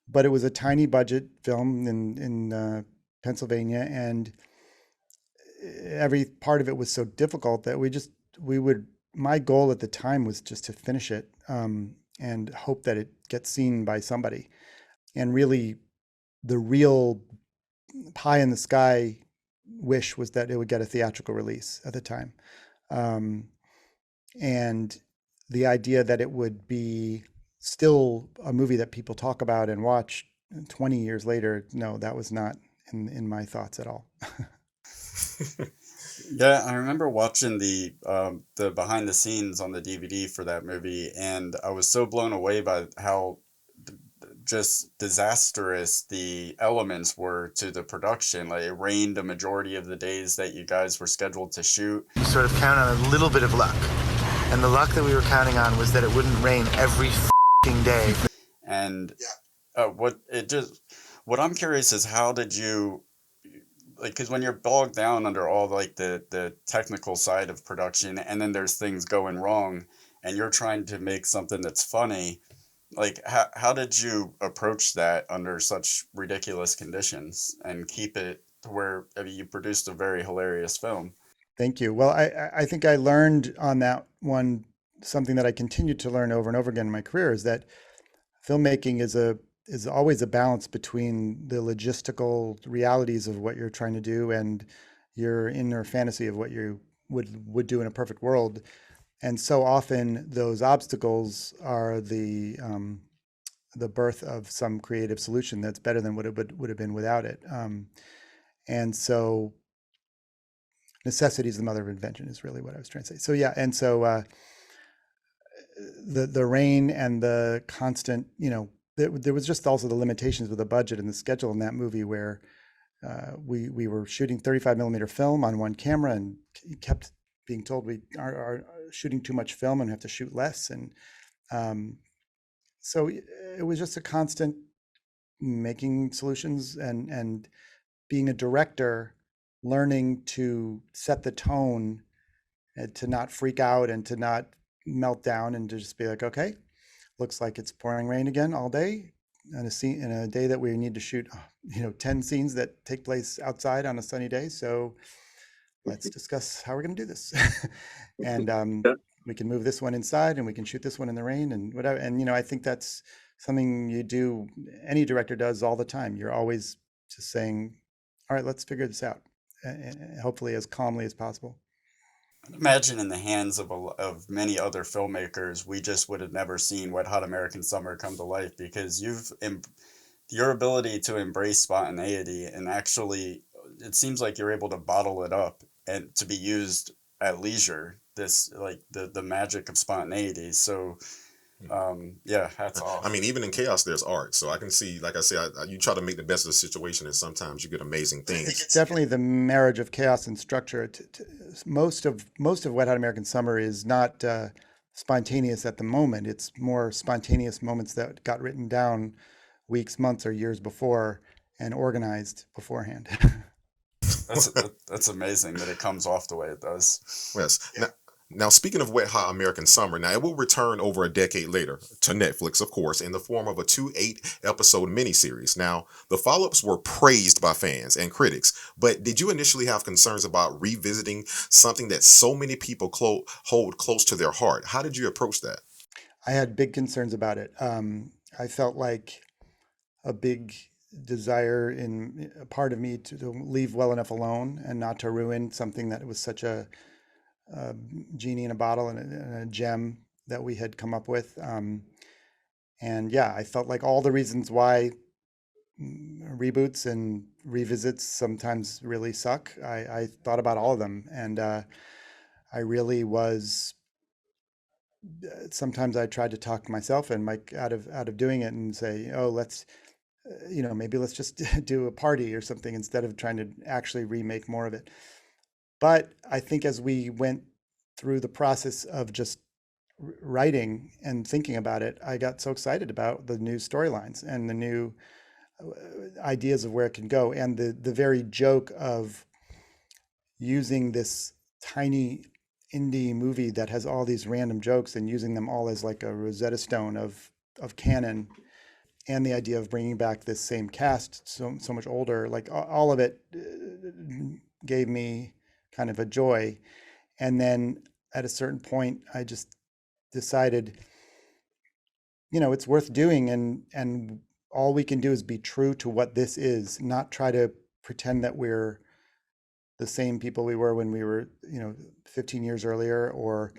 But it was a tiny budget film in Pennsylvania, and every part of it was so difficult that my goal at the time was just to finish it and hope that it gets seen by somebody. And really, the real pie in the sky wish was that it would get a theatrical release at the time. And the idea that it would be still a movie that people talk about and watch 20 years later, no, that was not in my thoughts at all. Yeah, I remember watching the behind the scenes on the DVD for that movie, and I was so blown away by how just disastrous the elements were to the production. Like, it rained a majority of the days that you guys were scheduled to shoot. You sort of count on a little bit of luck, and the luck that we were counting on was that it wouldn't rain every f***ing day. And what I'm curious is, how did you, like, because when you're bogged down under all like the technical side of production, and then there's things going wrong, and you're trying to make something that's funny, like, how did you approach that under such ridiculous conditions and keep it to where, I mean, you produced a very hilarious film? Thank you. Well, I think I learned on that one something that I continued to learn over and over again in my career, is that filmmaking is always a balance between the logistical realities of what you're trying to do and your inner fantasy of what you would do in a perfect world. And so often those obstacles are the birth of some creative solution that's better than what it would have been without it. And so necessity is the mother of invention is really what I was trying to say. So yeah, and so the rain and the constant, there was just also the limitations with the budget and the schedule in that movie, where we were shooting 35 millimeter film on one camera and kept being told we are shooting too much film and have to shoot less. And so it was just a constant making solutions and being a director, learning to set the tone and to not freak out and to not melt down, and to just be like, okay, looks like it's pouring rain again all day in a day that we need to shoot 10 scenes that take place outside on a sunny day. So let's discuss how we're going to do this. And we can move this one inside, and we can shoot this one in the rain, and whatever. And I think that's something any director does all the time. You're always just saying, all right, let's figure this out, and hopefully as calmly as possible. Imagine in the hands of many other filmmakers, we just would have never seen Wet Hot American Summer come to life, because your ability to embrace spontaneity, and actually, it seems like you're able to bottle it up and to be used at leisure. This, like, the magic of spontaneity. So Yeah, hats off. I mean, even in chaos, there's art. So I can see, like I said, you try to make the best of the situation, and sometimes you get amazing things. It's definitely the marriage of chaos and structure. Most of Wet Hot American Summer is not spontaneous at the moment. It's more spontaneous moments that got written down weeks, months, or years before and organized beforehand. That's amazing that it comes off the way it does. Yes. Now, speaking of Wet Hot American Summer, now it will return over a decade later to Netflix, of course, in the form of a 2 8-episode miniseries. Now, the follow-ups were praised by fans and critics, but did you initially have concerns about revisiting something that so many people hold close to their heart? How did you approach that? I had big concerns about it. I felt like a big desire in a part of me to leave well enough alone and not to ruin something that was such a genie in a bottle and a gem that we had come up with. And yeah, I felt like all the reasons why reboots and revisits sometimes really suck. I thought about all of them, and I really was. Sometimes I tried to talk myself and Mike out of doing it and say, oh, let's, maybe let's just do a party or something instead of trying to actually remake more of it. But I think as we went through the process of just writing and thinking about it, I got so excited about the new storylines and the new ideas of where it can go, and the very joke of using this tiny indie movie that has all these random jokes and using them all as like a Rosetta Stone of canon, and the idea of bringing back this same cast so much older, like all of it gave me kind of a joy. And then at a certain point, I just decided, it's worth doing, and all we can do is be true to what this is, not try to pretend that we're the same people we were when we were, 15 years earlier, or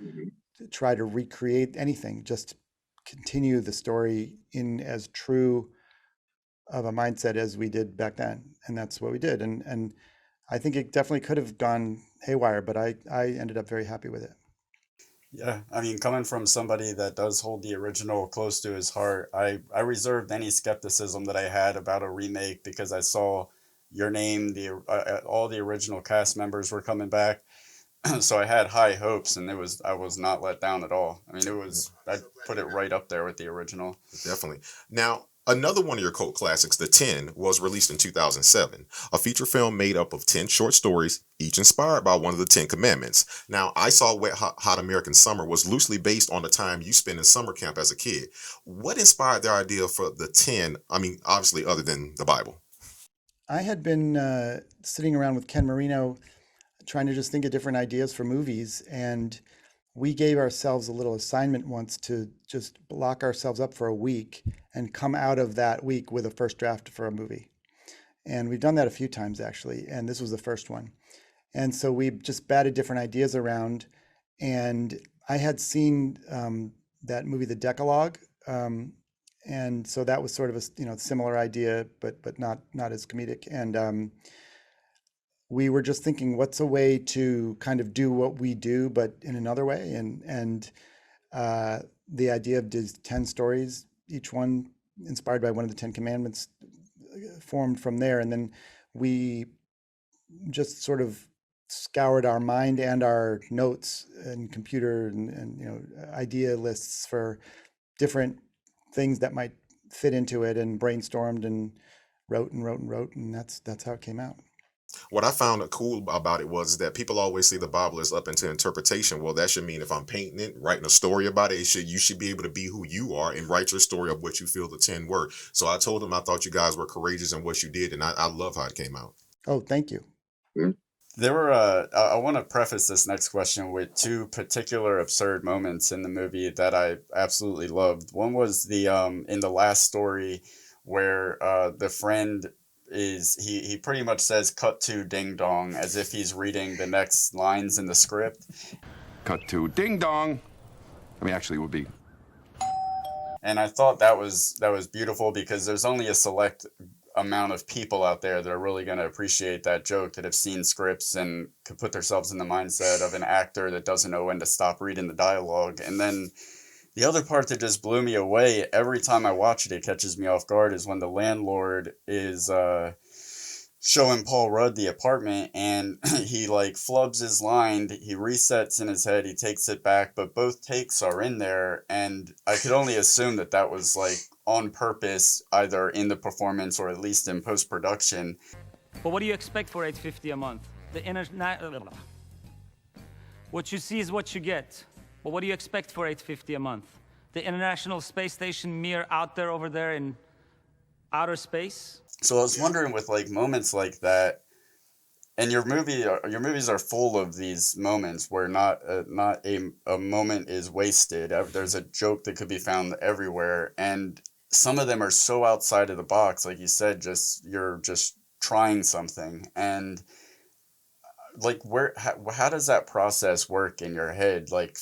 try to recreate anything. Just continue the story in as true of a mindset as we did back then. And that's what we did. And I think it definitely could have gone haywire, but I ended up very happy with it. Yeah, I mean, coming from somebody that does hold the original close to his heart, I reserved any skepticism that I had about a remake because I saw your name, all the original cast members were coming back. So I had high hopes, and I was not let down at all. I mean, I put it right up there with the original. Definitely. Now, another one of your cult classics, The 10, was released in 2007, a feature film made up of 10 short stories, each inspired by one of the 10 commandments. Now, I Saw Wet Hot American Summer was loosely based on the time you spent in summer camp as a kid. What inspired the idea for The 10? I mean, obviously, other than the Bible. I had been sitting around with Ken Marino trying to just think of different ideas for movies, and we gave ourselves a little assignment once to just lock ourselves up for a week and come out of that week with a first draft for a movie. And we've done that a few times, actually, and this was the first one. And so we just batted different ideas around, and I had seen that movie, The Decalogue, and so that was sort of a similar idea, but not as comedic. And we were just thinking, what's a way to kind of do what we do, but in another way? And the idea of 10 stories, each one inspired by one of the 10 commandments, formed from there. And then we just sort of scoured our mind and our notes and computer and idea lists for different things that might fit into it, and brainstormed and wrote, and that's how it came out. What I found cool about it was that people always say the Bible is up into interpretation. Well, that should mean if I'm painting it, writing a story about it, you should be able to be who you are and write your story of what you feel the 10 were. So I told them I thought you guys were courageous in what you did, and I love how it came out. Oh, thank you. There were, I want to preface this next question with two particular absurd moments in the movie that I absolutely loved. One was the in the last story where the friend he pretty much says cut to ding dong as if he's reading the next lines in the script. Cut to ding dong. I mean, actually, it would be. And I thought that was beautiful because there's only a select amount of people out there that are really going to appreciate that joke, that have seen scripts and could put themselves in the mindset of an actor that doesn't know when to stop reading the dialogue. And then The other part that just blew me away every time I watch it, it catches me off guard, is when the landlord is showing Paul Rudd the apartment, and he like flubs his line, he resets in his head, he takes it back, but both takes are in there, and I could only assume that that was like on purpose, either in the performance or at least in post-production. But what do you expect for $850 a month? What you see is what you get. But what do you expect for $850 a month? The International Space Station Mir out there over there in outer space? So I was wondering, with like moments like that, and your movies are full of these moments where not a moment is wasted. There's a joke that could be found everywhere, and some of them are so outside of the box, like you said, you're just trying something. And like, how does that process work in your head, like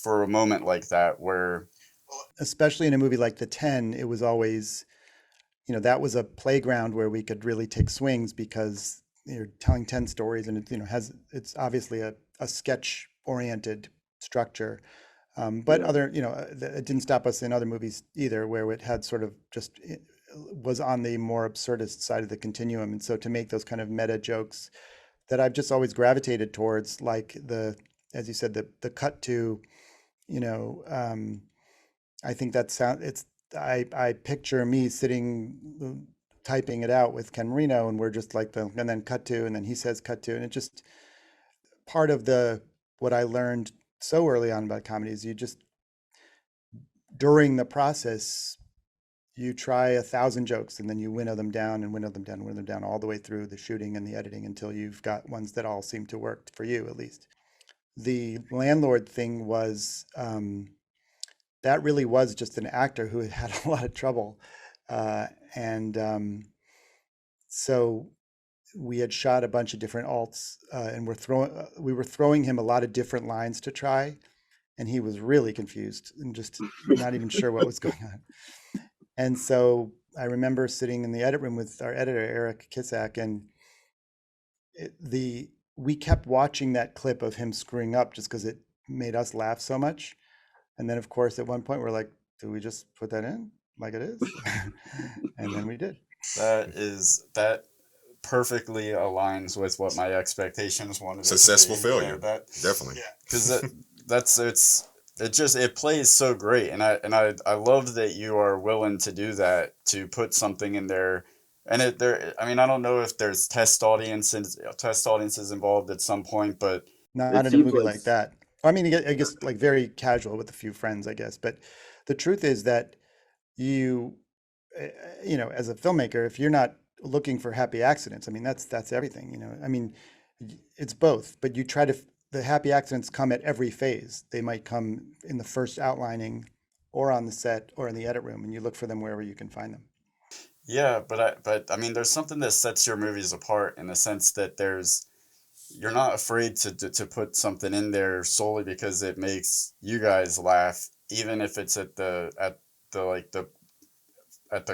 for a moment like that, where especially in a movie like The 10, it was always, that was a playground where we could really take swings, because you're telling 10 stories, and it, it's obviously a sketch oriented structure. But it didn't stop us in other movies either, where it had sort of was on the more absurdist side of the continuum. And so to make those kind of meta jokes that I've just always gravitated towards, like as you said, the cut to, I think I picture me sitting typing it out with Ken Marino, and we're just like and then cut to, and then he says cut to, and it just, part of what I learned so early on about comedy is during the process, you try 1,000 jokes, and then you winnow them down and winnow them down and winnow them down all the way through the shooting and the editing until you've got ones that all seem to work for you, at least. The landlord thing was, that really was just an actor who had a lot of trouble. So we had shot a bunch of different alts, and we were throwing him a lot of different lines to try, and he was really confused and just not even sure what was going on. And so I remember sitting in the edit room with our editor, Eric Kissack, and we kept watching that clip of him screwing up just because it made us laugh so much. And then, of course, at one point we're like, do we just put that in like it is? And then we did. That perfectly aligns with what my expectations wanted. Successful failure. Definitely. Because it plays so great, and I love that you are willing to do that, to put something in there. And I don't know if there's test audiences involved at some point, but not in a movie like that. I mean, I guess like very casual with a few friends, I guess. But the truth is that you as a filmmaker, if you're not looking for happy accidents, I mean, that's everything, I mean, it's both, but you try the happy accidents come at every phase. They might come in the first outlining, or on the set, or in the edit room, and you look for them wherever you can find them. Yeah, but I mean, there's something that sets your movies apart in the sense that you're not afraid to put something in there solely because it makes you guys laugh, even if it's at the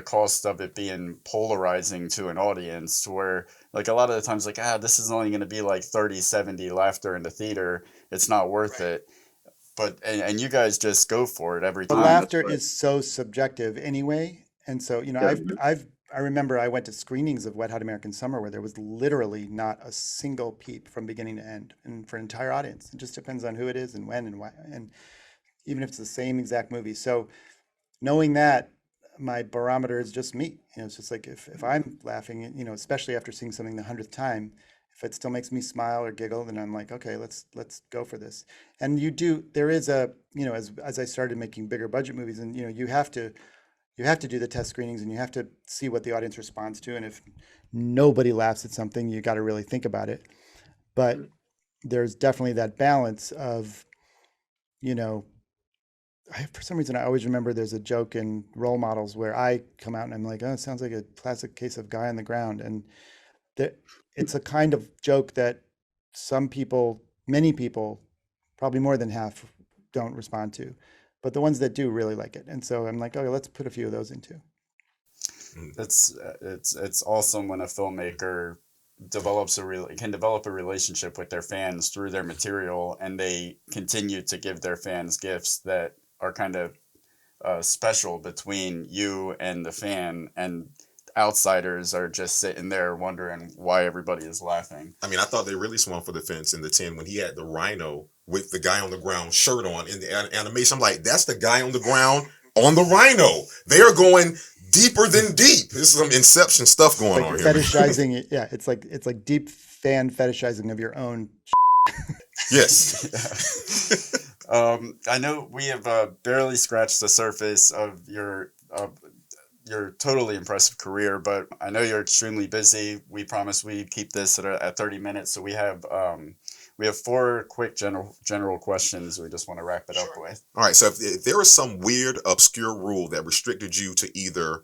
cost of it being polarizing to an audience, where like a lot of the times, like, this is only going to be like 30-70 laughter in the theater, it's not worth it. But and you guys just go for it every time. The laughter is so subjective anyway, and so I remember I went to screenings of Wet Hot American Summer where there was literally not a single peep from beginning to end, and for an entire audience. It just depends on who it is and when and why, and even if it's the same exact movie. So knowing that, my barometer is just me. It's just like if I'm laughing, especially after seeing something the 100th time, if it still makes me smile or giggle, then I'm like, okay, let's go for this. And there is as I started making bigger budget movies, and you have to do the test screenings, and you have to see what the audience responds to. And if nobody laughs at something, you got to really think about it. But there's definitely that balance of, for some reason, I always remember there's a joke in Role Models where I come out and I'm like, oh, it sounds like a classic case of Guy on the Ground. And it's a kind of joke that many people, probably more than half, don't respond to. But the ones that do really like it. And so I'm like, okay, let's put a few of those in too. It's awesome when a filmmaker can develop a relationship with their fans through their material, and they continue to give their fans gifts that are kind of special between you and the fan, and outsiders are just sitting there wondering why everybody is laughing. I mean, I thought they really swung for the fence in the 10 when he had the rhino with the guy on the ground shirt on in the animation. I'm like, that's the guy on the ground on the rhino. They are going deeper than deep. This is some Inception stuff going on here. Fetishizing it, yeah. It's like deep fan fetishizing of your own. Yes. I know we have barely scratched the surface of your totally impressive career, but I know you're extremely busy. We promised we'd keep this at 30 minutes, so we have 4 quick general questions we just want to wrap it up with. All right, so if there was some weird, obscure rule that restricted you to either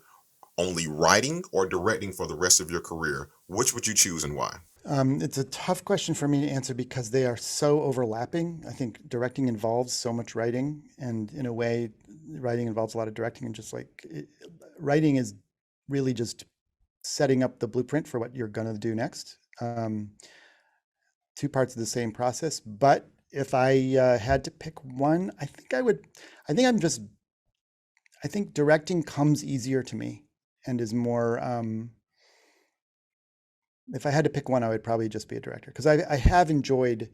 only writing or directing for the rest of your career, which would you choose and why? It's a tough question for me to answer because they are so overlapping. I think directing involves so much writing, and in a way, writing involves a lot of directing. And just like writing is really just setting up the blueprint for what you're going to do next. 2 parts of the same process. But if I had to pick one, I think directing comes easier to me and is more. If I had to pick one, I would probably just be a director, because I have enjoyed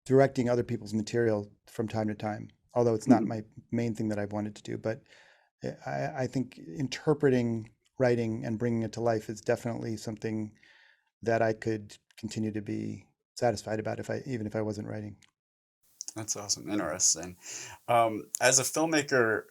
directing other people's material from time to time, although it's not my main thing that I've wanted to do. But I think interpreting writing and bringing it to life is definitely something that I could continue to be satisfied about even if I wasn't writing. That's awesome. Interesting. As a filmmaker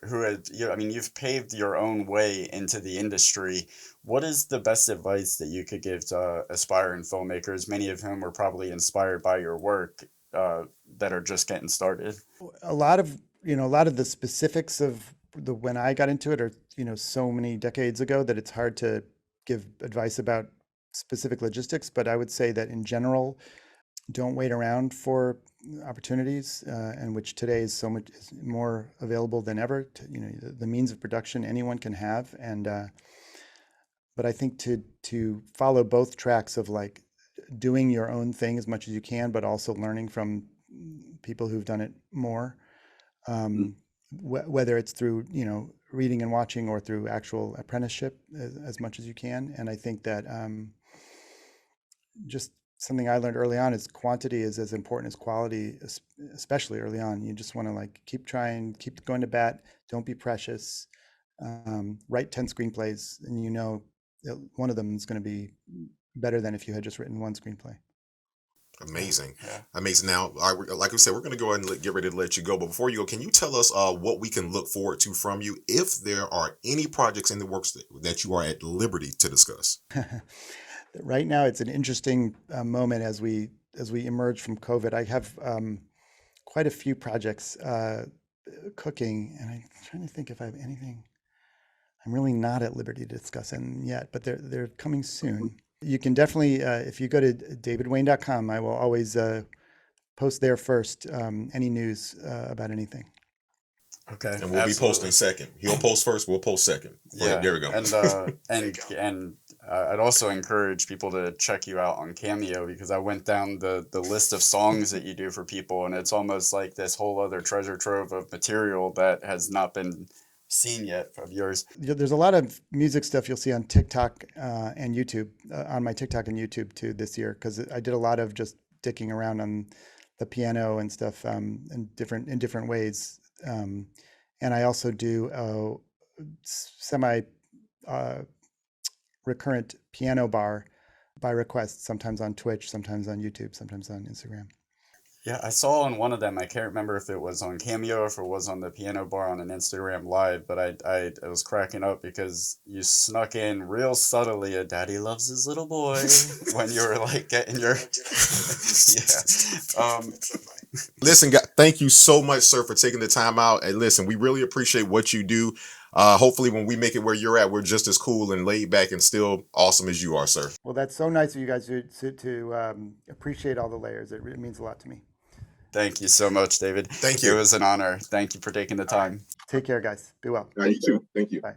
you've paved your own way into the industry. What is the best advice that you could give to aspiring filmmakers, many of whom are probably inspired by your work, that are just getting started? A lot of the specifics of when I got into it are, so many decades ago that it's hard to give advice about specific logistics. But I would say that in general, don't wait around for opportunities, and which today is so much more available than ever. The means of production anyone can have, and but I think to follow both tracks of like doing your own thing as much as you can, but also learning from people who've done it more, whether it's through reading and watching or through actual apprenticeship as much as you can. And I think that just something I learned early on is quantity is as important as quality, especially early on. You just want to keep trying, keep going to bat. Don't be precious. Write 10 screenplays, and one of them is going to be better than if you had just written 1 screenplay. Amazing. Yeah. Amazing. Now, like we said, we're going to go ahead and get ready to let you go. But before you go, can you tell us what we can look forward to from you if there are any projects in the works that you are at liberty to discuss? Right now, it's an interesting moment as we emerge from COVID. I have quite a few projects cooking, and I'm trying to think if I have anything I'm really not at liberty to discuss yet, but they're coming soon. You can definitely, if you go to davidwain.com, I will always post there first any news about anything. Okay. And we'll be posting second. He'll post first, we'll post second. Yeah. There we go. And I'd also encourage people to check you out on Cameo, because I went down the list of songs that you do for people, and it's almost like this whole other treasure trove of material that has not been seen yet of yours. There's a lot of music stuff you'll see on TikTok and YouTube, on my TikTok and YouTube too this year, because I did a lot of just dicking around on the piano and stuff in different ways. And I also do semi recurrent piano bar by request, sometimes on Twitch, sometimes on YouTube, sometimes on Instagram. Yeah, I saw on one of them, I can't remember if it was on Cameo or if it was on the piano bar on an Instagram live, but I was cracking up because you snuck in real subtly a "Daddy loves his little boy" when you were getting your Listen, thank you so much, sir, for taking the time out. And listen, we really appreciate what you do. Hopefully when we make it where you're at, we're just as cool and laid back and still awesome as you are, sir. Well, that's so nice of you guys to appreciate all the layers. It means a lot to me. Thank you so much, David. Thank you. It was an honor. Thank you for taking the time. Take care, guys. Be well. You too. Thank you. Bye.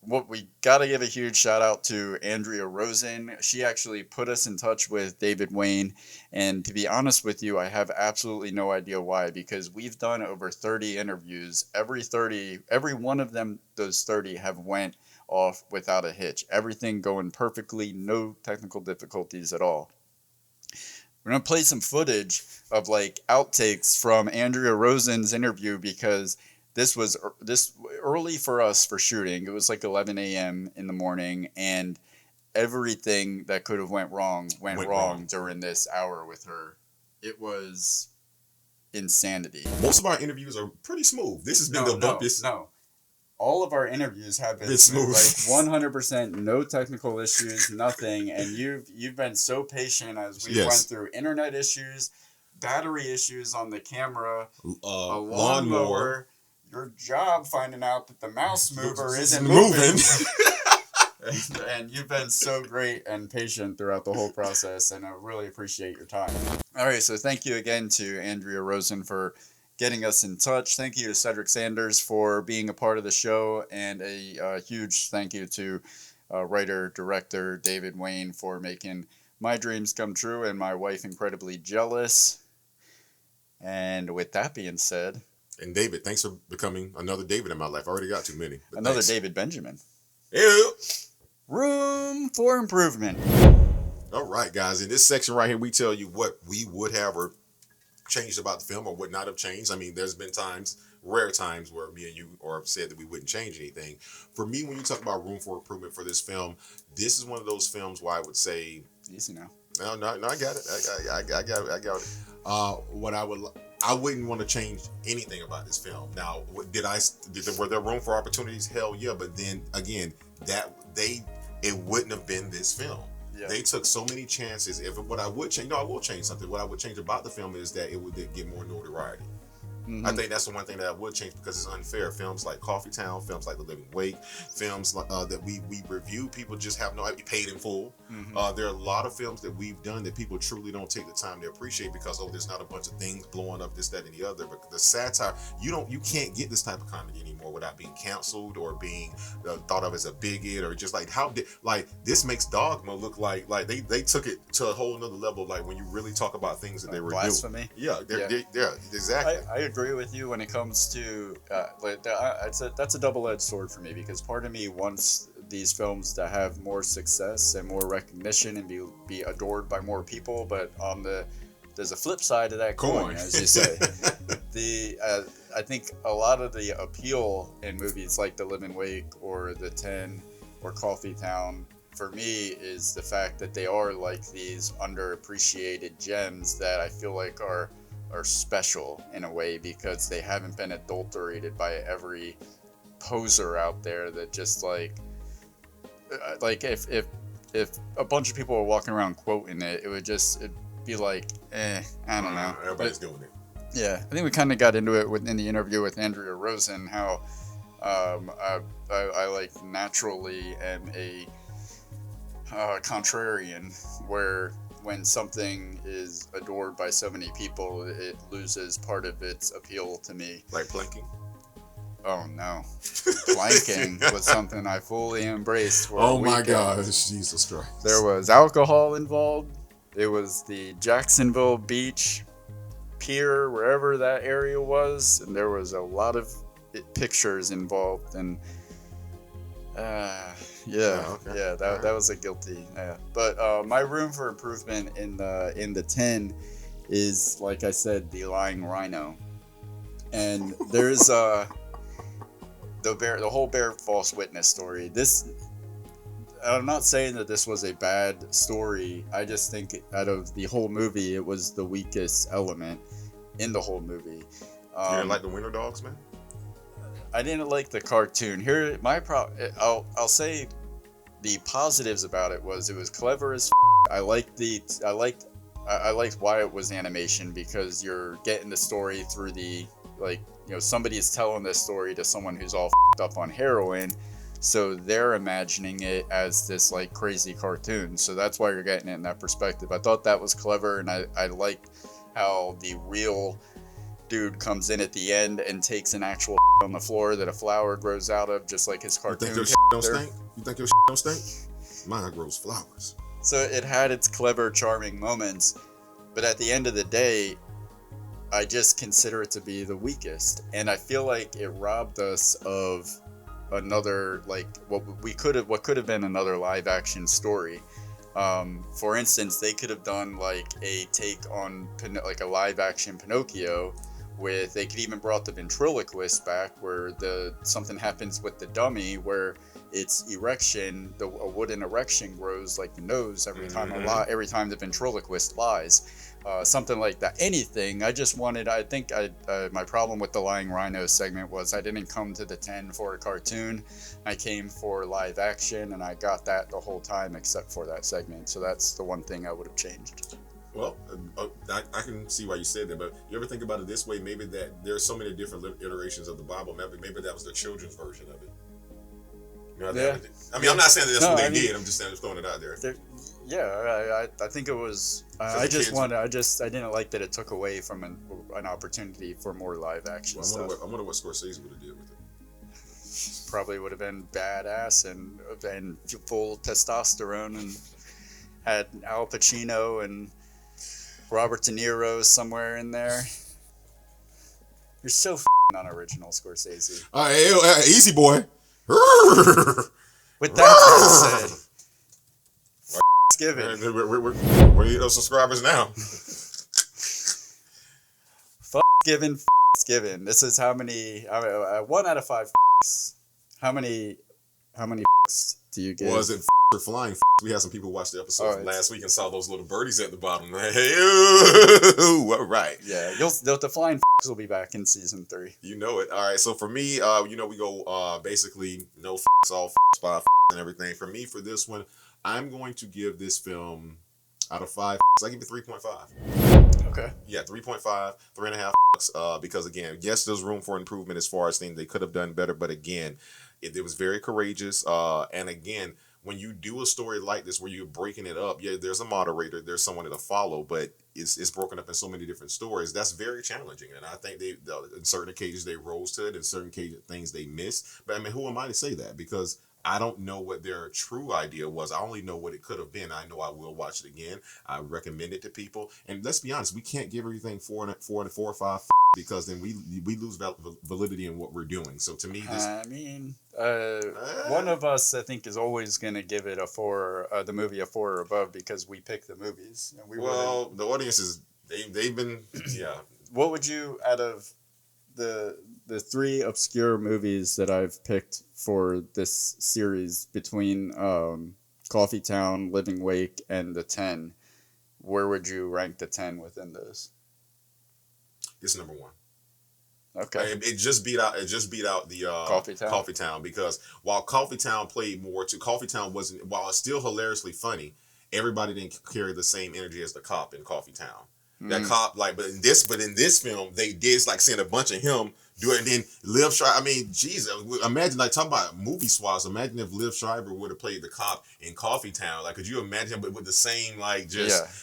what we gotta give a huge shout out to ANDREA ROSEN. She actually put us in touch with David Wain, and to be honest with you, I have absolutely no idea why, because we've done over 30 interviews. Every one of them, those 30 have went off without a hitch. Everything going perfectly, no technical difficulties at all. We're gonna play some footage of like outtakes from ANDREA ROSEN's interview, because this was early for us for shooting. It was like 11 a.m. in the morning, and everything that could have went wrong went wrong during this hour with her. It was insanity. Most of our interviews are pretty smooth. This has been the bumpiest. No. All of our interviews have been smooth. Like 100%, no technical issues, nothing. And you've been so patient as we went through internet issues, battery issues on the camera, a lawnmower, your job finding out that the mouse mover isn't moving. And you've been so great and patient throughout the whole process, and I really appreciate your time. All right, so thank you again to ANDREA ROSEN for getting us in touch. Thank you to Cedric Sanders for being a part of the show, and a huge thank you to writer-director David Wain for making my dreams come true and my wife incredibly jealous. And with that being said... And David, thanks for becoming another David in my life. I already got too many. Another thanks. David Benjamin. Ew. Room for improvement. All right, guys. In this section right here, we tell you what we would have or changed about the film or would not have changed. I mean, there's been rare times where me and you have said that we wouldn't change anything. For me, when you talk about room for improvement for this film, this is one of those films where I would say... Easy now. No, I got it. I got it. I wouldn't want to change anything about this film. Now, were there room for opportunities? Hell yeah. But then again, it wouldn't have been this film. Yeah. They took so many chances. What I would change, I will change something. What I would change about the film is that it would get more notoriety. Mm-hmm. I think that's the one thing that I would change, because it's unfair. Films like Coffee Town, films like The Living Wake, films that we review, people just have no idea, paid in full. Mm-hmm. There are a lot of films that we've done that people truly don't take the time to appreciate because there's not a bunch of things blowing up, this, that, and the other. But the satire, you can't get this type of comedy anymore without being canceled or being thought of as a bigot, or just like this makes Dogma look like they took it to a whole nother level. Like when you really talk about things that they were blasphemy. Doing. Yeah, exactly. I agree with you when it comes to that's a double-edged sword for me, because part of me wants these films to have more success and more recognition and be adored by more people, but there's a flip side to that coin, as you say. I think a lot of the appeal in movies like The Living Wake or The 10 or Coffee Town for me is the fact that they are like these underappreciated gems that I feel like are special in a way, because they haven't been adulterated by every poser out there that just like if a bunch of people were walking around quoting it'd be like I don't know. Everybody's doing it. Yeah, I think we kind of got into it in the interview with ANDREA ROSEN, how I like naturally am a contrarian, where when something is adored by so many people, it loses part of its appeal to me. Like planking? Oh no. Planking was something I fully embraced for Oh my gosh, Jesus Christ. There was alcohol involved. It was the Jacksonville Beach Pier, wherever that area was, and there was a lot of pictures involved, and that was a guilty. Yeah. But my room for improvement in the 10 is, like I said, the lying rhino, and there's the whole bear false witness story. I'm not saying that this was a bad story. I just think out of the whole movie, it was the weakest element in the whole movie. You didn't like the Winter Dogs, man? I didn't like the cartoon. Here, I'll say the positives about it was clever as I liked why it was animation, because you're getting the story through somebody is telling this story to someone who's all up on heroin, so they're imagining it as this like crazy cartoon. So that's why you're getting it in that perspective. I thought that was clever, and I liked how the real dude comes in at the end and takes an actual on the floor that a flower grows out of, just like his cartoon. You think your don't stink? You think your don't stink? Mine grows flowers. So it had its clever, charming moments, but at the end of the day, I just consider it to be the weakest, and I feel like it robbed us of another, like, what could have been another live action story. For instance, they could have done like a take on like a live action Pinocchio with, they could even brought the ventriloquist back, where something happens with the dummy where its erection, a wooden erection grows like the nose every time the ventriloquist lies. Something like that. Anything. I think my problem with the Lying Rhino segment was I didn't come to the 10 for a cartoon. I came for live action, and I got that the whole time except for that segment. So that's the one thing I would have changed. Well, I can see why you said that, but you ever think about it this way? Maybe that there's so many different iterations of the Bible. Maybe that was the children's version of it. You know, yeah. I mean, I'm not saying that that's what they did. I'm just saying, throwing it out there. Yeah, I think it was. I didn't like that it took away from an opportunity for more live action stuff. I wonder what Scorsese would have did with it. Probably would have been badass and full testosterone, and had Al Pacino and Robert De Niro somewhere in there. You're so unoriginal, Scorsese. Easy boy. With that being said, Fxxks Given. We're getting those subscribers now. Fxxks Given. This is how many? 1 out of 5. How many Fxxks do you give? Was it for flying? We had some people watch the episode from last week and saw those little birdies at the bottom. Hey, all right. Yeah, the flying will be back in season 3. You know it. All right. So for me, we go basically no all spot and everything. For me, for this one, I'm going to give this film out of 5. I give it 3.5. Okay. Yeah, 3.5, 3.5. Because again, yes, there's room for improvement as far as things they could have done better, but again, it was very courageous. And again, when you do a story like this where you're breaking it up, yeah, there's a moderator, there's someone to follow, but it's broken up in so many different stories. That's very challenging, and I think in certain occasions they rose to it, in certain things they missed. But I mean, who am I to say that? Because I don't know what their true idea was. I only know what it could have been. I know I will watch it again. I recommend it to people. And let's be honest, we can't give everything 4 or 5 because then we lose validity in what we're doing. So to me, this. I mean, one of us, I think, is always going to give it a 4, the movie a 4 or above, because we pick the movies. And the audience is they've been yeah. What would you, out of the 3 obscure movies that I've picked for this series, between Coffee Town, Living Wake, and the 10, where would you rank the 10 within those? It's number 1. Okay. It just beat out the Coffee Town, because while Coffee Town played more to Coffee Town wasn't, while it's still hilariously funny, everybody didn't carry the same energy as the cop in Coffee Town. That cop, but in this film, they did, it's like seeing a bunch of him do it, and then Liv Schreiber. I mean, geez, imagine, like, talking about movie swaps. Imagine if Liv Schreiber would have played the cop in Coffee Town. Like, could you imagine, but with the same, like,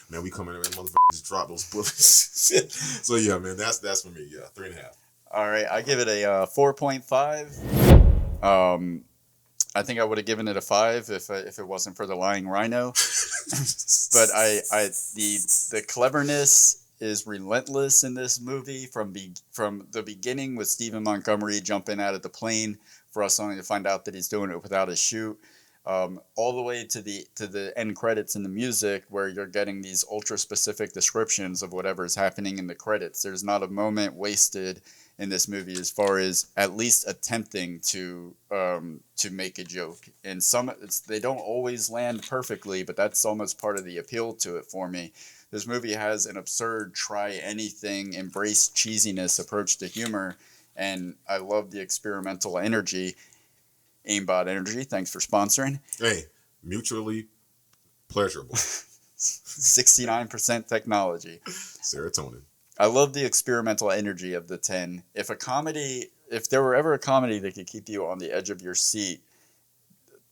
man, we come in and motherfuckers just drop those bullets. So yeah, man, that's for me. Yeah, 3.5. All right, I give it a 4.5. I think I would have given it a 5 if it wasn't for the Lying Rhino. But the cleverness is relentless in this movie from the beginning, with Stephen Montgomery jumping out of the plane for us only to find out that he's doing it without a chute, all the way to the end credits and the music, where you're getting these ultra specific descriptions of whatever is happening in the credits. There's not a moment wasted in this movie as far as at least attempting to make a joke. And they don't always land perfectly, but that's almost part of the appeal to it for me. This movie has an absurd, try anything, embrace cheesiness approach to humor, and I love the experimental energy. Aimbot Energy, thanks for sponsoring. Hey, mutually pleasurable. 69% technology. Serotonin. I love the experimental energy of the 10. If there were ever a comedy that could keep you on the edge of your seat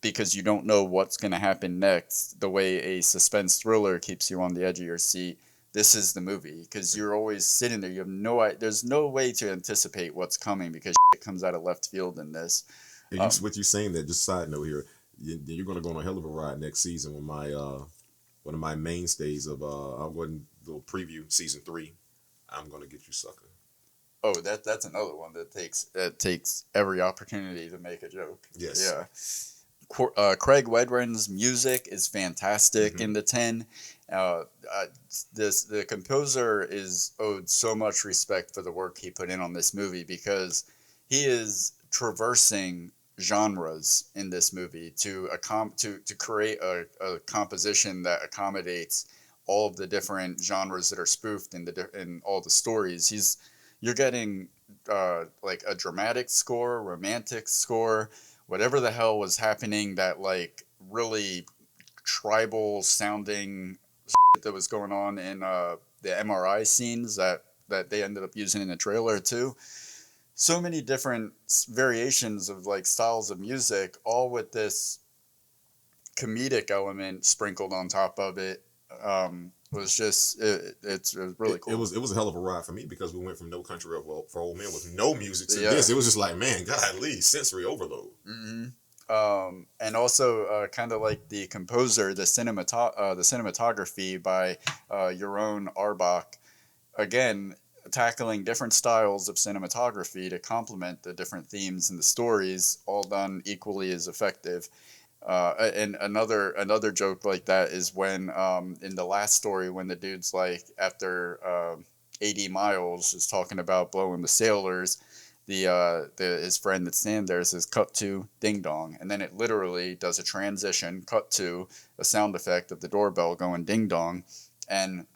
because you don't know what's going to happen next, the way a suspense thriller keeps you on the edge of your seat, this is the movie, because you're always sitting there. You have there's no way to anticipate what's coming because shit comes out of left field in this. And with you saying that, just side note here, you're going to go on a hell of a ride next season with my one of my mainstays of I'll go ahead and go preview season 3. I'm going to get you, sucker. Oh, that's another one that takes every opportunity to make a joke. Yes. Yeah. Craig Wedren's music is fantastic in the 10. The composer is owed so much respect for the work he put in on this movie, because he is traversing genres in this movie to create a composition that accommodates all of the different genres that are spoofed in all the stories. You're getting like a dramatic score, romantic score, whatever the hell was happening, that like really tribal sounding shit that was going on in the MRI scenes that they ended up using in the trailer too. So many different variations of like styles of music, all with this comedic element sprinkled on top of it. Was just it's really cool. It was a hell of a ride for me, because we went from No Country for Old Men with no music to this. It was just like, man, golly, sensory overload. Mm-hmm. And also kind of like the composer, the cinematography by Jeroen Arbach, again tackling different styles of cinematography to complement the different themes and the stories, all done equally as effective. And another joke like that is when in the last story, when the dude's like, after 80 miles is talking about blowing the sailors, his friend that's standing there says cut to ding dong, and then it literally does a transition cut to a sound effect of the doorbell going ding dong. And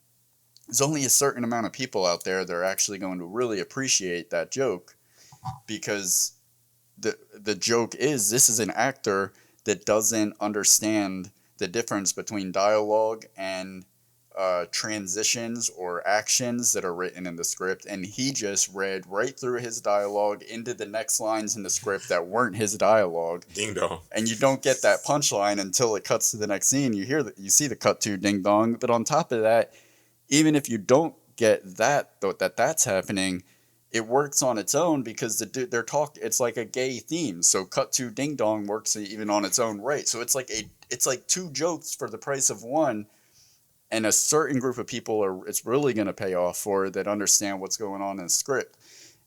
there's only a certain amount of people out there that are actually going to really appreciate that joke, because the joke is, this is an actor that doesn't understand the difference between dialogue and transitions or actions that are written in the script, and he just read right through his dialogue into the next lines in the script that weren't his dialogue. Ding dong. And you don't get that punchline until it cuts to the next scene. You see the cut to ding dong, but on top of that, even if you don't get that's happening, it works on its own, because it's like a gay theme. So cut to ding dong works even on its own right. So it's like two jokes for the price of one, and a certain group of people it's really going to pay off for, that understand what's going on in the script.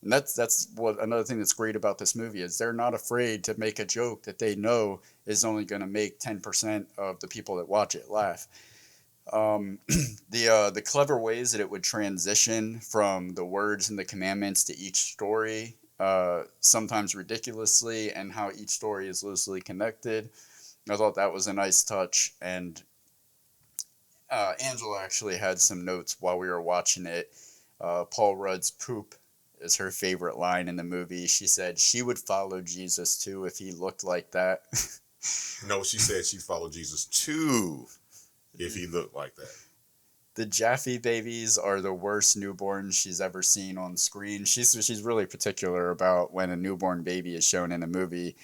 And that's what another thing that's great about this movie is, they're not afraid to make a joke that they know is only going to make 10% of the people that watch it laugh. The clever ways that it would transition from the words and the commandments to each story, sometimes ridiculously, and how each story is loosely connected. I thought that was a nice touch. And Angela actually had some notes while we were watching it. Paul Rudd's poop is her favorite line in the movie. She said she would follow Jesus too if he looked like that. No, she said she'd follow Jesus too if he looked like that. The Jaffe babies are the worst newborns she's ever seen on screen. She's really particular about when a newborn baby is shown in a movie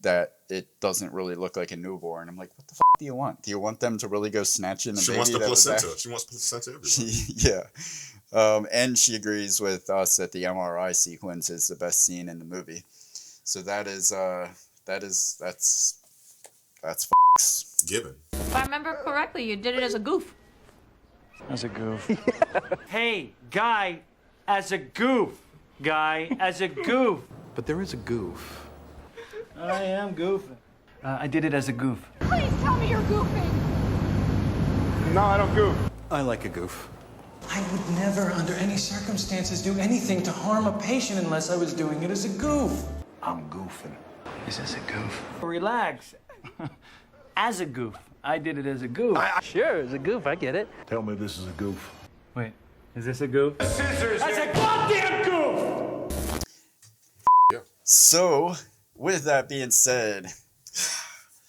that it doesn't really look like a newborn. I'm like, what the fuck do you want? Do you want them to really go snatching the baby? She wants the placenta. She wants placenta everywhere. Yeah. And she agrees with us that the MRI sequence is the best scene in the movie. So that's Fxxks Given. If I remember correctly, you did it as a goof. As a goof. Hey, guy, as a goof. Guy, as a goof. But there is a goof. I am goofing. I did it as a goof. Please tell me you're goofing. No, I don't goof. I like a goof. I would never, under any circumstances, do anything to harm a patient unless I was doing it as a goof. I'm goofing. Is this a goof? Relax. As a goof. I did it as a goof. Sure, as a goof, I get it. Tell me this is a goof. Wait, is this a goof? Scissors! That's a goddamn goof! Yeah. So, with that being said,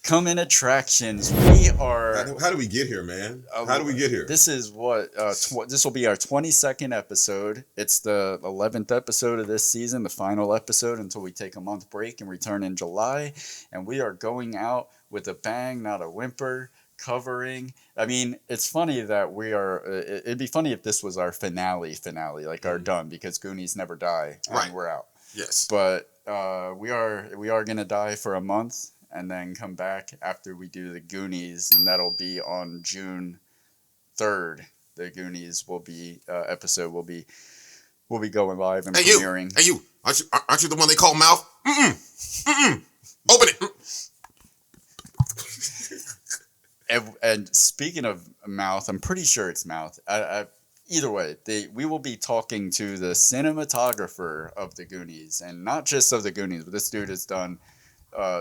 coming attractions, we are... How do we get here, man? How do we get here? This is what... this will be our 22nd episode. It's the 11th episode of this season, the final episode, until we take a month break and return in July. And we are going out with a bang, not a whimper. covering. I mean, it's funny that we are. It'd be funny if this was our finale, like our done, because Goonies never die, and Right. we're out. Yes. But we are gonna die for a month, and then come back after we do the Goonies, and that'll be on June 3rd. The Goonies will be episode will be going live and premiering. Hey you! Aren't you the one they call Mouth? Open it. And speaking of Mouth, I'm pretty sure it's Mouth. Either way, we will be talking to the cinematographer of the Goonies, and not just of the Goonies, but this dude has done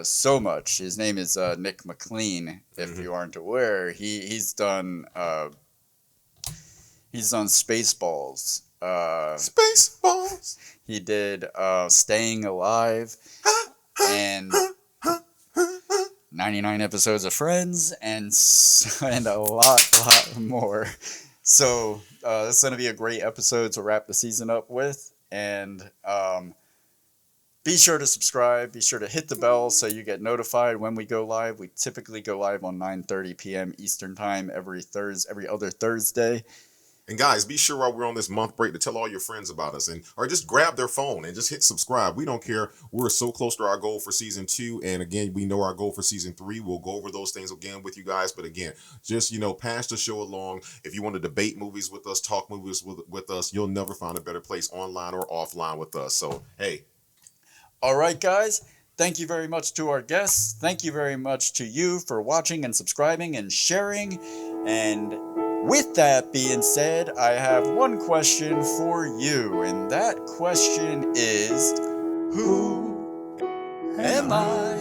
so much. His name is Nick McLean. If you aren't aware, he's done Spaceballs. Spaceballs. He did Staying Alive and 99 episodes of Friends and a lot more. So this is going to be a great episode to wrap the season up with. And be sure to subscribe. Be sure to hit the bell so you get notified when we go live. We typically go live on 9:30 p.m. Eastern Time every other Thursday. And guys, be sure while we're on this month break to tell all your friends about us, or just grab their phone and just hit subscribe. We don't care. We're so close to our goal for season 2. And again, we know our goal for season 3. We'll go over those things again with you guys. But again, just, pass the show along. If you want to debate movies with us, talk movies with us, you'll never find a better place online or offline with us. So, hey. All right, guys. Thank you very much to our guests. Thank you very much to you for watching and subscribing and sharing. And with that being said, I have one question for you, and that question is, who am I?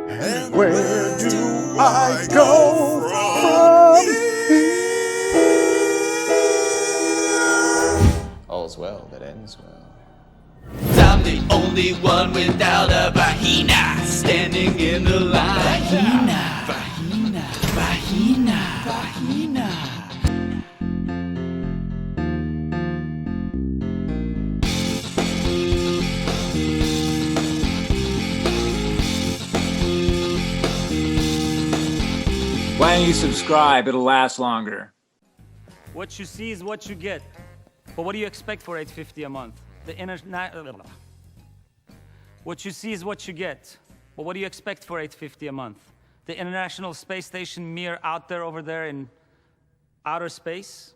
And where do I go from here? All's well that ends well. I'm the only one without a vagina standing in the line. Vagina, vagina, vagina. Why don't you subscribe? It'll last longer. What you see is what you get. But what do you expect for $8.50 a month? What you see is what you get. But what do you expect for $8.50 a month? The International Space Station mere out there over there in outer space?